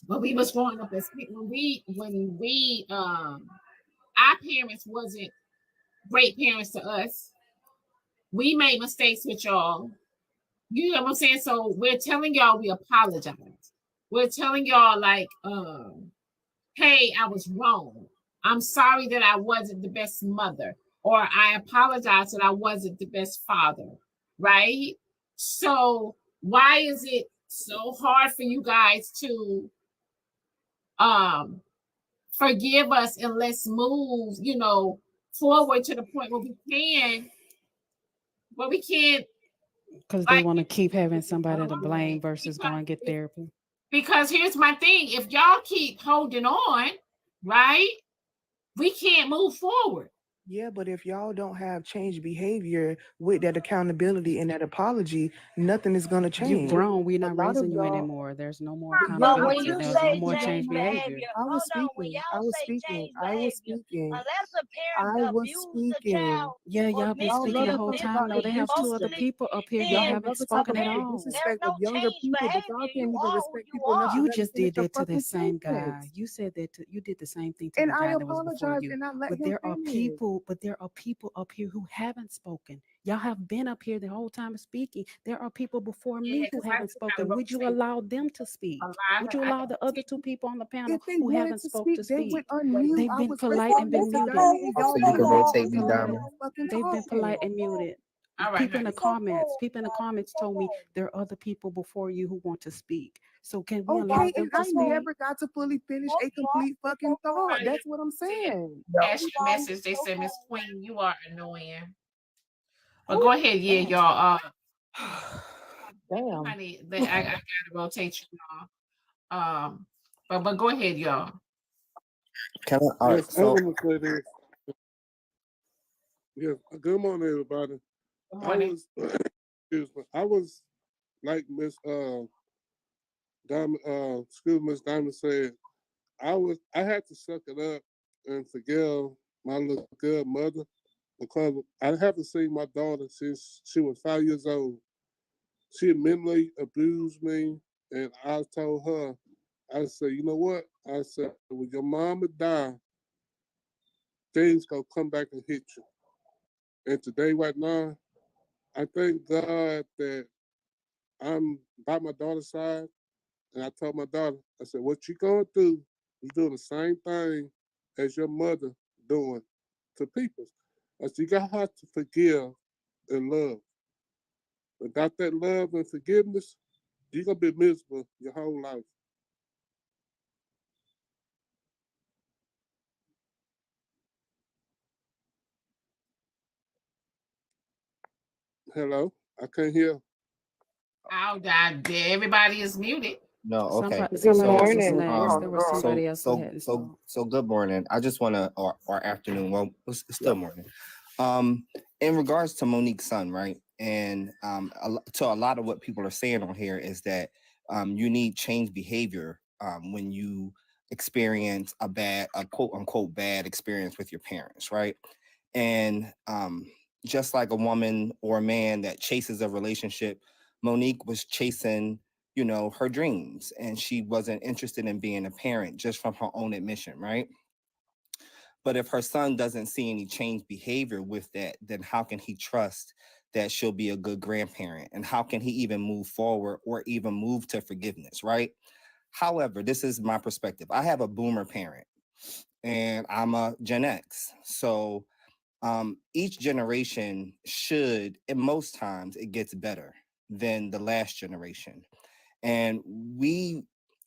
when we was growing up as our parents wasn't great parents to us. We made mistakes with y'all. You know what I'm saying? So we're telling y'all we apologize. We're telling y'all like, hey, I was wrong. I'm sorry that I wasn't the best mother, or I apologize that I wasn't the best father, right? So why is it so hard for you guys to forgive us and let's move, forward to the point where we can Well, we can't. Because they want to keep having somebody to blame versus going to get therapy. Because here's my thing. If y'all keep holding on, right, we can't move forward. Yeah, but if y'all don't have changed behavior with that accountability and that apology, nothing is gonna change. You've grown. We're A not lot of raising you y'all. anymore. There's no more But when accountability. you There's no say more change changed behavior. behavior, I was hold on. When speaking. y'all say change behavior, unless a parent I was abused the speaking. child Yeah, or y'all been Y'all speaking love the to whole talk time. about No, the they have two other disrespect. people up here who Y'all haven't love to talk spoken at about the all. disrespect of younger people, but y'all can't even respect people enough to You let them just finish did a that to fucking that same guy. sentence. You said that you did the same thing to And the I guy that was before apologized you. and I let But him there are finish. people up here who haven't spoken. Y'all have been up here the whole time speaking. There are people before me who haven't spoken. Would you allow them to speak? Would you allow the other two people on the panel If they who wanted haven't to spoke speak, to they speak? would unmute. They've I been was polite and been listening to muted. y'all, and y'all So you can were rotate me, Polite. Diamond. They've been polite and muted. All right, People in the comments told me there are other people before you who want to speak. So can we allow Okay, them and to I speak? never got to fully finish a complete fucking thought. That's what I'm saying. Ashley message. They said, Miss Queen, you are annoying. But go ahead, yeah, y'all. Damn. Honey, I gotta rotate you, y'all. But go ahead, y'all. Can I, all right, Yes, I'm so gonna say this. Yes, good morning, everybody. Good morning. Excuse me. I was like Miss Diamond, Miss Diamond said, I had to suck it up and forgive my little girl mother because I haven't seen my daughter since she was 5 years old. She mentally abused me, and I told her, I said, you know what? I said, when your mama die, things gonna come back and hit you. And today, right now, I thank God that I'm by my daughter's side. And I told my daughter, I said, what you gonna do, you do the same thing as your mother doing to people. I said, you got to forgive and love. Without that love and forgiveness, you're gonna be miserable your whole life. Hello, I can't hear. Oh, God, everybody is muted. no, okay. Somebody else was So next. There was somebody else who so hadn't so spoken. so good morning. I just wanna or afternoon. Well, it's still morning. In regards to Monique's son, right? And to a lot of what people are saying on here is that you need change behavior when you experience a quote unquote bad experience with your parents, right? And just like a woman or a man that chases a relationship, Monique was chasing, her dreams, and she wasn't interested in being a parent just from her own admission, right? But if her son doesn't see any change behavior with that, then how can he trust that she'll be a good grandparent? And how can he even move forward or even move to forgiveness, right? However, this is my perspective. I have a boomer parent and I'm a Gen X. So each generation should, and most times it gets better than the last generation. And when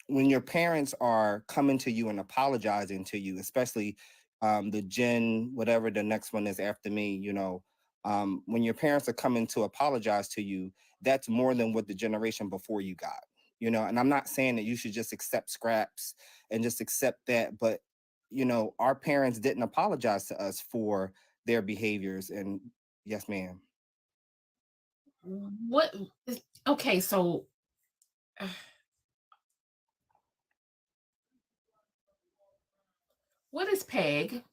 your parents are coming to you and apologizing to you, especially the gen, whatever the next one is after me, when your parents are coming to apologize to you, that's more than what the generation before you got, and I'm not saying that you should just accept scraps and just accept that, but our parents didn't apologize to us for their behaviors. And yes, ma'am. What? Okay, so what is PEG?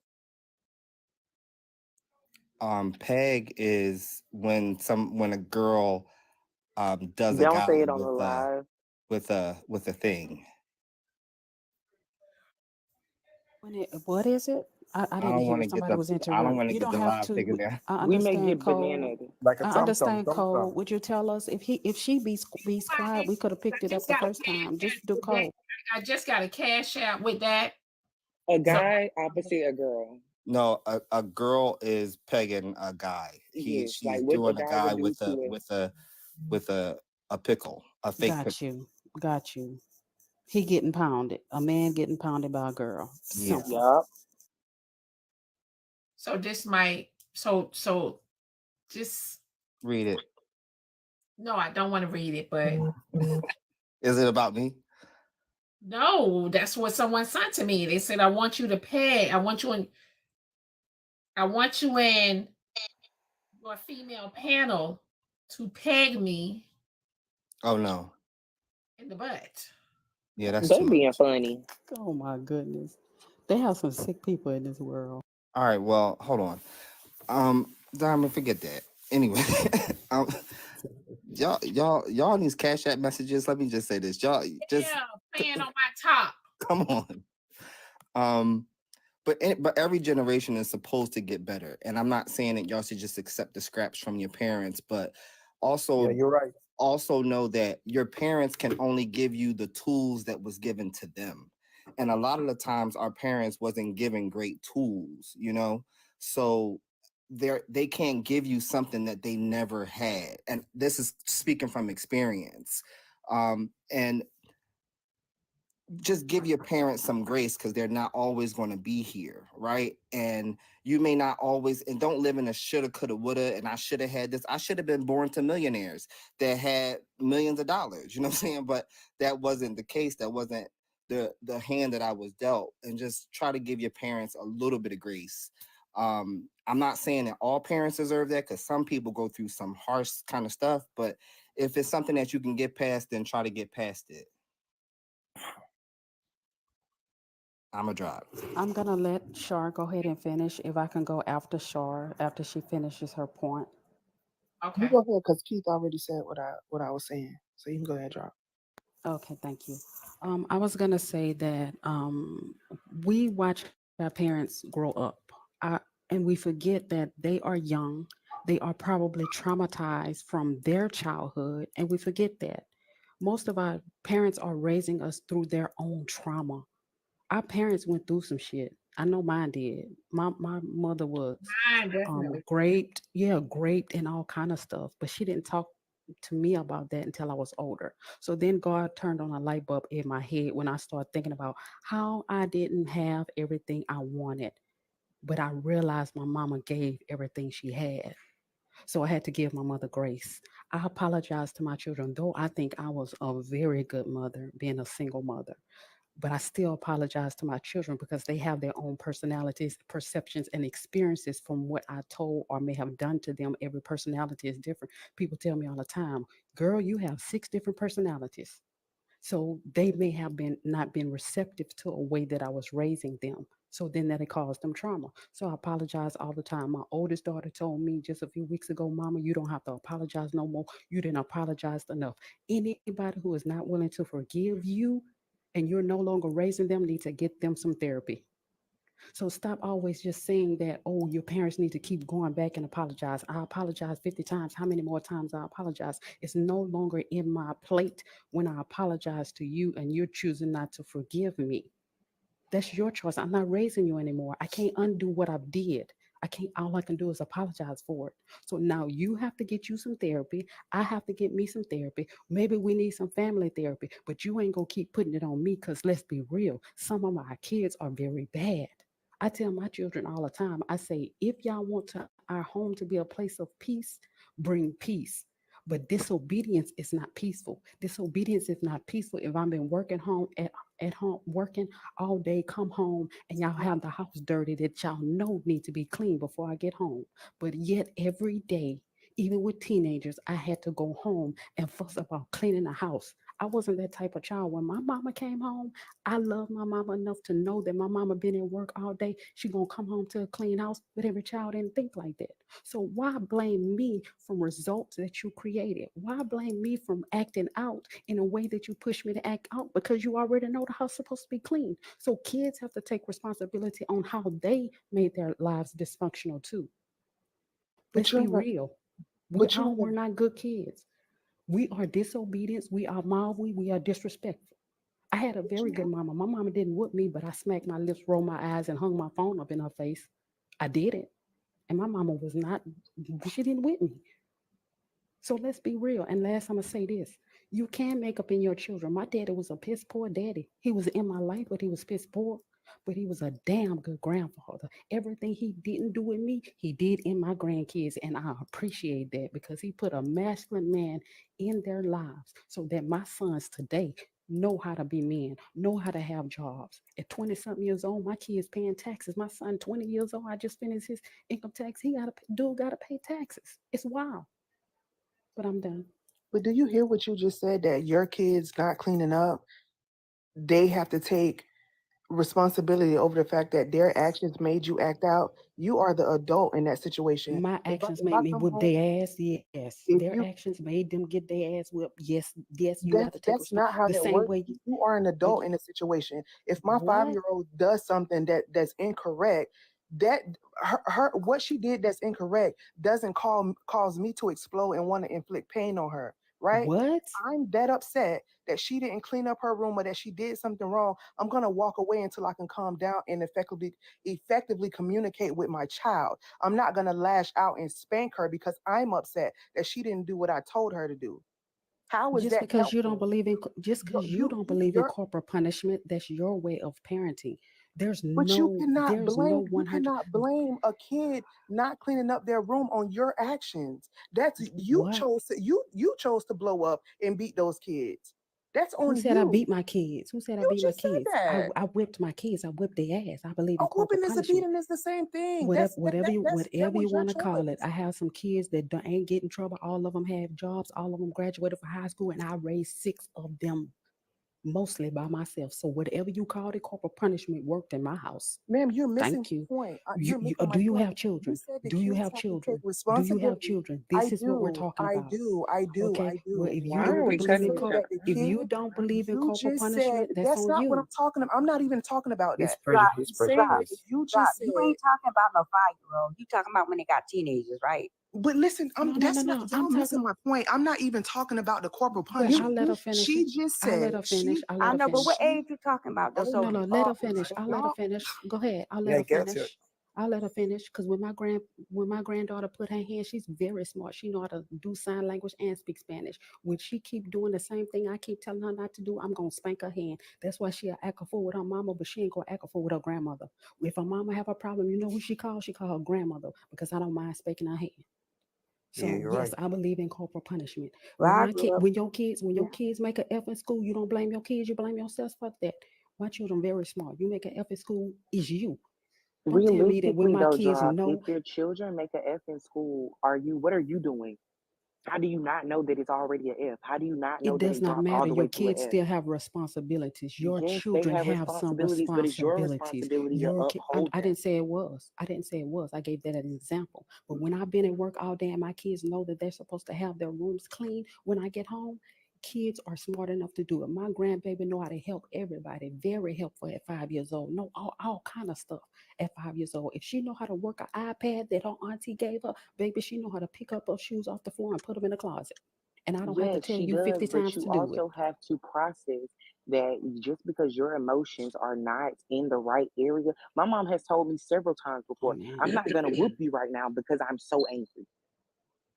PEG is when a girl does a Don't guy say it on the live. with a thing. What is it? I didn't hear. Somebody was I don't interrupted. want to You get don't the have live to. taken down. I We may understand, get Cole. banana. Like a I understand, Cole. Would you tell us if she be quiet, we could have picked it up the first time. Just do Cole. I just got a cash out with that. A guy opposite a girl. No, a girl is pegging a guy. Yes, She's like what the doing a guy guy would do with to a pickle, a fake pickle. Got you. He getting pounded. A man getting pounded by a girl. Yeah. Simple. Yup. So this might so just Read it. No, I don't want to read it, but Is it about me? no, that's what someone sent to me. They said, I want you to pay. I want you in your female panel to peg me Oh no. in the butt. Yeah, that's They too being much. funny. Oh my goodness. They have some sick people in this world. All right, well, hold on. Diamond, forget that. Anyway, um, y'all these Cash App messages. Let me just say this. Y'all just Yeah, playing on my top. come on. But every generation is supposed to get better, and I'm not saying that y'all should just accept the scraps from your parents, but also you're right. Also know that your parents can only give you the tools that was given to them, and a lot of the times our parents wasn't given great tools, so they can't give you something that they never had, and this is speaking from experience. And just give your parents some grace because they're not always going to be here, right? And you may not always, and don't live in a shoulda, coulda, woulda, and I should have had this. I should have been born to millionaires that had millions of dollars, you know what I'm saying? But that wasn't the case. That wasn't the hand that I was dealt. And just try to give your parents a little bit of grace. I'm not saying that all parents deserve that because some people go through some harsh kind of stuff, but if it's something that you can get past, then try to get past it. I'm a drop. I'm gonna let Shar go ahead and finish. If I can go after Shar after she finishes her point. Okay. You go ahead because Keith already said what I was saying. So you can go ahead and drop. Okay, thank you. I was gonna say that we watch our parents grow up, and we forget that they are young. They are probably traumatized from their childhood, and we forget that most of our parents are raising us through their own trauma. Our parents went through some shit. I know mine did. My mother was Mine definitely. raped and all kind of stuff, but she didn't talk to me about that until I was older. So then God turned on a light bulb in my head when I started thinking about how I didn't have everything I wanted, but I realized my mama gave everything she had. So I had to give my mother grace. I apologize to my children, though I think I was a very good mother, being a single mother. But I still apologize to my children because they have their own personalities, perceptions, and experiences from what I told or may have done to them. Every personality is different. People tell me all the time, girl, you have 6 different personalities. So they may have not been receptive to a way that I was raising them. So then that it caused them trauma. So I apologize all the time. My oldest daughter told me just a few weeks ago, Mama, you don't have to apologize no more. You didn't apologize enough. Anybody who is not willing to forgive you and you're no longer raising them need to get them some therapy. So stop always just saying that, oh, your parents need to keep going back and apologize. I apologize 50 times. How many more times I apologize? It's no longer in my plate when I apologize to you and you're choosing not to forgive me. That's your choice. I'm not raising you anymore. I can't undo what I did. All I can do is apologize for it. So now you have to get you some therapy. I have to get me some therapy. Maybe we need some family therapy, but you ain't gonna keep putting it on me because let's be real. Some of my kids are very bad. I tell my children all the time, I say, if y'all want our home to be a place of peace, bring peace. But disobedience is not peaceful. Disobedience is not peaceful if I've been working at home, working all day, come home, and y'all have the house dirty that y'all know need to be clean before I get home. But yet every day, even with teenagers, I had to go home and fuss about cleaning the house. I wasn't that type of child. When my mama came home, I love my mama enough to know that my mama been at work all day. She gonna come home to a clean house, but every child didn't think like that. So why blame me from results that you created? Why blame me from acting out in a way that you push me to act out because you already know the house supposed to be clean? So kids have to take responsibility on how they made their lives dysfunctional too. Let's be real. We all were not good kids. We are disobedience. We are mauvais. We are disrespectful. I had a very good mama. My mama didn't whoop me, but I smacked my lips, rolled my eyes, and hung my phone up in her face. I did it. And my mama was not, she didn't whip me. So let's be real. And last, I'm going to say this. You can make up in your children. My daddy was a piss poor daddy. He was in my life, but he was piss poor. but he was a damn good grandfather. Everything he didn't do with me, he did in my grandkids. And I appreciate that because he put a masculine man in their lives so that my sons today know how to be men, know how to have jobs. At 20 something years old, my kids paying taxes. My son, 20 years old, I just finished his income tax. He gotta pay taxes. It's wild. But I'm done. But do you hear what you just said? That your kids not cleaning up, they have to take responsibility over the fact that their actions made you act out. You are the adult in that situation. My If I, actions if made I me come whip home, their ass. Yes, if their you actions made them get their ass whipped. Yes, yes, you have to take that's not how the that same works. way. You are an But adult in a situation. If my what? 5-year-old does something that's incorrect, that her what she did that's incorrect doesn't cause me to explode and want to inflict pain on her, right? What? I'm that upset that she didn't clean up her room or that she did something wrong. I'm gonna walk away until I can calm down and effectively communicate with my child. I'm not gonna lash out and spank her because I'm upset that she didn't do what I told her to do. How is Just that because you don't helpful? believe in just because you don't believe in You're, corporal punishment, that's your way of parenting. There's but you no cannot there's no blame you 100. cannot blame a kid not cleaning up their room on your actions. That's What? you chose to blow up and beat those kids. That's Who on said I you. beat my kids? Who said I You beat my just said kids? that. I whipped my kids. I whipped their ass. I believe A in corporal whooping is a punishment. beating is the same thing. Whatever, That whatever you was your want to call it. choice. I have some kids that ain't get in trouble. All of them have jobs. All of them graduated from high school, and I raised 6 of them mostly by myself. So whatever you call it, corporal punishment worked in my house. Ma'am, you're missing Thank you. my point. You're missing my Do you point. have You children? said the Do you kids have have to take children? Do you have responsibility. children? I This is what we're do. talking I about. do. I do. Okay. I Well, do. if you Why are don't we You believe cutting in just each said other? that the if you kid. don't believe in You corporal just said punishment, that's that's on not what I'm you. talking about. I'm not even talking about It's that. pretty. You It's pretty said close. you Doc, just you said. ain't talking about no 5-year-old. You talking about when they got teenagers, right? But listen, that's not No. y'all I'm missing talking. my point. I'm not even talking about the corporal Well, I'll punishment. let her finish She it. just I'll let said her finish. I'll let I her know, but what finish. age you talking about though? oh So No, let her finish. I'll let her y'all finish. Go ahead. I'll let Yeah, her get to it. finish. I'll let her finish. Because when my granddaughter put her hand, she's very smart. She know how to do sign language and speak Spanish. When she keep doing the same thing I keep telling her not to do, I'm gonna spank her hand. That's why she'll act a fool with her mama, but she ain't gonna act a fool with her grandmother. If her mama have a problem, you know who she calls? She call her grandmother because I don't mind spanking her hand. Yeah, So you're yes, right. I believe in corporal punishment. well, I grew up. When your kids make an F in school, you don't blame your kids, you blame yourself. Fuck that. My children very smart. You make an F in school, is you. Don't tell me that when Realistically my though, kids Job, if know, your children make an F in school, what are you doing? How do you not know that it's already an F? How do you not know it that does it not dropped all matter. the way Your to an kids F? still have responsibilities. Your Yes, they children have have some responsibilities, but it's your responsibilities. responsibility to uphold I them. didn't say it was. I didn't say it was. I gave that as an example. But when I've been at work all day and my kids know that they're supposed to have their rooms clean when I get home, kids are smart enough to do it. My grandbaby know how to help everybody. Very helpful at 5 years old. Know all kind of stuff at 5 years old. If she know how to work an iPad that her auntie gave her, baby, she know how to pick up her shoes off the floor and put them in the closet. And I don't have to Yes, tell she you does, 50 but times you to do it. also have to process that just because your emotions are not in the right area. My mom has told me several times Oh before, man. I'm not gonna whoop you right now because I'm so angry.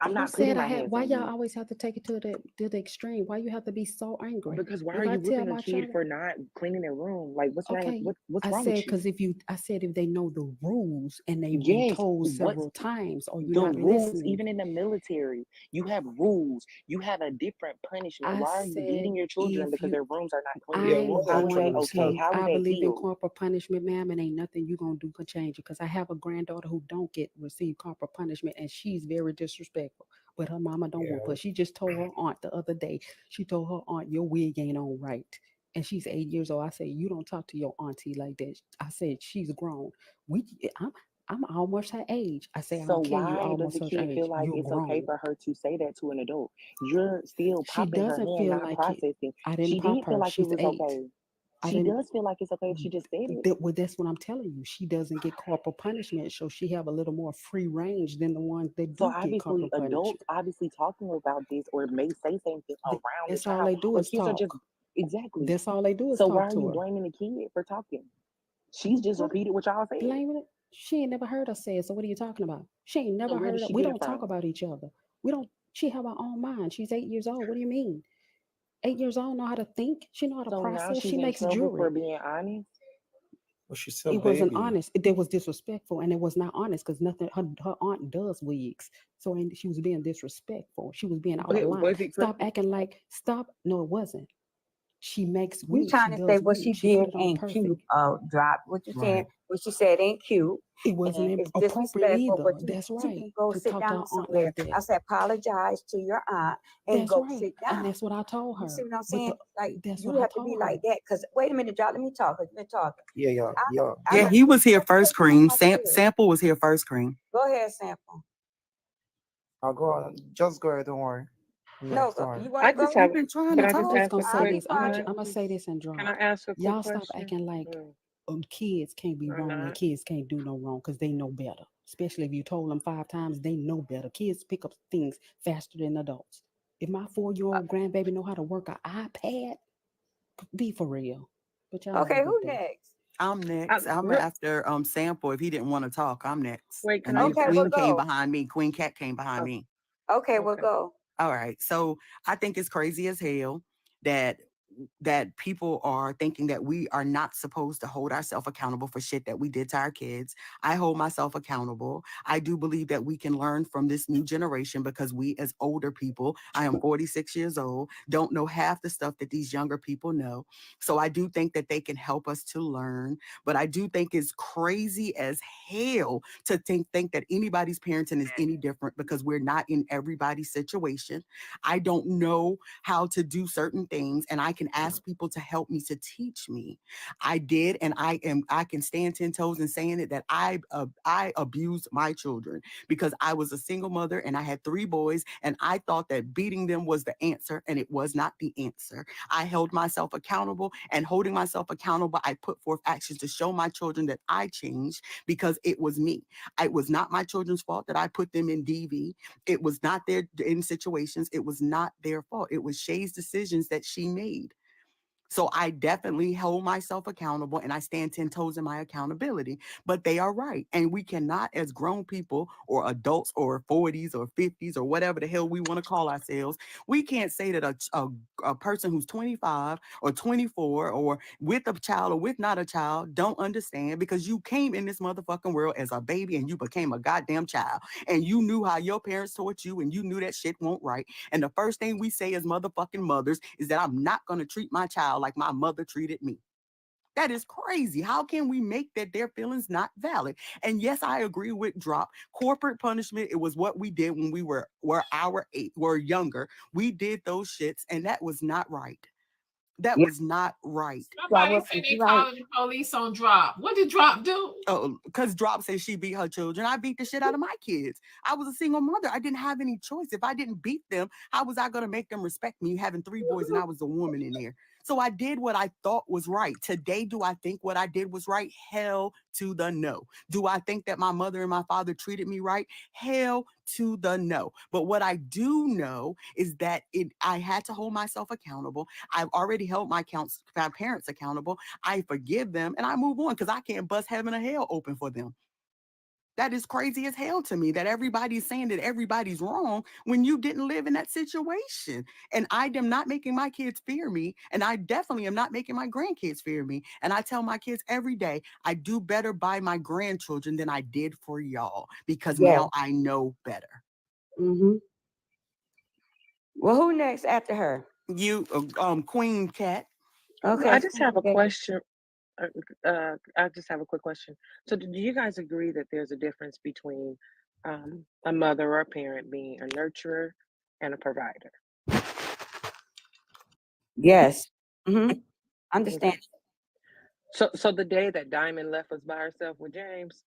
I'm Who not said putting I my had? hands Why on y'all you. always have to take it to the extreme? Why you have to be so angry? Because why are If I you tell whooping a my kid child, for not cleaning their room? Like, what's wrong with okay, what's I wrong said with you? because I said if they know the rules and they've been Yes, told what's several times, or you're the not rules? listening. Even in the military, you have rules. You have a different punishment. I Why are you said beating your children if because you their rooms are not clean? Yeah, I'm what are How is that going rules, okay? to, though? How is I that believe in healed? corporal punishment, ma'am, and ain't nothing you gonna do can change it. Because I have a granddaughter who don't receive corporal punishment, and she's very disrespectful. But her mama don't Yeah, whoop her. She just told her aunt the other day. She told her aunt, "Your wig ain't on right." And she's 8 years old. I said, "You don't talk to your auntie like that." I said, "She's grown. We, I'm almost her age." I say, "I So don't care. You why does almost the her kid feel age. like You're it's okay grown." for her to say that to an adult? You're still She popping her doesn't hand, feel not like it. processing. I didn't She pop did feel her. like it She's was 8. okay. I She didn't. does feel like it's okay if she just said it. Well, that's what I'm telling you. She doesn't get corporal punishment, so she have a little more free range than the ones that So do get obviously, corporal adults punishment. obviously talking about this or may say something around the That's all child, they do or is kids are just talk. exactly. That's all they do is So why talk are to you her. blaming the kid for talking? She's just What repeated what y'all said. blaming it? She ain't never heard us say it. So what are you talking about? She ain't So never where heard did it. she We get it don't talk from? about each other. We don't. She have her own mind. She's 8 years old. What do you mean? 8 years old know how to think. She know how to So now process. she's She in makes trouble for jewelry. being honest. Well, she's still a It wasn't baby. honest. That was disrespectful, and it was not honest because nothing. Her aunt does wigs, so and she was being disrespectful. She was being out of line. Stop acting like stop. No, it wasn't. She makes You wigs. She trying to say does what she wigs. She put did it on ain't cute, perfect. Drop. What you saying, Right. what she said ain't cute. It And wasn't it's appropriate disrespectful, either. but That's she right. can go To sit talk to her down aunt somewhere. like that. I said, apologize to your aunt and That's go right. sit And down. that's what I told You her. see what I'm But saying? Like, that's you what I have to be told like her. that. Because, wait a minute, Drop, let me talk. I've been talking. Yeah, yeah. I Yeah, got he was here I first, gotta get Cream. my shit. Sample was here first, Cream. Go ahead, Sample. I'll go on. Just go ahead. Don't worry. No, Don't worry. you want to go? We've been trying to I'm talk. just gonna say I'll be this. I'm quiet. gonna say this and drop. Can I ask a quick Y'all stop question? acting like Mm, kids can't be or wrong and not? kids can't do no wrong because they know better. Especially if you told them 5 times, they know better. Kids pick up things faster than adults. If my 4-year-old grandbaby know how to work an iPad, be for real. But y'all have a Okay, good who day. next? I'm next. I'm Real, after Sample. If he didn't want to talk, I'm next. wait, can And I then just Okay, ask we'll a Queen came go. behind me. Queen Cat came behind oh, me. Okay, we'll okay. go. All right. So I think it's crazy as hell that people are thinking that we are not supposed to hold ourselves accountable for shit that we did to our kids. I hold myself accountable. I do believe that we can learn from this new generation because we as older people, I am 46 years old, don't know half the stuff that these younger people know. So I do think that they can help us to learn, but I do think it's crazy as hell to think that anybody's parenting is any different because we're not in everybody's situation. I don't know how to do certain things, and I can ask people to help me, to teach me. I did, and I can stand 10 toes in saying it that I abused my children because I was a single mother and I had 3 boys, and I thought that beating them was the answer, and it was not the answer. I held myself accountable, and holding myself accountable, I put forth actions to show my children that I changed because it was me. It was not my children's fault that I put them in DV. It was not their in situations. It was not their fault. It was Shay's decisions that she made. So I definitely hold myself accountable and I stand 10 toes in my accountability. But they are right. And we cannot, as grown people or adults or 40s or 50s or whatever the hell we want to call ourselves, we can't say that a person who's 25 or 24 or with a child or with not a child don't understand because you came in this motherfucking world as a baby and you became a goddamn child. And you knew how your parents taught you and you knew that shit won't right. And the first thing we say as motherfucking mothers is that I'm not going to treat my child like my mother treated me. That is crazy. How can we make that their feelings not valid? And yes, I agree with Drop. Corporate punishment, it was what we did when we were younger. We did those shits, and that was not right. That Yeah, was not right. Somebody said they right. calling the police on Drop. What did Drop do? Oh, because Drop says she beat her children. I beat the shit out of my kids. I was a single mother. I didn't have any choice. If I didn't beat them, how was I going to make them respect me having 3 boys and I was a woman in there? So I did what I thought was right. Today, do I think what I did was right? Hell to the no. Do I think that my mother and my father treated me right? Hell to the no. But what I do know is that I had to hold myself accountable. I've already held my parents accountable. I forgive them and I move on because I can't bust heaven or hell open for them. That is crazy as hell to me that everybody's saying that everybody's wrong when you didn't live in that situation. And I am not making my kids fear me. And I definitely am not making my grandkids fear me. And I tell my kids every day, I do better by my grandchildren than I did for y'all because Yeah. now I know better. Mm-hmm. Well, who next after her? You, Queen Cat. Okay. I just have a question. I just have a quick question. So, do you guys agree that there's a difference between a mother or a parent being a nurturer and a provider? Yes. Mm-hmm. Understand. Okay. So the day that Diamond left us by herself with James,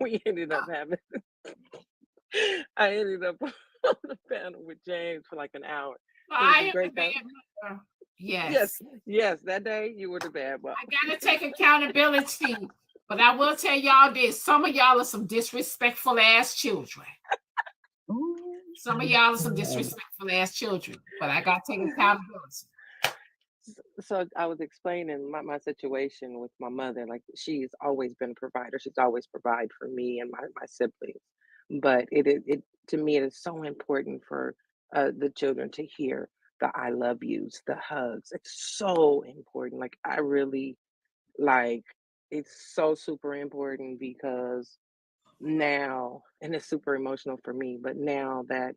we ended up having. I ended up on the panel with James for like an hour. It was I a am the great bad time. mother. Yes. Yes, that day you were the bad mom. I gotta take accountability. But I will tell y'all this: some of y'all are some disrespectful ass children. Some of y'all are some disrespectful ass children. But I gotta take accountability. So I was explaining my situation with my mother. Like she's always been a provider. She's always provided for me and my siblings. But it to me it is so important for the children to hear the I love yous, the hugs. It's so important. Like I really like it's so super important because now, and it's super emotional for me, but now that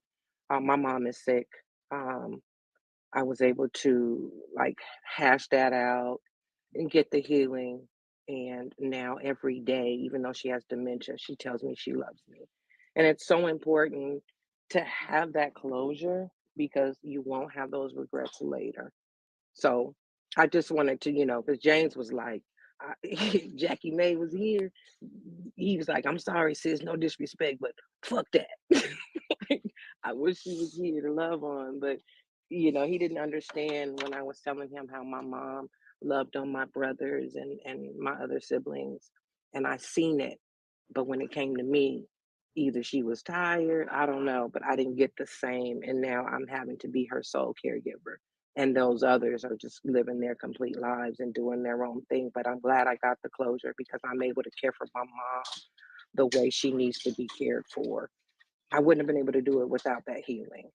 my mom is sick, um, I was able to like hash that out and get the healing. And now every day, even though she has dementia, she tells me she loves me. And it's so important to have that closure because you won't have those regrets later. So I just wanted to, because James was like, Jackie May was here. He was like, I'm sorry, sis, no disrespect, but fuck that. I wish he was here to love on, but he didn't understand when I was telling him how my mom loved on my brothers and my other siblings. And I seen it. But when it came to me, either she was tired, I don't know, but I didn't get the same. And now I'm having to be her sole caregiver. And those others are just living their complete lives and doing their own thing. But I'm glad I got the closure because I'm able to care for my mom the way she needs to be cared for. I wouldn't have been able to do it without that healing.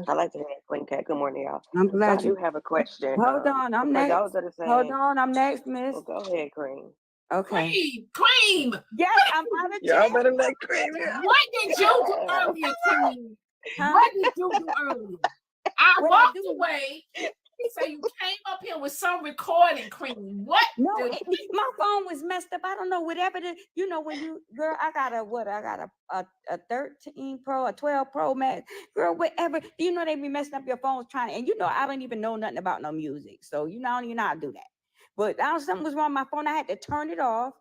I like to hear that, Queen Cat. Good morning, y'all. I'm So I glad do you. have a question. Hold on, I'm For next. those that are Hold saying, on, I'm next, Miss. well, go ahead, Cream. Okay. Cream. Yes, I'm out of Y'all jail. better let Cream out. What did you do earlier, Cream? What did you do earlier? I walked away. He said you came up here with some recording, Cream. What? No, my phone was messed up. I don't know, whatever when you, girl, I got a 13 Pro, a 12 Pro Max, girl, whatever. They be messing up your phones trying, and I don't even know nothing about no music. So, I don't even know how to do that. But something was wrong with my phone. I had to turn it off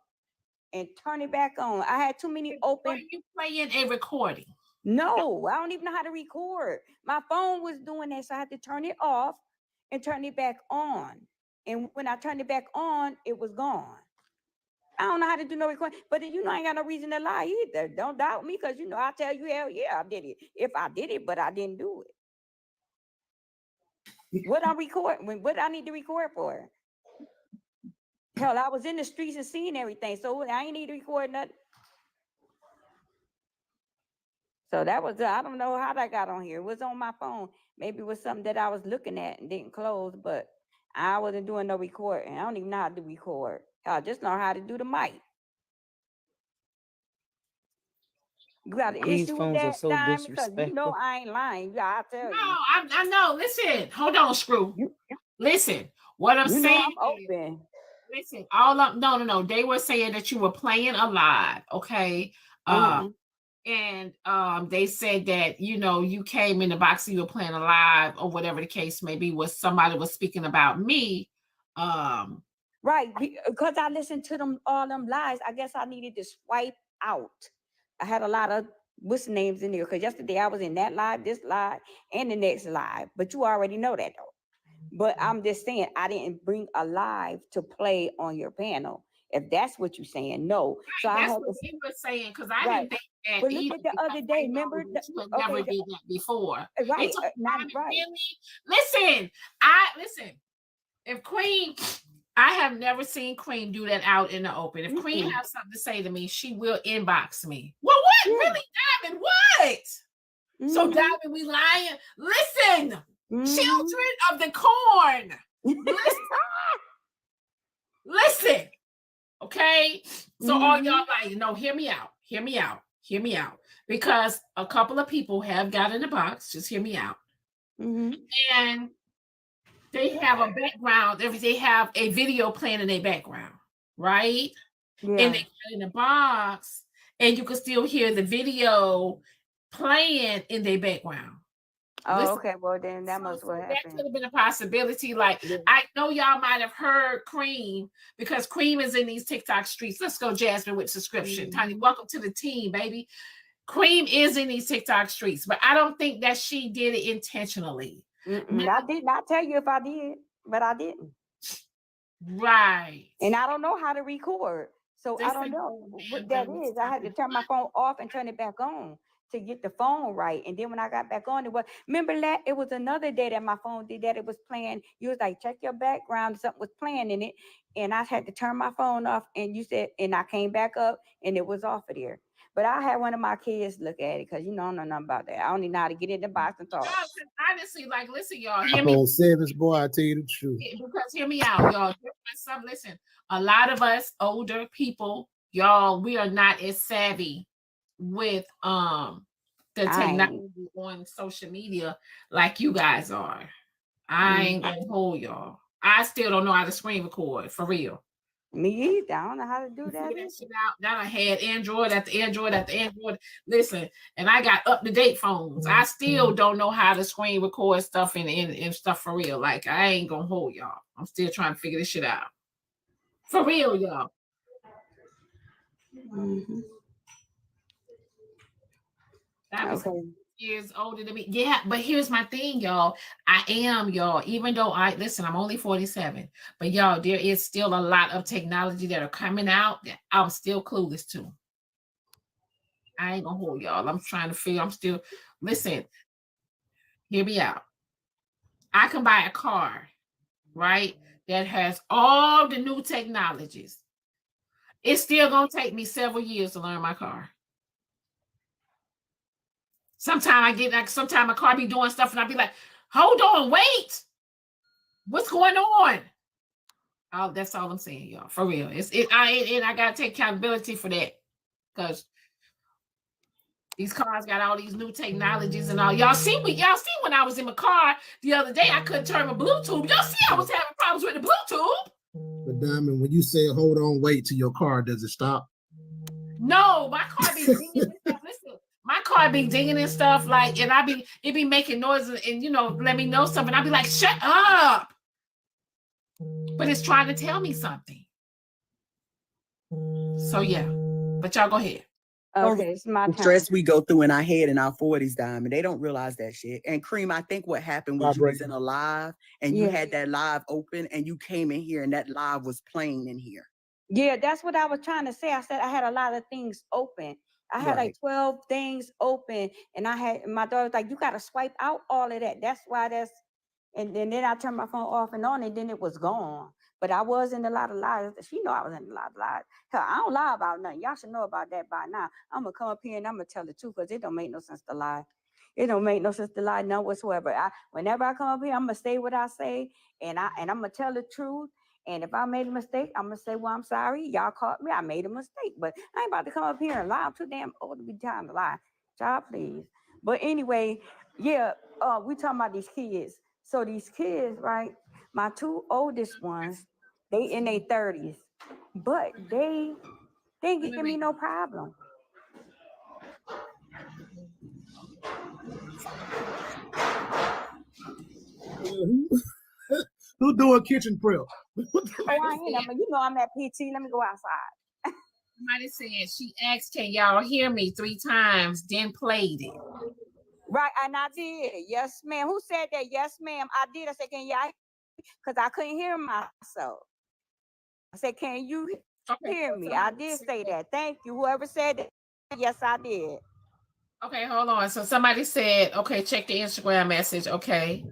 and turn it back on. I had too many open. Were you playing a recording? No, I don't even know how to record. My phone was doing that, so I had to turn it off and turn it back on. And when I turned it back on, it was gone. I don't know how to do no recording, but I ain't got no reason to lie either. Don't doubt me, because I tell you, hell yeah, I did it. If I did it, but I didn't do it. What I record? What I need to record for? Hell, I was in the streets and seeing everything, so I ain't need to record nothing. So that was, I don't know how that got on here. It was on my phone. Maybe it was something that I was looking at and didn't close, but I wasn't doing no recording. I don't even know how to record. I just know how to do the mic. You got an These issue with phones are that, so Diamond? Because disrespectful. I ain't lying. Yeah, I tell you. No, I know. Listen, hold on, Screw. Listen, what I'm saying I'm open. Listen, no. They were saying that you were playing alive, okay? And they said that you came in the box and you were playing alive or whatever the case may be. Was somebody was speaking about me? Right, because I listened to all them lies. I guess I needed to swipe out. I had a lot of what's names in there because yesterday I was in that live, this live, and the next live. But you already know that though. But I'm just saying I didn't bring a live to play on your panel. If that's what you're saying, no. So Right, I that's had what we were saying because I right. didn't think that But either. look at the other day. Remember, you had never did that before. Right? Not right. Really? Listen. If Queen, I have never seen Queen do that out in the open. If Queen has something to say to me, she will inbox me. Well, what? Yeah. Really, Diamond? What? So, Diamond, we lying? Listen, children of the corn. Listen. Okay? So, all y'all like, no, hear me out. Because a couple of people have got in the box. Just hear me out. And they have a background, they have a video playing in their background, right? Yeah. And they get in the box, and you can still hear the video playing in their background. Oh, listen, okay. Well, then that must what happened. That could have been a possibility. Like, I know y'all might have heard Cream because Cream is in these TikTok streets. Let's go, Jasmine, with subscription. Tiny, welcome to the team, baby. Cream is in these TikTok streets, but I don't think that she did it intentionally. I did not tell you if I did, but I didn't. Right. And I don't know how to record. So I don't know what that is. I had to turn my phone off and turn it back on to get the phone right. And then when I got back on, remember that it was another day that my phone did that. It was playing. You was like, check your background. Something was playing in it. And I had to turn my phone off. And you said, and I came back up and it was off of there. But I had one of my kids look at it because you know I don't know nothing about that. I don't even know how to get in the box and talk. No, 'cause honestly, like, listen, y'all, hear I'm me. on service, boy. I tell you the truth. Because hear me out, y'all. Listen, a lot of us older people, y'all, we are not as savvy with the technology on social media like you guys are. I ain't gonna hold y'all. I still don't know how to screen record for real. Me either. I don't know how to do that. That shit out. That I had Android after Android after Android. Listen, and I got up-to-date phones. I still don't know how to screen record stuff and stuff for real. Like, I ain't gonna hold y'all. I'm still trying to figure this shit out. For real, y'all. That was years older than me. Yeah, but here's my thing, y'all. I am, y'all, even though I'm only 47, but y'all, there is still a lot of technology that are coming out that I'm still clueless to. I ain't gonna hold y'all. I'm trying to figure, listen, hear me out. I can buy a car, right, that has all the new technologies. It's still gonna take me several years to learn my car. Sometimes sometimes my car be doing stuff and I'll be like, hold on, wait. What's going on? Oh, that's all I'm saying, y'all. For real. I gotta take accountability for that. Because these cars got all these new technologies and all. Y'all see when I was in my car the other day, I couldn't turn my Bluetooth. Y'all see I was having problems with the Bluetooth. But Diamond, when you say hold on, wait till your car, does it stop? No, my car be dinging and stuff. Listen, my car be dinging and stuff, like, and it be making noises and let me know something. I'll be like, shut up. But it's trying to tell me something. So yeah. But y'all go ahead. Okay, it's my the turn. stress we go through in our head in our 40s, Diamond. They don't realize that shit. And Cream, I think what happened was you was in a live and you had that live open and you came in here and that live was playing in here. Yeah, that's what I was trying to say. I said I had a lot of things open. I had like 12 things open, and my daughter was like, you got to swipe out all of that. That's why and then I turned my phone off and on, and then it was gone. But I was in a lot of lies. She know I was in a lot of lies. Hell, I don't lie about nothing. Y'all should know about that by now. I'm going to come up here and I'm going to tell the truth because it don't make no sense to lie. It don't make no sense to lie, none whatsoever. Whenever I come up here, I'm going to say what I say, and I'm going to tell the truth. And if I made a mistake, I'm going to say, well, I'm sorry. Y'all caught me. I made a mistake. But I ain't about to come up here and lie. I'm too damn old to be trying to lie. Child, please. But anyway, yeah, we talking about these kids. So these kids, right, my two oldest ones, they in their 30s. But they ain't giving me no problem. Who doing kitchen prep? I ain't. I'm at PT. Let me go outside. Somebody said she asked, can y'all hear me 3 times, then played it. Right, and I did. Yes, ma'am. Who said that? Yes, ma'am. I did. I said, can y'all? Because I couldn't hear myself. I said, can you hear me? I did say that. Thank you. Whoever said that, yes, I did. Okay, hold on. So somebody said, okay, check the Instagram message. Okay.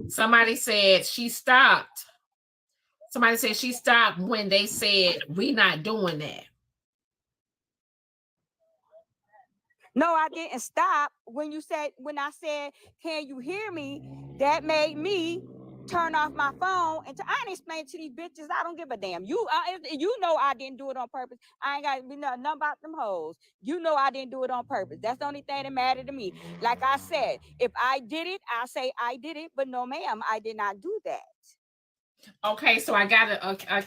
Somebody said she stopped. Somebody said she stopped when they said, we not doing that. No, I didn't stop. When I said, can you hear me? That made me turn off my phone. And I ain't explaining to these bitches, I don't give a damn. You know I didn't do it on purpose. I ain't got to be nothing about them hoes. You know I didn't do it on purpose. That's the only thing that mattered to me. Like I said, if I did it, I say I did it. But no, ma'am, I did not do that. Okay, so I got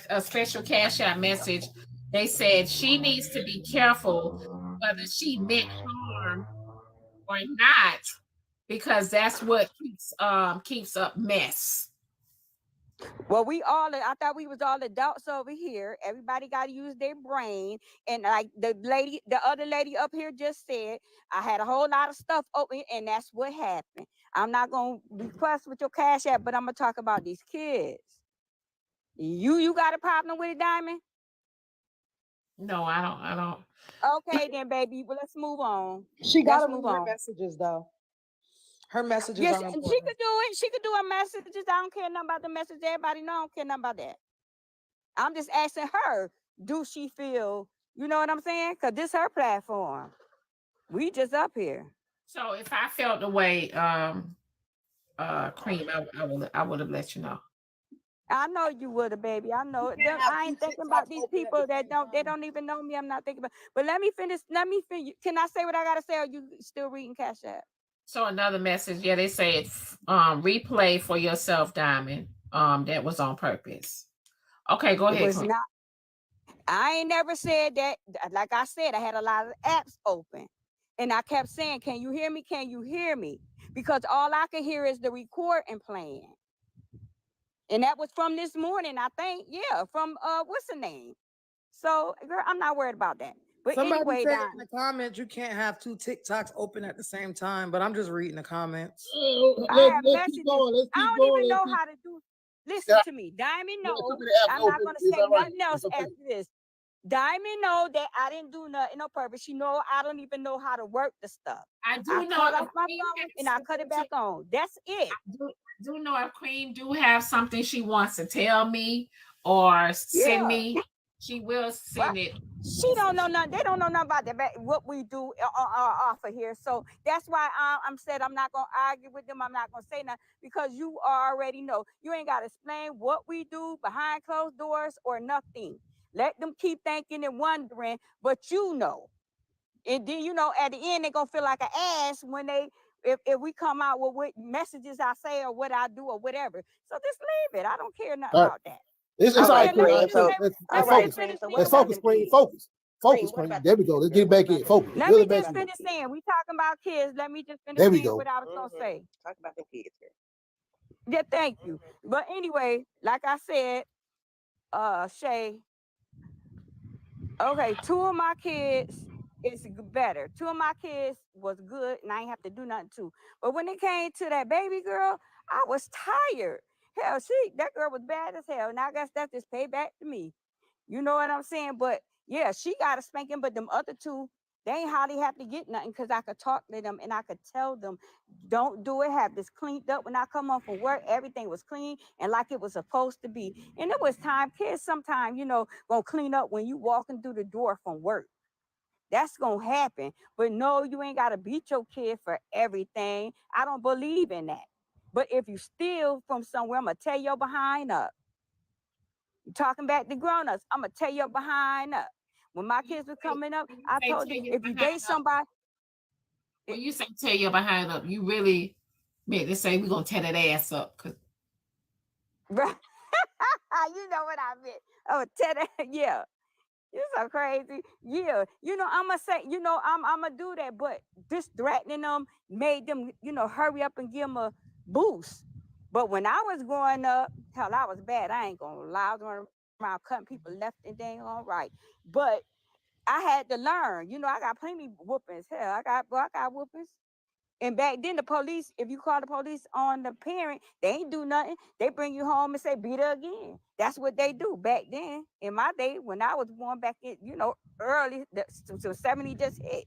a special Cash App message. They said she needs to be careful whether she meant harm or not, because that's what keeps up mess. Well, I thought we was all adults over here. Everybody got to use their brain. And like the other lady up here just said, I had a whole lot of stuff open, and that's what happened. I'm not going to request with your Cash App, but I'm going to talk about these kids. You got a problem with it, Diamond? No, I don't. Okay, then, baby. Well, let's move on. She got to read her messages, though. Her messages yes, are important. she could do it. She could do her messages. I don't care nothing about the message. Everybody know I don't care nothing about that. I'm just asking her, do she feel You know what I'm saying? Because this her platform. We just up here. So if I felt the way, Cream, I would have let you know. I know you would have, baby. I know. I ain't thinking about these people that don't even know me. I'm not thinking about. But let me finish. Can I say what I gotta say? Or you still reading Cash App? So another message, yeah, they said replay for yourself, Diamond. That was on purpose. Okay, go ahead. It was not. I ain't never said that. Like I said, I had a lot of apps open. And I kept saying, can you hear me? Can you hear me? Because all I could hear is the recording playing. And that was from this morning, I think. Yeah, from what's the name? So, girl, I'm not worried about that. But somebody anyway, said in the comments you can't have 2 TikToks open at the same time, but I'm just reading the comments. I have messages. I don't even know how to do. Listen to me, Diamond. No, I'm not gonna say nothing else after this. Diamond know that I didn't do nothing on purpose. She know I don't even know how to work the stuff. I do know cut off my phone and I cut it back on. That's it. I do know if Cream do have something she wants to tell me or send me, she will send it. She don't know nothing. They don't know nothing about that. What we do off of here. So that's why I'm said I'm not gonna argue with them. I'm not gonna say nothing because you already know. You ain't gotta explain what we do behind closed doors or nothing. Let them keep thinking and wondering, but you know. And then at the end they're gonna feel like an ass when if we come out with what messages I say or what I do or whatever. So just leave it. I don't care nothing about that. It's all right, let's focus, Queen. Focus, Queen. There we go. Let's get back in. Focus. Let me just finish saying. We talking about kids. Let me just finish saying what I was gonna say. Talk about the kids here. Yeah, thank you. But anyway, like I said, Shay. Okay, 2 of my kids is better. 2 of my kids was good, and I ain't have to do nothing too. But when it came to that baby girl, I was tired. Hell, that girl was bad as hell, and I guess that's just payback to me. You know what I'm saying? But yeah, she got a spanking, but them other 2, they ain't hardly have to get nothing because I could talk to them and I could tell them, don't do it. Have this cleaned up when I come home from work. Everything was clean and like it was supposed to be. And it was time. Kids sometimes, gonna clean up when you walking through the door from work. That's gonna happen. But no, you ain't gotta beat your kid for everything. I don't believe in that. But if you steal from somewhere, I'm gonna tear your behind up. You talking back to grown-ups, I'm gonna tear your behind up. When my kids were coming up, I told them if you date somebody. When you say tear your behind up, you really meant to say we're gonna tear that ass up. Right. You know what I meant. Oh, tear that, yeah. You're so crazy. Yeah. I'm gonna say, I'm gonna do that, but just threatening them made them, hurry up and give them a boost. But when I was growing up, hell, I was bad. I ain't gonna lie. I was running around cutting people left and dang all right. But I had to learn. I got plenty of whoopings. Hell, I got whoopings. And back then, the police, if you call the police on the parent, they ain't do nothing. They bring you home and say, beat her again. That's what they do back then. In my day, when I was born back in, early, so 70 just hit.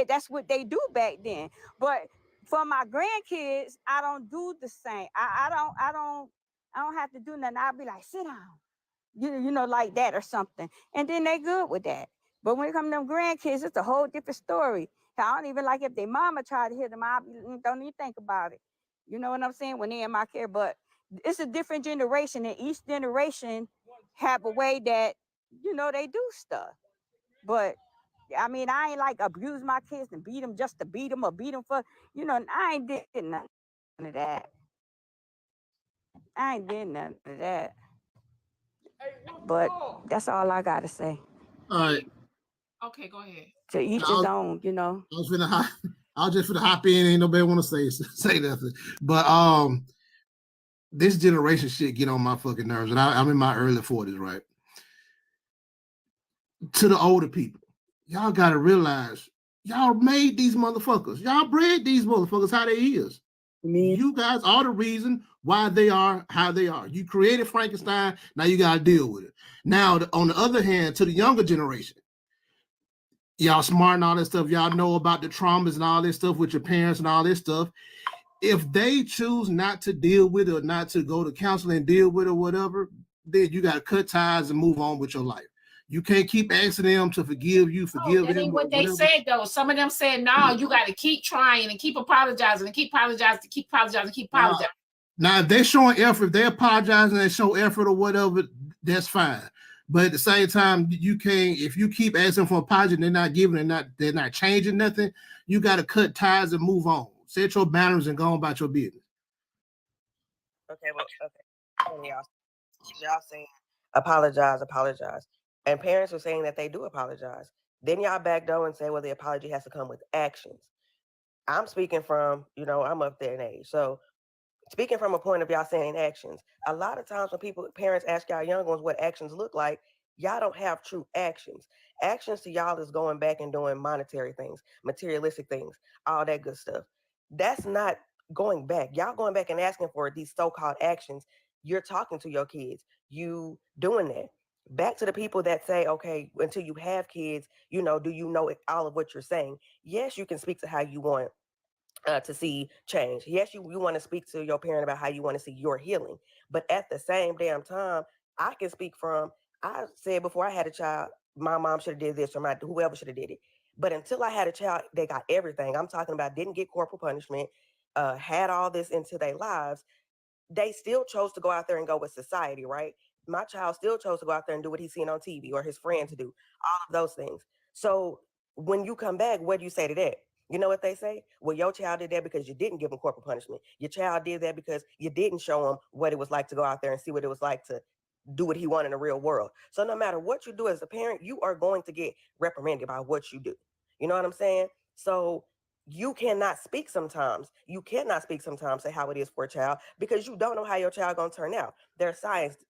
That's what they do back then. But for my grandkids, I don't do the same. I don't have to do nothing. I'll be like, sit down, like that or something. And then they good with that. But when it comes to them grandkids, it's a whole different story. I don't even like if their mama try to hit them. I don't even think about it. You know what I'm saying? When they in my care, but it's a different generation, and each generation have a way that they do stuff. But I mean, I ain't like abuse my kids and beat them just to beat them or beat them for I ain't did none of that. I ain't did none of that. But that's all I gotta say. All right. Okay, go ahead. To each his own, I was just for the hop in. Ain't nobody want to say nothing. But this generation shit get on my fucking nerves, and I'm in my early 40s, right? To the older people, y'all gotta realize y'all made these motherfuckers. Y'all bred these motherfuckers how they is. You guys are the reason why they are how they are. You created Frankenstein. Now you gotta deal with it. Now, on the other hand, to the younger generation, y'all smart and all that stuff. Y'all know about the traumas and all this stuff with your parents and all this stuff. If they choose not to deal with it or not to go to counseling and deal with it or whatever, then you got to cut ties and move on with your life. You can't keep asking them to forgive you, Oh, forgive that them, ain't or what they whatever. said though. Some of them said, no, you got to keep trying and keep apologizing and keep apologizing, keep apologizing, keep apologizing. Now, if they're showing effort, if they're apologizing, they show effort or whatever, that's fine. But at the same time, you can't, if you keep asking for apology and they're not giving, they're not changing nothing, you got to cut ties and move on. Set your boundaries and go on about your business. Okay, well, okay. Y'all saying apologize. And parents are saying that they do apologize. Then y'all back down and say, well, the apology has to come with actions. I'm speaking from, I'm up there in age. So speaking from a point of y'all saying actions, a lot of times when parents ask y'all young ones what actions look like, y'all don't have true actions. Actions to y'all is going back and doing monetary things, materialistic things, all that good stuff. That's not going back. Y'all going back and asking for these so-called actions. You're talking to your kids. You doing that. Back to the people that say, okay, until you have kids, do you know all of what you're saying? Yes, you can speak to how you want to see change. Yes, you want to speak to your parent about how you want to see your healing. But at the same damn time, I can speak from, I said before I had a child, my mom should have did this or whoever should have did it. But until I had a child, they got everything. I'm talking about didn't get corporal punishment, had all this into their lives. They still chose to go out there and go with society, right? My child still chose to go out there and do what he's seen on TV or his friends do, all of those things. So when you come back, what do you say to that? You know what they say? Well, your child did that because you didn't give him corporal punishment. Your child did that because you didn't show him what it was like to go out there and see what it was like to do what he wanted in the real world. So no matter what you do as a parent, you are going to get reprimanded by what you do. You know what I'm saying? So you cannot speak sometimes. You cannot speak sometimes to how it is for a child because you don't know how your child gonna turn out. There's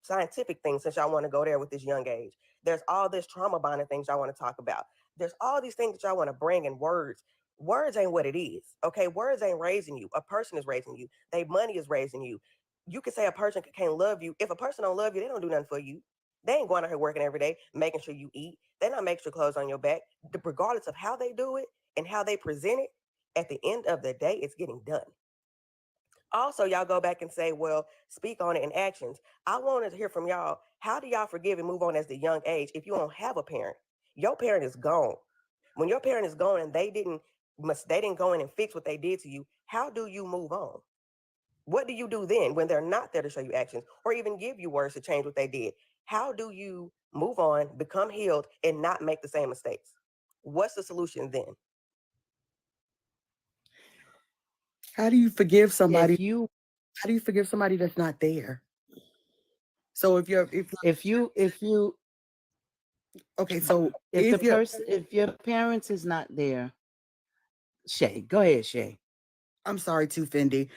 scientific things since y'all want to go there with this young age. There's all this trauma bonding things y'all want to talk about. There's all these things that y'all want to bring in words. Words ain't what it is. Okay, words ain't raising you. A person is raising you. Their money is raising you. You can say a person can't love you. If a person don't love you, they don't do nothing for you. They ain't going out here working every day, making sure you eat. They're not making sure clothes on your back. Regardless of how they do it and how they present it, at the end of the day, it's getting done. Also, y'all go back and say, well, speak on it in actions. I wanted to hear from y'all. How do y'all forgive and move on as the young age if you don't have a parent? Your parent is gone. When your parent is gone and they didn't go in and fix what they did to you, how do you move on? What do you do then when they're not there to show you actions or even give you words to change what they did? How do you move on, become healed, and not make the same mistakes? What's the solution then? How do you forgive somebody? How do you forgive somebody that's not there? So if you okay, so if your parents is not there, Shay, go ahead, Shay. I'm sorry too, Fendi.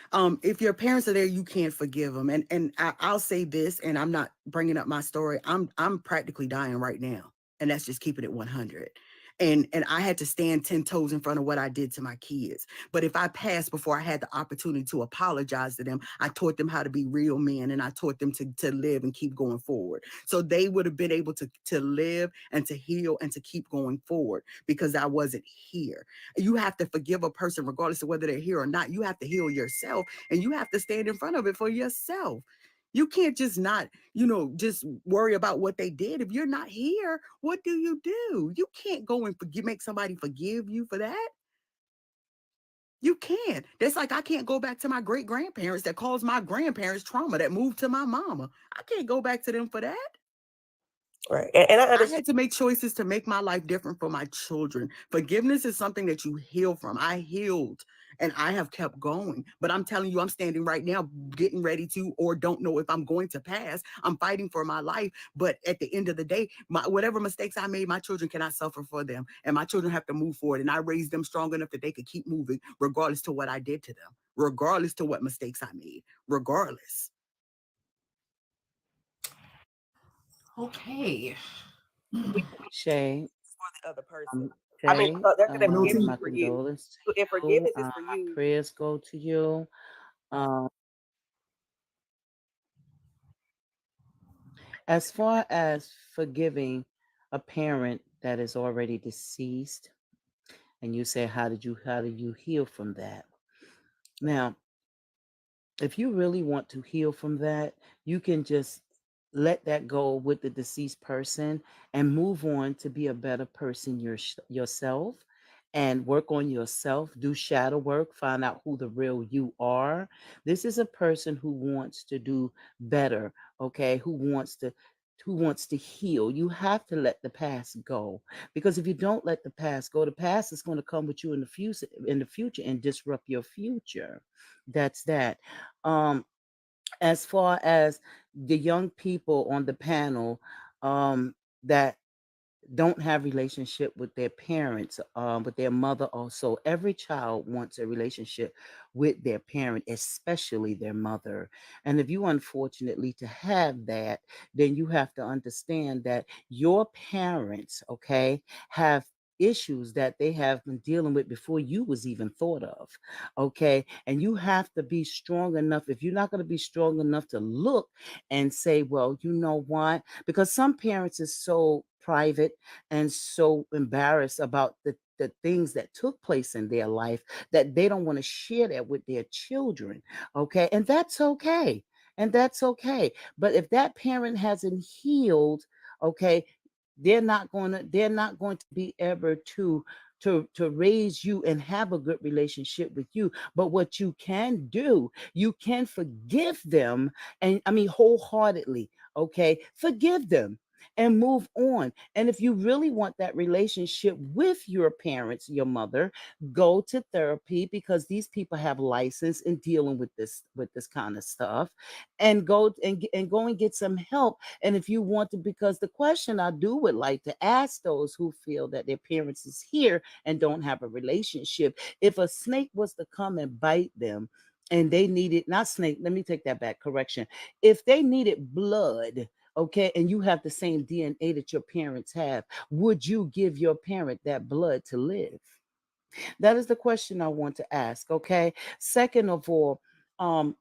If your parents are there, you can't forgive them. And I'll say this, and I'm not bringing up my story. I'm practically dying right now, and that's just keeping it 100. And I had to stand 10 toes in front of what I did to my kids. But if I passed before I had the opportunity to apologize to them, I taught them how to be real men, and I taught them to live and keep going forward. So they would have been able to live and to heal and to keep going forward because I wasn't here. You have to forgive a person regardless of whether they're here or not. You have to heal yourself, and you have to stand in front of it for yourself. You can't just not, just worry about what they did. If you're not here, what do? You can't go and make somebody forgive you for that. You can't. That's like I can't go back to my great grandparents that caused my grandparents trauma that moved to my mama. I can't go back to them for that. Right. And I had to make choices to make my life different for my children. Forgiveness is something that you heal from. I healed and I have kept going. But I'm telling you, I'm standing right now getting ready to, or don't know if I'm going to pass. I'm fighting for my life. But at the end of the day, whatever mistakes I made, my children cannot suffer for them. And my children have to move forward. And I raised them strong enough that they could keep moving regardless to what I did to them, regardless to what mistakes I made, regardless. Okay. Shay. For the other person. Shay, I mean, they're going to forgive my for you. condolences If forgiveness is for my you. prayers go to you. As far as forgiving a parent that is already deceased, and you say, how do you heal from that? Now, if you really want to heal from that, you can just let that go with the deceased person and move on to be a better person yourself, and work on yourself, do shadow work, find out who the real you are. This is a person who wants to do better, okay? Who wants to heal. You have to let the past go, because if you don't let the past go, the past is going to come with you in the future and disrupt your future. That's that. As far as the young people on the panel, that don't have relationship with their parents, with their mother also. Every child wants a relationship with their parent, especially their mother. And if you unfortunately to have that, then you have to understand that your parents, okay, have issues that they have been dealing with before you was even thought of, okay? And you have to be strong enough. If you're not going to be strong enough to look and say, well, you know what, because some parents is so private and so embarrassed about the things that took place in their life that they don't want to share that with their children, okay? And that's okay. And that's okay. But if that parent hasn't healed, okay, they're not going to be able to raise you and have a good relationship with you. But what you can do, you can forgive them, and I mean wholeheartedly, okay? Forgive them and move on. And if you really want that relationship with your parents, your mother, go to therapy, because these people have license in dealing with this kind of stuff, and go and get some help. And if you want to, because the question I do would like to ask those who feel that their parents is here and don't have a relationship, if a snake was to come and bite them and they needed, not snake, let me take that back, correction, if they needed blood, okay, and you have the same DNA that your parents have, would you give your parent that blood to live? That is the question I want to ask, okay? Second of all, um,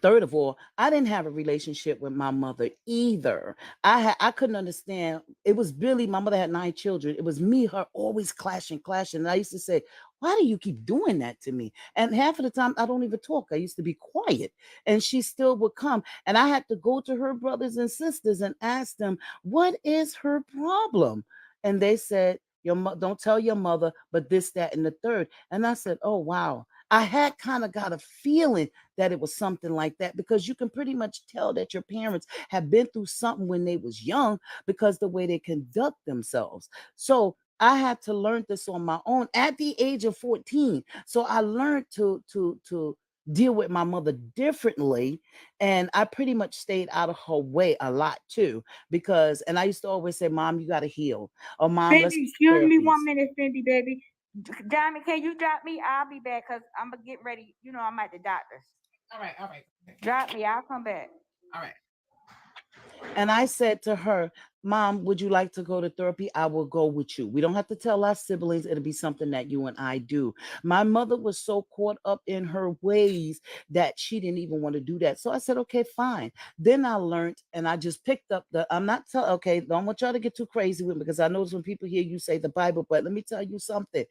third of all, I didn't have a relationship with my mother either. I couldn't understand. It was really, my mother had 9 children. It was me, her always clashing. And I used to say, why do you keep doing that to me? And half of the time I don't even talk. I used to be quiet. And she still would come. And I had to go to her brothers and sisters and ask them, what is her problem? And they said, don't tell your mother, but this, that, and the third. And I said, oh wow. I had kind of got a feeling that it was something like that, because you can pretty much tell that your parents have been through something when they was young, because the way they conduct themselves. So I had to learn this on my own at the age of 14. So I learned to deal with my mother differently, and I pretty much stayed out of her way a lot too, because, and I used to always say, Mom, you got to heal, or Mom, let's Fendi, do excuse me therapies. 1 minute, Fendi, baby. Diamond, can you drop me? I'll be back because I'm gonna get ready. You know, I'm at the doctor's. All right. Drop me. I'll come back. All right. And I said to her, Mom, would you like to go to therapy? I will go with you. We don't have to tell our siblings. It'll be something that you and I do. My mother was so caught up in her ways that she didn't even want to do that. So I said, okay, fine. Then I learned, and I just picked up I'm not telling, okay, don't want y'all to get too crazy with me, because I notice when people hear you say the Bible, but let me tell you something.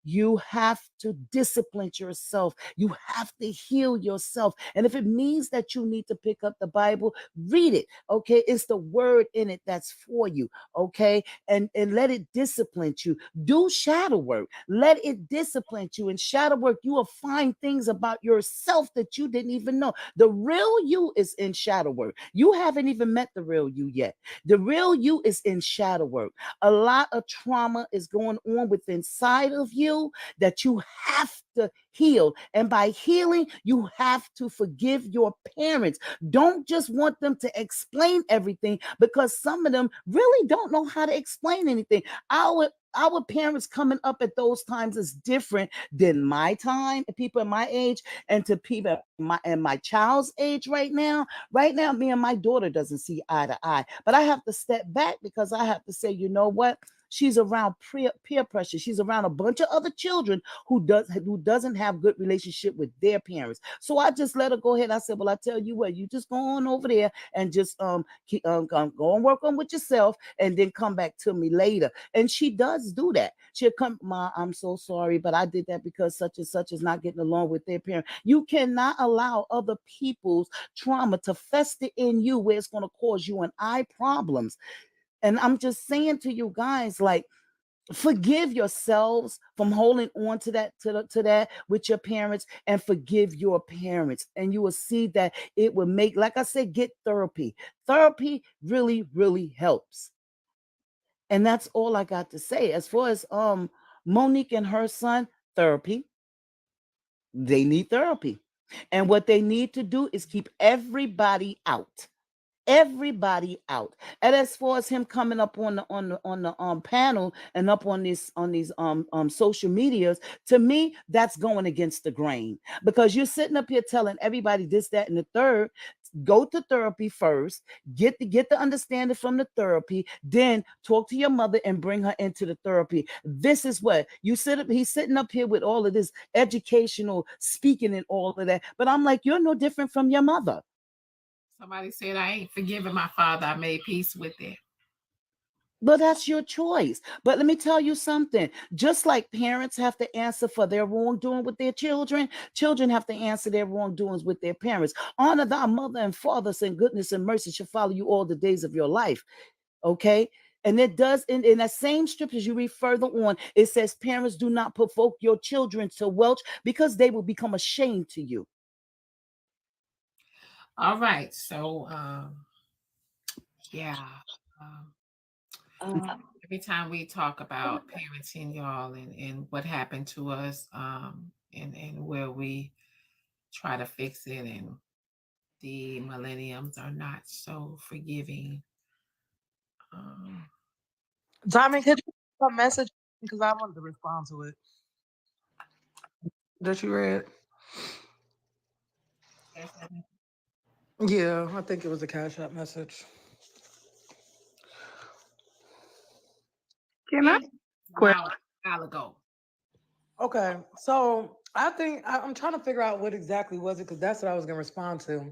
You have to discipline yourself. You have to heal yourself. And if it means that you need to pick up the Bible, read it. Okay. It's the word in it that's for you. Okay. And let it discipline you. Do shadow work. Let it discipline you. In shadow work, you will find things about yourself that you didn't even know. The real you is in shadow work. You haven't even met the real you yet. The real you is in shadow work. A lot of trauma is going on within inside of you that you have to heal. And by healing, you have to forgive your parents. Don't just want them to explain everything, because some of them really don't know how to explain anything. Our parents coming up at those times is different than my time, people in my age, and to people my child's age right now. Right now, me and my daughter doesn't see eye to eye. But I have to step back, because I have to say, you know what? She's around peer pressure. She's around a bunch of other children who doesn't have good relationship with their parents. So I just let her go ahead. I said, well, I tell you what, you just go on over there and just go and work on with yourself, and then come back to me later. And she does do that. She'll come, Ma, I'm so sorry, but I did that because such and such is not getting along with their parent. You cannot allow other people's trauma to fester in you where it's going to cause you and I problems. And I'm just saying to you guys, like, forgive yourselves from holding on to that with your parents, and forgive your parents, and you will see that it will make, like I said, get therapy. Therapy really, really helps. And that's all I got to say. As far as Monique and her son, therapy. They need therapy. And what they need to do is keep everybody out. Everybody out. And as far as him coming up on the panel and up on these social medias, to me, that's going against the grain, because you're sitting up here telling everybody this, that, and the third. Go to therapy first, get the understanding from the therapy, then talk to your mother and bring her into the therapy. This is what you sit up. He's sitting up here with all of this educational speaking and all of that, but I'm like, you're no different from your mother. Somebody said, I ain't forgiving my father. I made peace with it. But that's your choice. But let me tell you something. Just like parents have to answer for their wrongdoing with their children, children have to answer their wrongdoings with their parents. Honor thy mother and father, and goodness and mercy shall follow you all the days of your life. Okay? And it does, in that same scriptures you read further on, it says, parents, do not provoke your children to welch, because they will become ashamed to you. All right. So, yeah. Every time we talk about parenting, y'all, and what happened to us, and where we try to fix it, and the millenniums are not so forgiving. Tommy, could you put a message, because I wanted to respond to it that you read? Yeah, I think it was a Cash App message. Can I? While ago. Okay, so I think I'm trying to figure out what exactly was it, because that's what I was gonna respond to.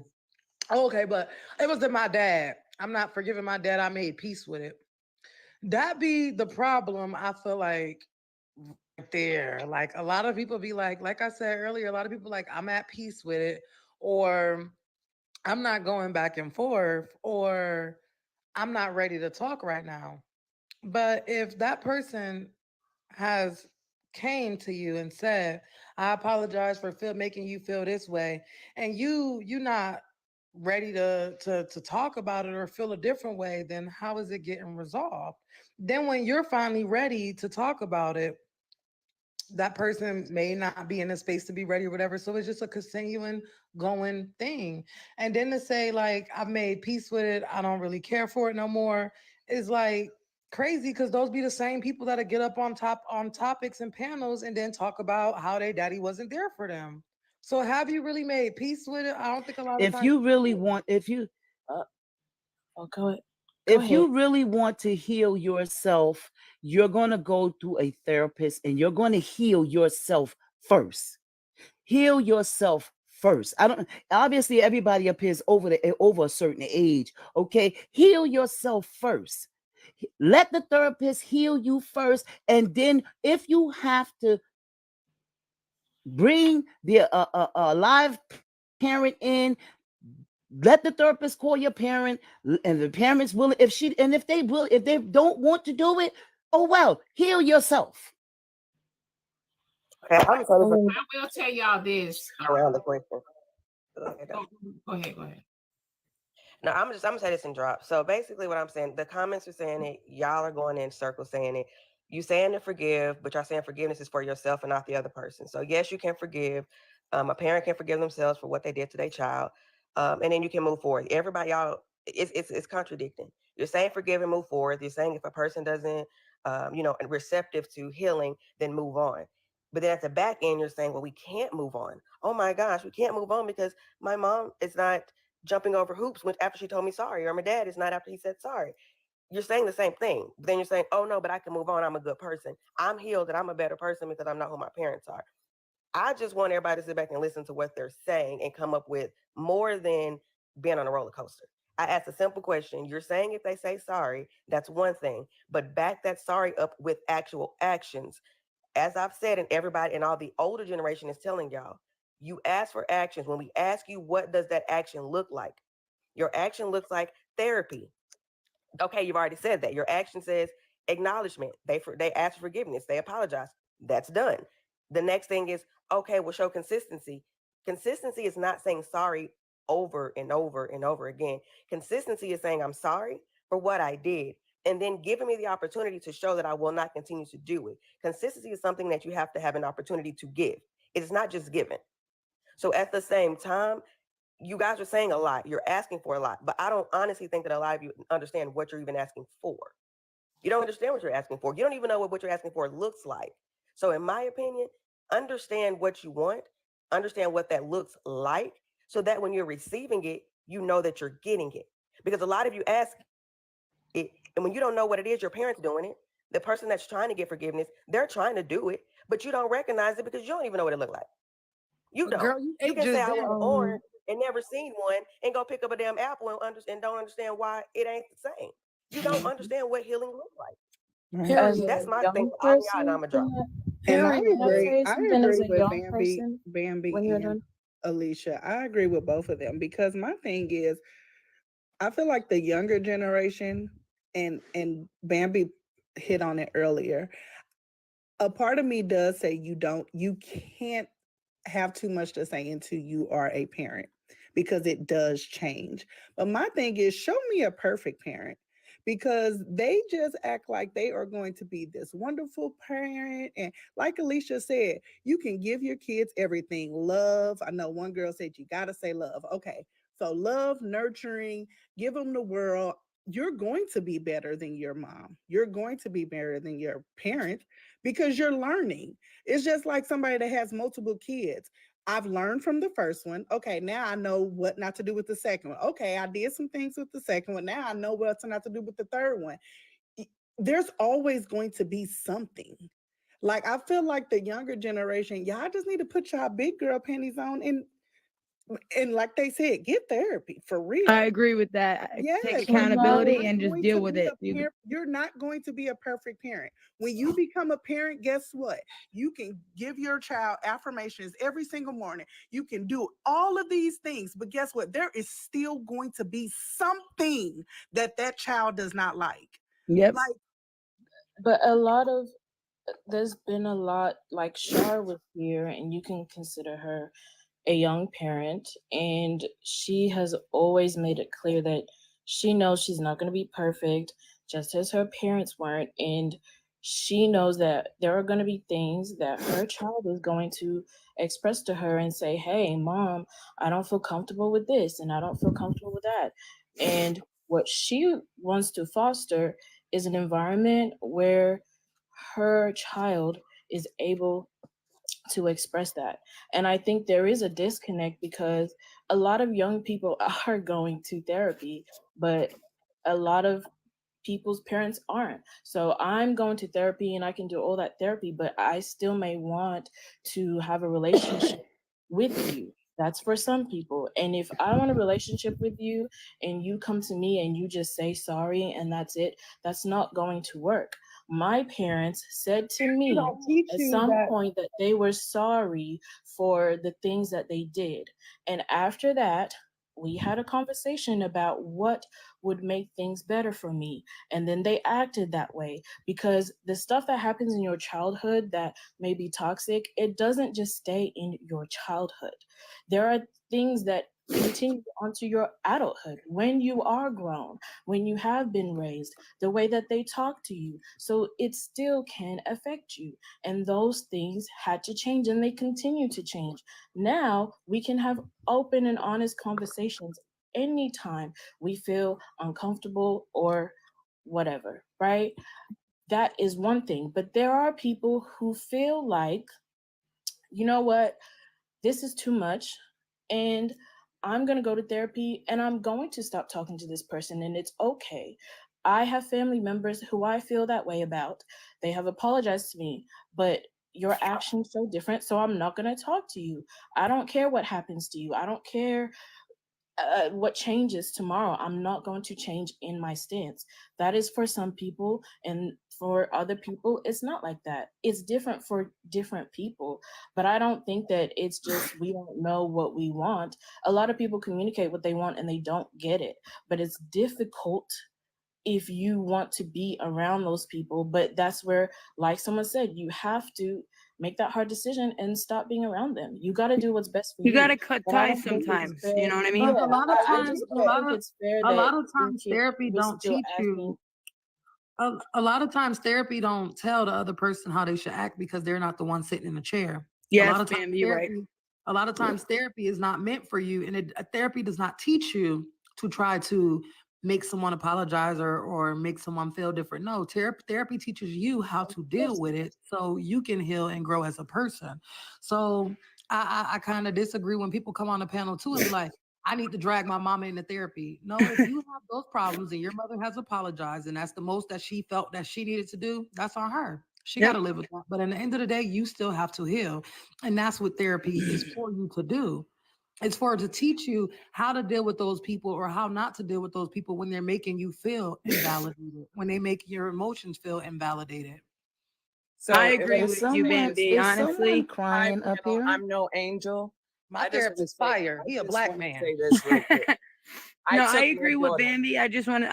Okay, but it was to my dad. I'm not forgiving my dad. I made peace with it. That be the problem. I feel like right there. Like a lot of people be like I said earlier, a lot of people like, I'm at peace with it, or I'm not going back and forth, or I'm not ready to talk right now. But if that person has came to you and said, I apologize for making you feel this way, and you not ready to talk about it or feel a different way, then how is it getting resolved? Then when you're finally ready to talk about it, that person may not be in a space to be ready or whatever. So it's just a continuing going thing. And then to say, like, I've made peace with it, I don't really care for it no more, is like crazy, because those be the same people that'll get up on topics and panels and then talk about how their daddy wasn't there for them. So have you really made peace with it? I don't think a lot of If times. you really want, if you go ahead. If you really want to heal yourself, you're going to go through a therapist, and you're going to heal yourself first. Heal yourself first. I don't, obviously everybody up here is over a certain age. Okay. Heal yourself first. Let the therapist heal you first. And then if you have to bring the live parent in, let the therapist call your parent, and the parents will, if they don't want to do it, oh well, heal yourself. I will tell y'all this. Around the question. Go ahead. No, I'm gonna say this and drop. So basically what I'm saying, the comments are saying it, y'all are going in circles saying it. You saying to forgive, but y'all saying forgiveness is for yourself and not the other person. So yes, you can forgive. A parent can forgive themselves for what they did to their child. And then you can move forward. Everybody, y'all, it's contradicting. You're saying forgive and move forward. You're saying if a person doesn't receptive to healing, then move on. But then at the back end, you're saying, well, we can't move on. Oh my gosh, we can't move on because my mom is not jumping over hoops after she told me sorry, or my dad is not after he said sorry. you're saying the same thing. But then you're saying, oh no, but I can move on. I'm a good person. I'm healed and I'm a better person because I'm not who my parents are. I just want everybody to sit back and listen to what they're saying and come up with more than being on a roller coaster. I asked a simple question. You're saying if they say sorry, that's one thing, but back that sorry up with actual actions. As I've said, and everybody and all the older generation is telling y'all, you ask for actions. When we ask you, what does that action look like? Your action looks like therapy. Okay, you've already said that. Your action says acknowledgement. They ask for forgiveness. They apologize. That's done. The next thing is, okay, we'll show consistency. Consistency is not saying sorry over and over and over again. Consistency is saying I'm sorry for what I did and then giving me the opportunity to show that I will not continue to do it. Consistency is something that you have to have an opportunity to give. It is not just given. So at the same time, you guys are saying a lot. You're asking for a lot, but I don't honestly think that a lot of you understand what you're even asking for. You don't understand what you're asking for. You don't even know what you're asking for looks like. So in my opinion, understand what you want, understand what that looks like, so that when you're receiving it, you know that you're getting it. Because a lot of you ask it, and when you don't know what it is, your parents doing it, the person that's trying to get forgiveness, they're trying to do it, but you don't recognize it because you don't even know what it looked like. You don't. Girl, you You ate can say just I then. want an orange and never seen one and go pick up a damn apple and don't understand why it ain't the same. You don't understand what healing looks like. As a That's my thing young for all y'all, and person, I'm a drop. can I I say something as agree a with young Bambi, person Bambi when you're and done? Alicia. I agree with both of them because my thing is, I feel like the younger generation, and Bambi hit on it earlier. A part of me does say you can't have too much to say until you are a parent because it does change. But my thing is, show me a perfect parent because they just act like they are going to be this wonderful parent. And like Alicia said, you can give your kids everything love. I know one girl said you got to say love. Okay. So, love, nurturing, give them the world. You're going to be better than your mom. You're going to be better than your parent because you're learning. It's just like somebody that has multiple kids. I've learned from the first one. Okay, now I know what not to do with the second one. Okay, I did some things with the second one. Now I know what not to do with the third one. There's always going to be something. Like, I feel like the younger generation, y'all just need to put y'all big girl panties on and like they said, get therapy for real. I agree with that. Yes, Take like, you're accountability not and just going deal to with be it. a parent. You're not going to be a perfect parent. When you become a parent, guess what? You can give your child affirmations every single morning. You can do all of these things, but guess what? There is still going to be something that child does not like. Yep. Like, But there's been a lot, like Shar was here, and you can consider her a young parent, and she has always made it clear that she knows she's not going to be perfect, just as her parents weren't, and she knows that there are going to be things that her child is going to express to her and say, hey mom, I don't feel comfortable with this and I don't feel comfortable with that. And what she wants to foster is an environment where her child is able to express that. And I think there is a disconnect because a lot of young people are going to therapy, but a lot of people's parents aren't. So I'm going to therapy and I can do all that therapy, but I still may want to have a relationship with you. That's for some people. And if I want a relationship with you and you come to me and you just say sorry and that's it, that's not going to work. My parents said to they me don't teach at you some that. point that they were sorry for the things that they did. And after that, we had a conversation about what would make things better for me. And then they acted that way because the stuff that happens in your childhood that may be toxic, it doesn't just stay in your childhood. There are things that continue onto your adulthood when you are grown, when you have been raised, the way that they talk to you. So it still can affect you. And those things had to change and they continue to change. Now we can have open and honest conversations anytime we feel uncomfortable or whatever, right? That is one thing. But there are people who feel like, you know what, this is too much. And I'm going to go to therapy and I'm going to stop talking to this person and it's okay. I have family members who I feel that way about. They have apologized to me, but your actions so different, so I'm not going to talk to you. I don't care what happens to you. I don't care what changes tomorrow. I'm not going to change in my stance. That is for some people, and for other people it's not like that. It's different for different people, but I don't think that it's just we don't know what we want. A lot of people communicate what they want and they don't get it, but it's difficult if you want to be around those people. But that's where, like someone said, you have to make that hard decision and stop being around them. You got to do what's best for You you. gotta cut But I ties don't think it's sometimes. fair. You know what I But mean? Yeah, a lot of I times, just don't think it's fair a that lot of we times should therapy we're don't still teach acting. you. A lot of times therapy don't tell the other person how they should act because they're not the one sitting in the chair. A Yes, lot of times Bam, you're right. a lot of times therapy is not meant for you, and therapy does not teach you to try to make someone apologize or make someone feel different. No, therapy teaches you how to deal with it so you can heal and grow as a person. So I kind of disagree when people come on the panel too and be like, I need to drag my mama into therapy. No, if you have those problems and your mother has apologized and that's the most that she felt that she needed to do, that's on her. She got Yep. to live with that. But at the end of the day, you still have to heal. And that's what therapy is for you to do. It's for to teach you how to deal with those people or how not to deal with those people when they're making you feel invalidated, when they make your emotions feel invalidated. So I if agree I- with you, Bambi, is someone honestly. Hi, crying up panel. here? I'm no angel. My I just therapist want to is say, fire. He a black man. say this real quick. No, I took my agree with daughter. Bambi. I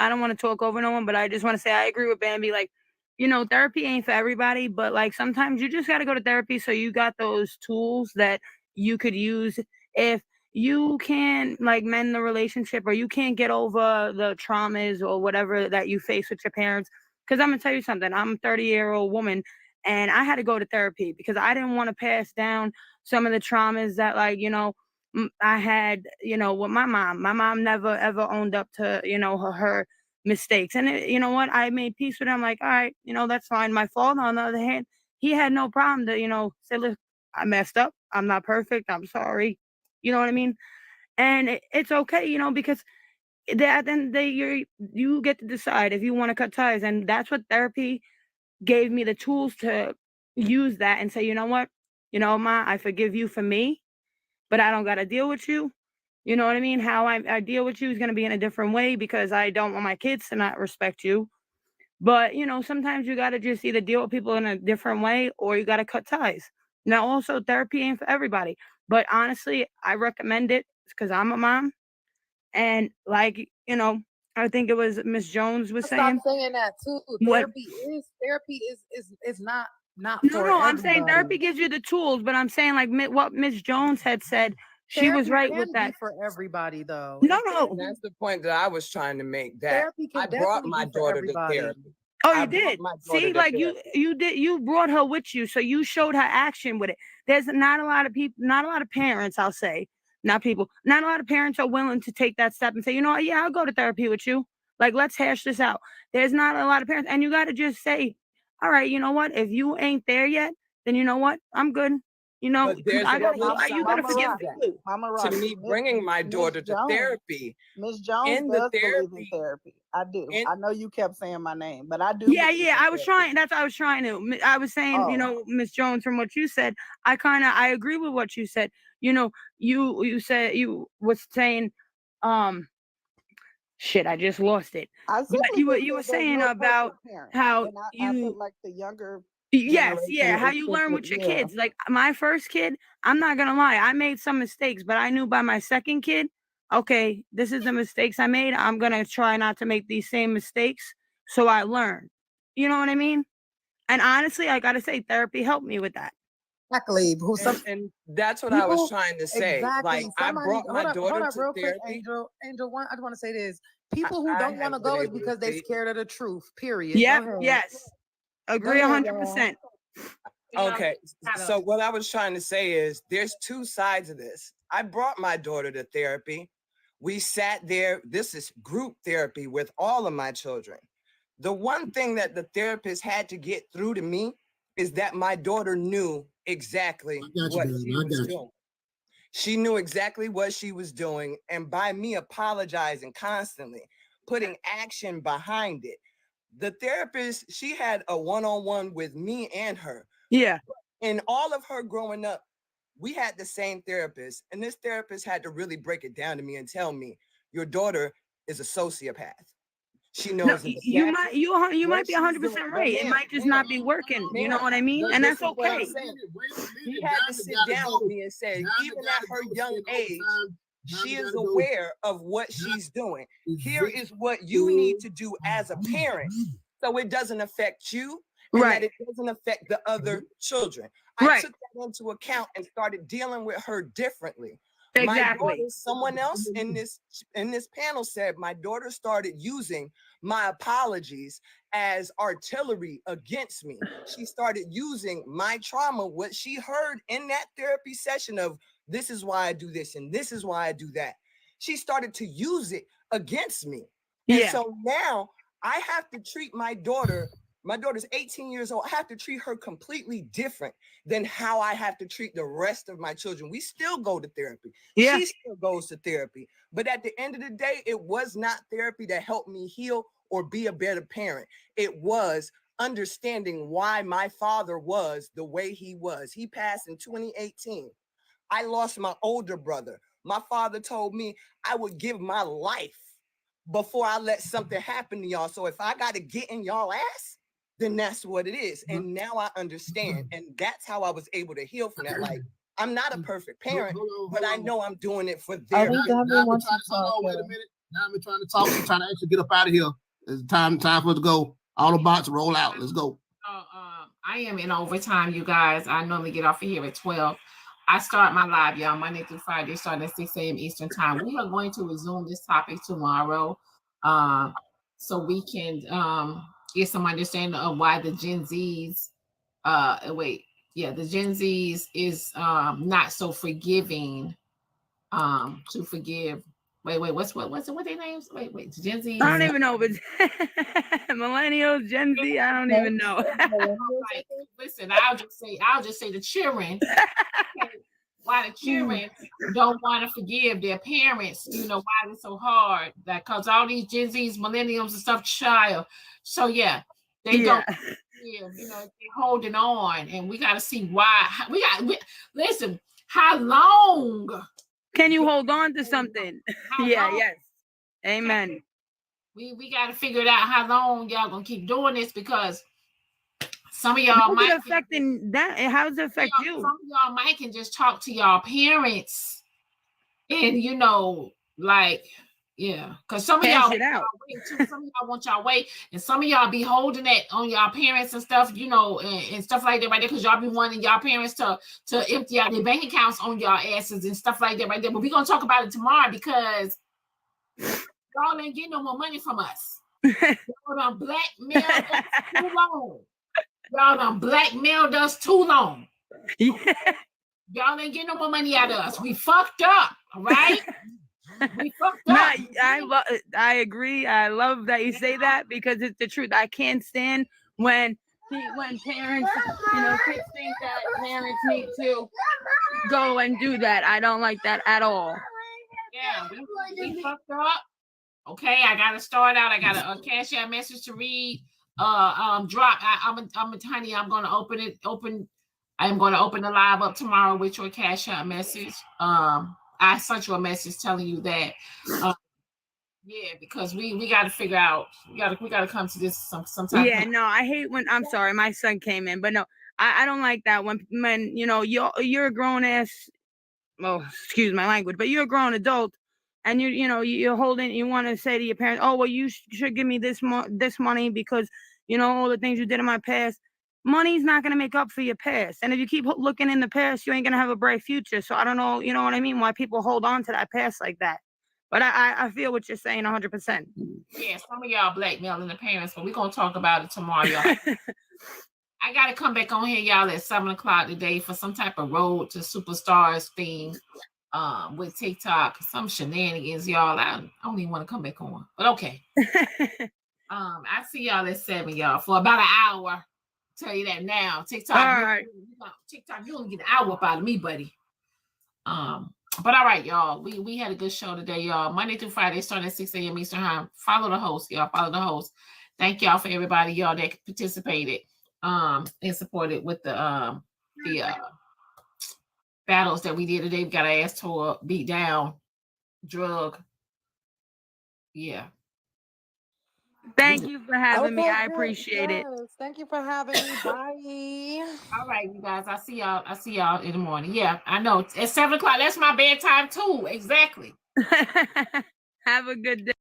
don't want to talk over no one, but I just want to say I agree with Bambi. Like, you know, therapy ain't for everybody, but like sometimes you just got to go to therapy so you got those tools that you could use if you can't like mend the relationship or you can't get over the traumas or whatever that you face with your parents. Because I'm gonna tell you something. I'm a 30-year-old woman, and I had to go to therapy because I didn't want to pass down some of the traumas that, like, you know, I had, you know, with my mom. My mom never ever owned up to, you know, her mistakes. And you know what? I made peace with her. I'm like, all right, you know, that's fine. My father, on the other hand, he had no problem to, you know, say, look, I messed up. I'm not perfect. I'm sorry. You know what I mean? And it's okay, you know, because at the end of the day, you get to decide if you want to cut ties. And that's what therapy gave me, the tools to use that and say, you know what? You know, Ma, I forgive you for me, but I don't got to deal with you. You know what I mean? How I deal with you is going to be in a different way because I don't want my kids to not respect you. But, you know, sometimes you got to just either deal with people in a different way or you got to cut ties. Now, also, therapy ain't for everybody. But honestly, I recommend it because I'm a mom. And, like, you know, I think it was Miss Jones was Stop saying, saying that too. what? Therapy is not No, for no, I'm saying everybody. therapy gives you the tools, but I'm saying, like, what Miss Jones had said, she was Therapy right with can that. be for everybody though. No, It no. can That's be, the point that I was trying to make. That therapy I can brought definitely my be for daughter to everybody. therapy. Oh, I you brought did. my daughter See, to like therapy. you brought her with you, so you showed her action with it. There's not a lot of people, not a lot of parents, I'll say, not people, not a lot of parents are willing to take that step and say, you know what, yeah, I'll go to therapy with you. Like, let's hash this out. There's not a lot of parents, and you got to just say, all right, you know what, if you ain't there yet, then you know what, I'm good. You know, But because there's I a gotta, flip you side gotta to forgive that. too. Mama To Rock, me, bringing my daughter to therapy. Miss Jones In the does believe in therapy, therapy. I do. in I know you kept saying my name, but I do Yeah, believe yeah. in I was therapy. trying. That's what I was trying to. I was saying, you Oh, know, Miss Jones, from what you said, I agree with what you said. You know, you said you was saying, um, shit, I just lost it. I But simply just you were said there's saying no about perfect parent, how and I feel you like the younger yes, generation yeah, how is you learn simply with your kids. Like my first kid, I'm not gonna lie, I made some mistakes, but I knew by my second kid, okay, this is the mistakes I made. I'm gonna try not to make these same mistakes, so I learn. You know what I mean? And honestly, I gotta say, therapy helped me with that. Exactly. and that's what I was People trying to say. exactly. Like I Somebody brought my hold daughter up to real quick, therapy. Angel. One, I just want to say this. People who I don't want to haven't been go is able to because they see. scared of the truth. Period. Go Yep, ahead. yes. Go Agree ahead, y'all. 100%. Okay, so what I was trying to say is there's two sides of this. I brought my daughter to therapy. We sat there. This is group therapy with all of my children. The one thing that the therapist had to get through to me is that my daughter knew exactly what she was doing. She knew exactly what she was doing. And by me apologizing constantly, putting action behind it. The therapist, she had a one-on-one with me and her. Yeah. In all of her growing up, we had the same therapist, and this therapist had to really break it down to me and tell me, your daughter is a sociopath. She knows you might be 100% right. It might just not be ma'am, working. You know ma'am, what I mean? And that's this is what I'm okay. saying. He had to sit down with me and say, even at her young age, she is aware of what she's doing. Here is what you need to do as a parent so it doesn't affect you and that it doesn't affect the other children. I took that into account and started dealing with her differently. My daughter, someone else in this panel said my daughter started using my apologies as artillery against me. She started using my trauma, what she heard in that therapy session of this is why I do this and this is why I do that. She started to use it against me. And so now I have to treat my daughter. My daughter's 18 years old. I have to treat her completely different than how I have to treat the rest of my children. We still go to therapy. Yeah. She still goes to therapy. But at the end of the day, it was not therapy that helped me heal or be a better parent. It was understanding why my father was the way he was. He passed in 2018. I lost my older brother. My father told me I would give my life before I let something happen to y'all. So if I got to get in y'all ass, then that's what it is. And now I understand. And that's how I was able to heal from that. Like, I'm not a perfect parent, but I know I'm doing it for their good. Now I'm trying to talk. I'm trying to actually get up out of here. It's time for us to go. All the bots roll out. Let's go. I am in overtime, you guys. I normally get off of here at 12. I start my live, y'all, Monday through Friday, starting at 6 a.m. Eastern time. We are going to resume this topic tomorrow, so we can get some understanding of why the Gen Zs, the Gen Zs is not so forgiving to forgive. What their names? The Gen Zs. I don't even know, but millennials, Gen Z, I don't even know. Like, listen, I'll just say the children. Why the children don't want to forgive their parents, why it's so hard. That because all these Gen Zs, millennials and stuff, child. So yeah, they don't forgive, they're holding on. And we gotta see why. Listen, how long can you hold on to something? Yes. Amen. We got to figure it out how long y'all gonna keep doing this, because some of y'all might affecting that. How does it affect you? Some of y'all might can just talk to y'all parents, and because some of y'all want y'all wait too. Some of y'all want y'all wait, and some of y'all be holding that on y'all parents and stuff, and stuff like that right there, because y'all be wanting y'all parents to empty out their bank accounts on y'all asses and stuff like that right there. But we're gonna talk about it tomorrow, because y'all ain't getting no more money from us. Y'all done blackmailed us too long. Y'all done blackmailed us too long. Y'all ain't getting no more money out of us. We fucked up, all right? We fucked up. I agree. I love that you say that, because it's the truth. I can't stand when parents, kids think that parents need to go and do that. I don't like that at all. Yeah, we fucked up. Okay, I gotta start out. I got a cash out message to read. Drop. Honey, I'm gonna I'm gonna open the live up tomorrow with your cash out message. I sent you a message telling you that. Because we got to figure out. We got to come to this sometime. Yeah, no, I hate when. I'm sorry, my son came in, but no, I don't like that when you're a grown ass. Well, excuse my language, but you're a grown adult, and you're holding. You want to say to your parents, "Oh, well, you should give me this money because all the things you did in my past." Money's not going to make up for your past. And if you keep looking in the past, you ain't going to have a bright future. So I don't know, you know what I mean? Why people hold on to that past like that. But I feel what you're saying 100%. Yeah, some of y'all blackmailing the parents, but we're going to talk about it tomorrow, y'all. I got to come back on here, y'all, at 7 o'clock today for some type of Road to Superstars thing with TikTok. Some shenanigans, y'all. I don't even want to come back on. But okay. I see y'all at 7, y'all, for about an hour. Tell you that now. TikTok, TikTok, you only get an hour up out of me, buddy. But all right, y'all. We had a good show today, y'all. Monday through Friday, starting at 6 a.m. Eastern time. Follow the host, y'all. Follow the host. Thank y'all for everybody, y'all, that participated and supported with the battles that we did today. We got our ass tore, beat down, drug. Yeah. Thank you for having me. Okay, I good. appreciate it. Yes, thank you for having me. Bye. All right, you guys. I see y'all in the morning. Yeah, I know. It's 7 o'clock. That's my bedtime too. Exactly. Have a good day.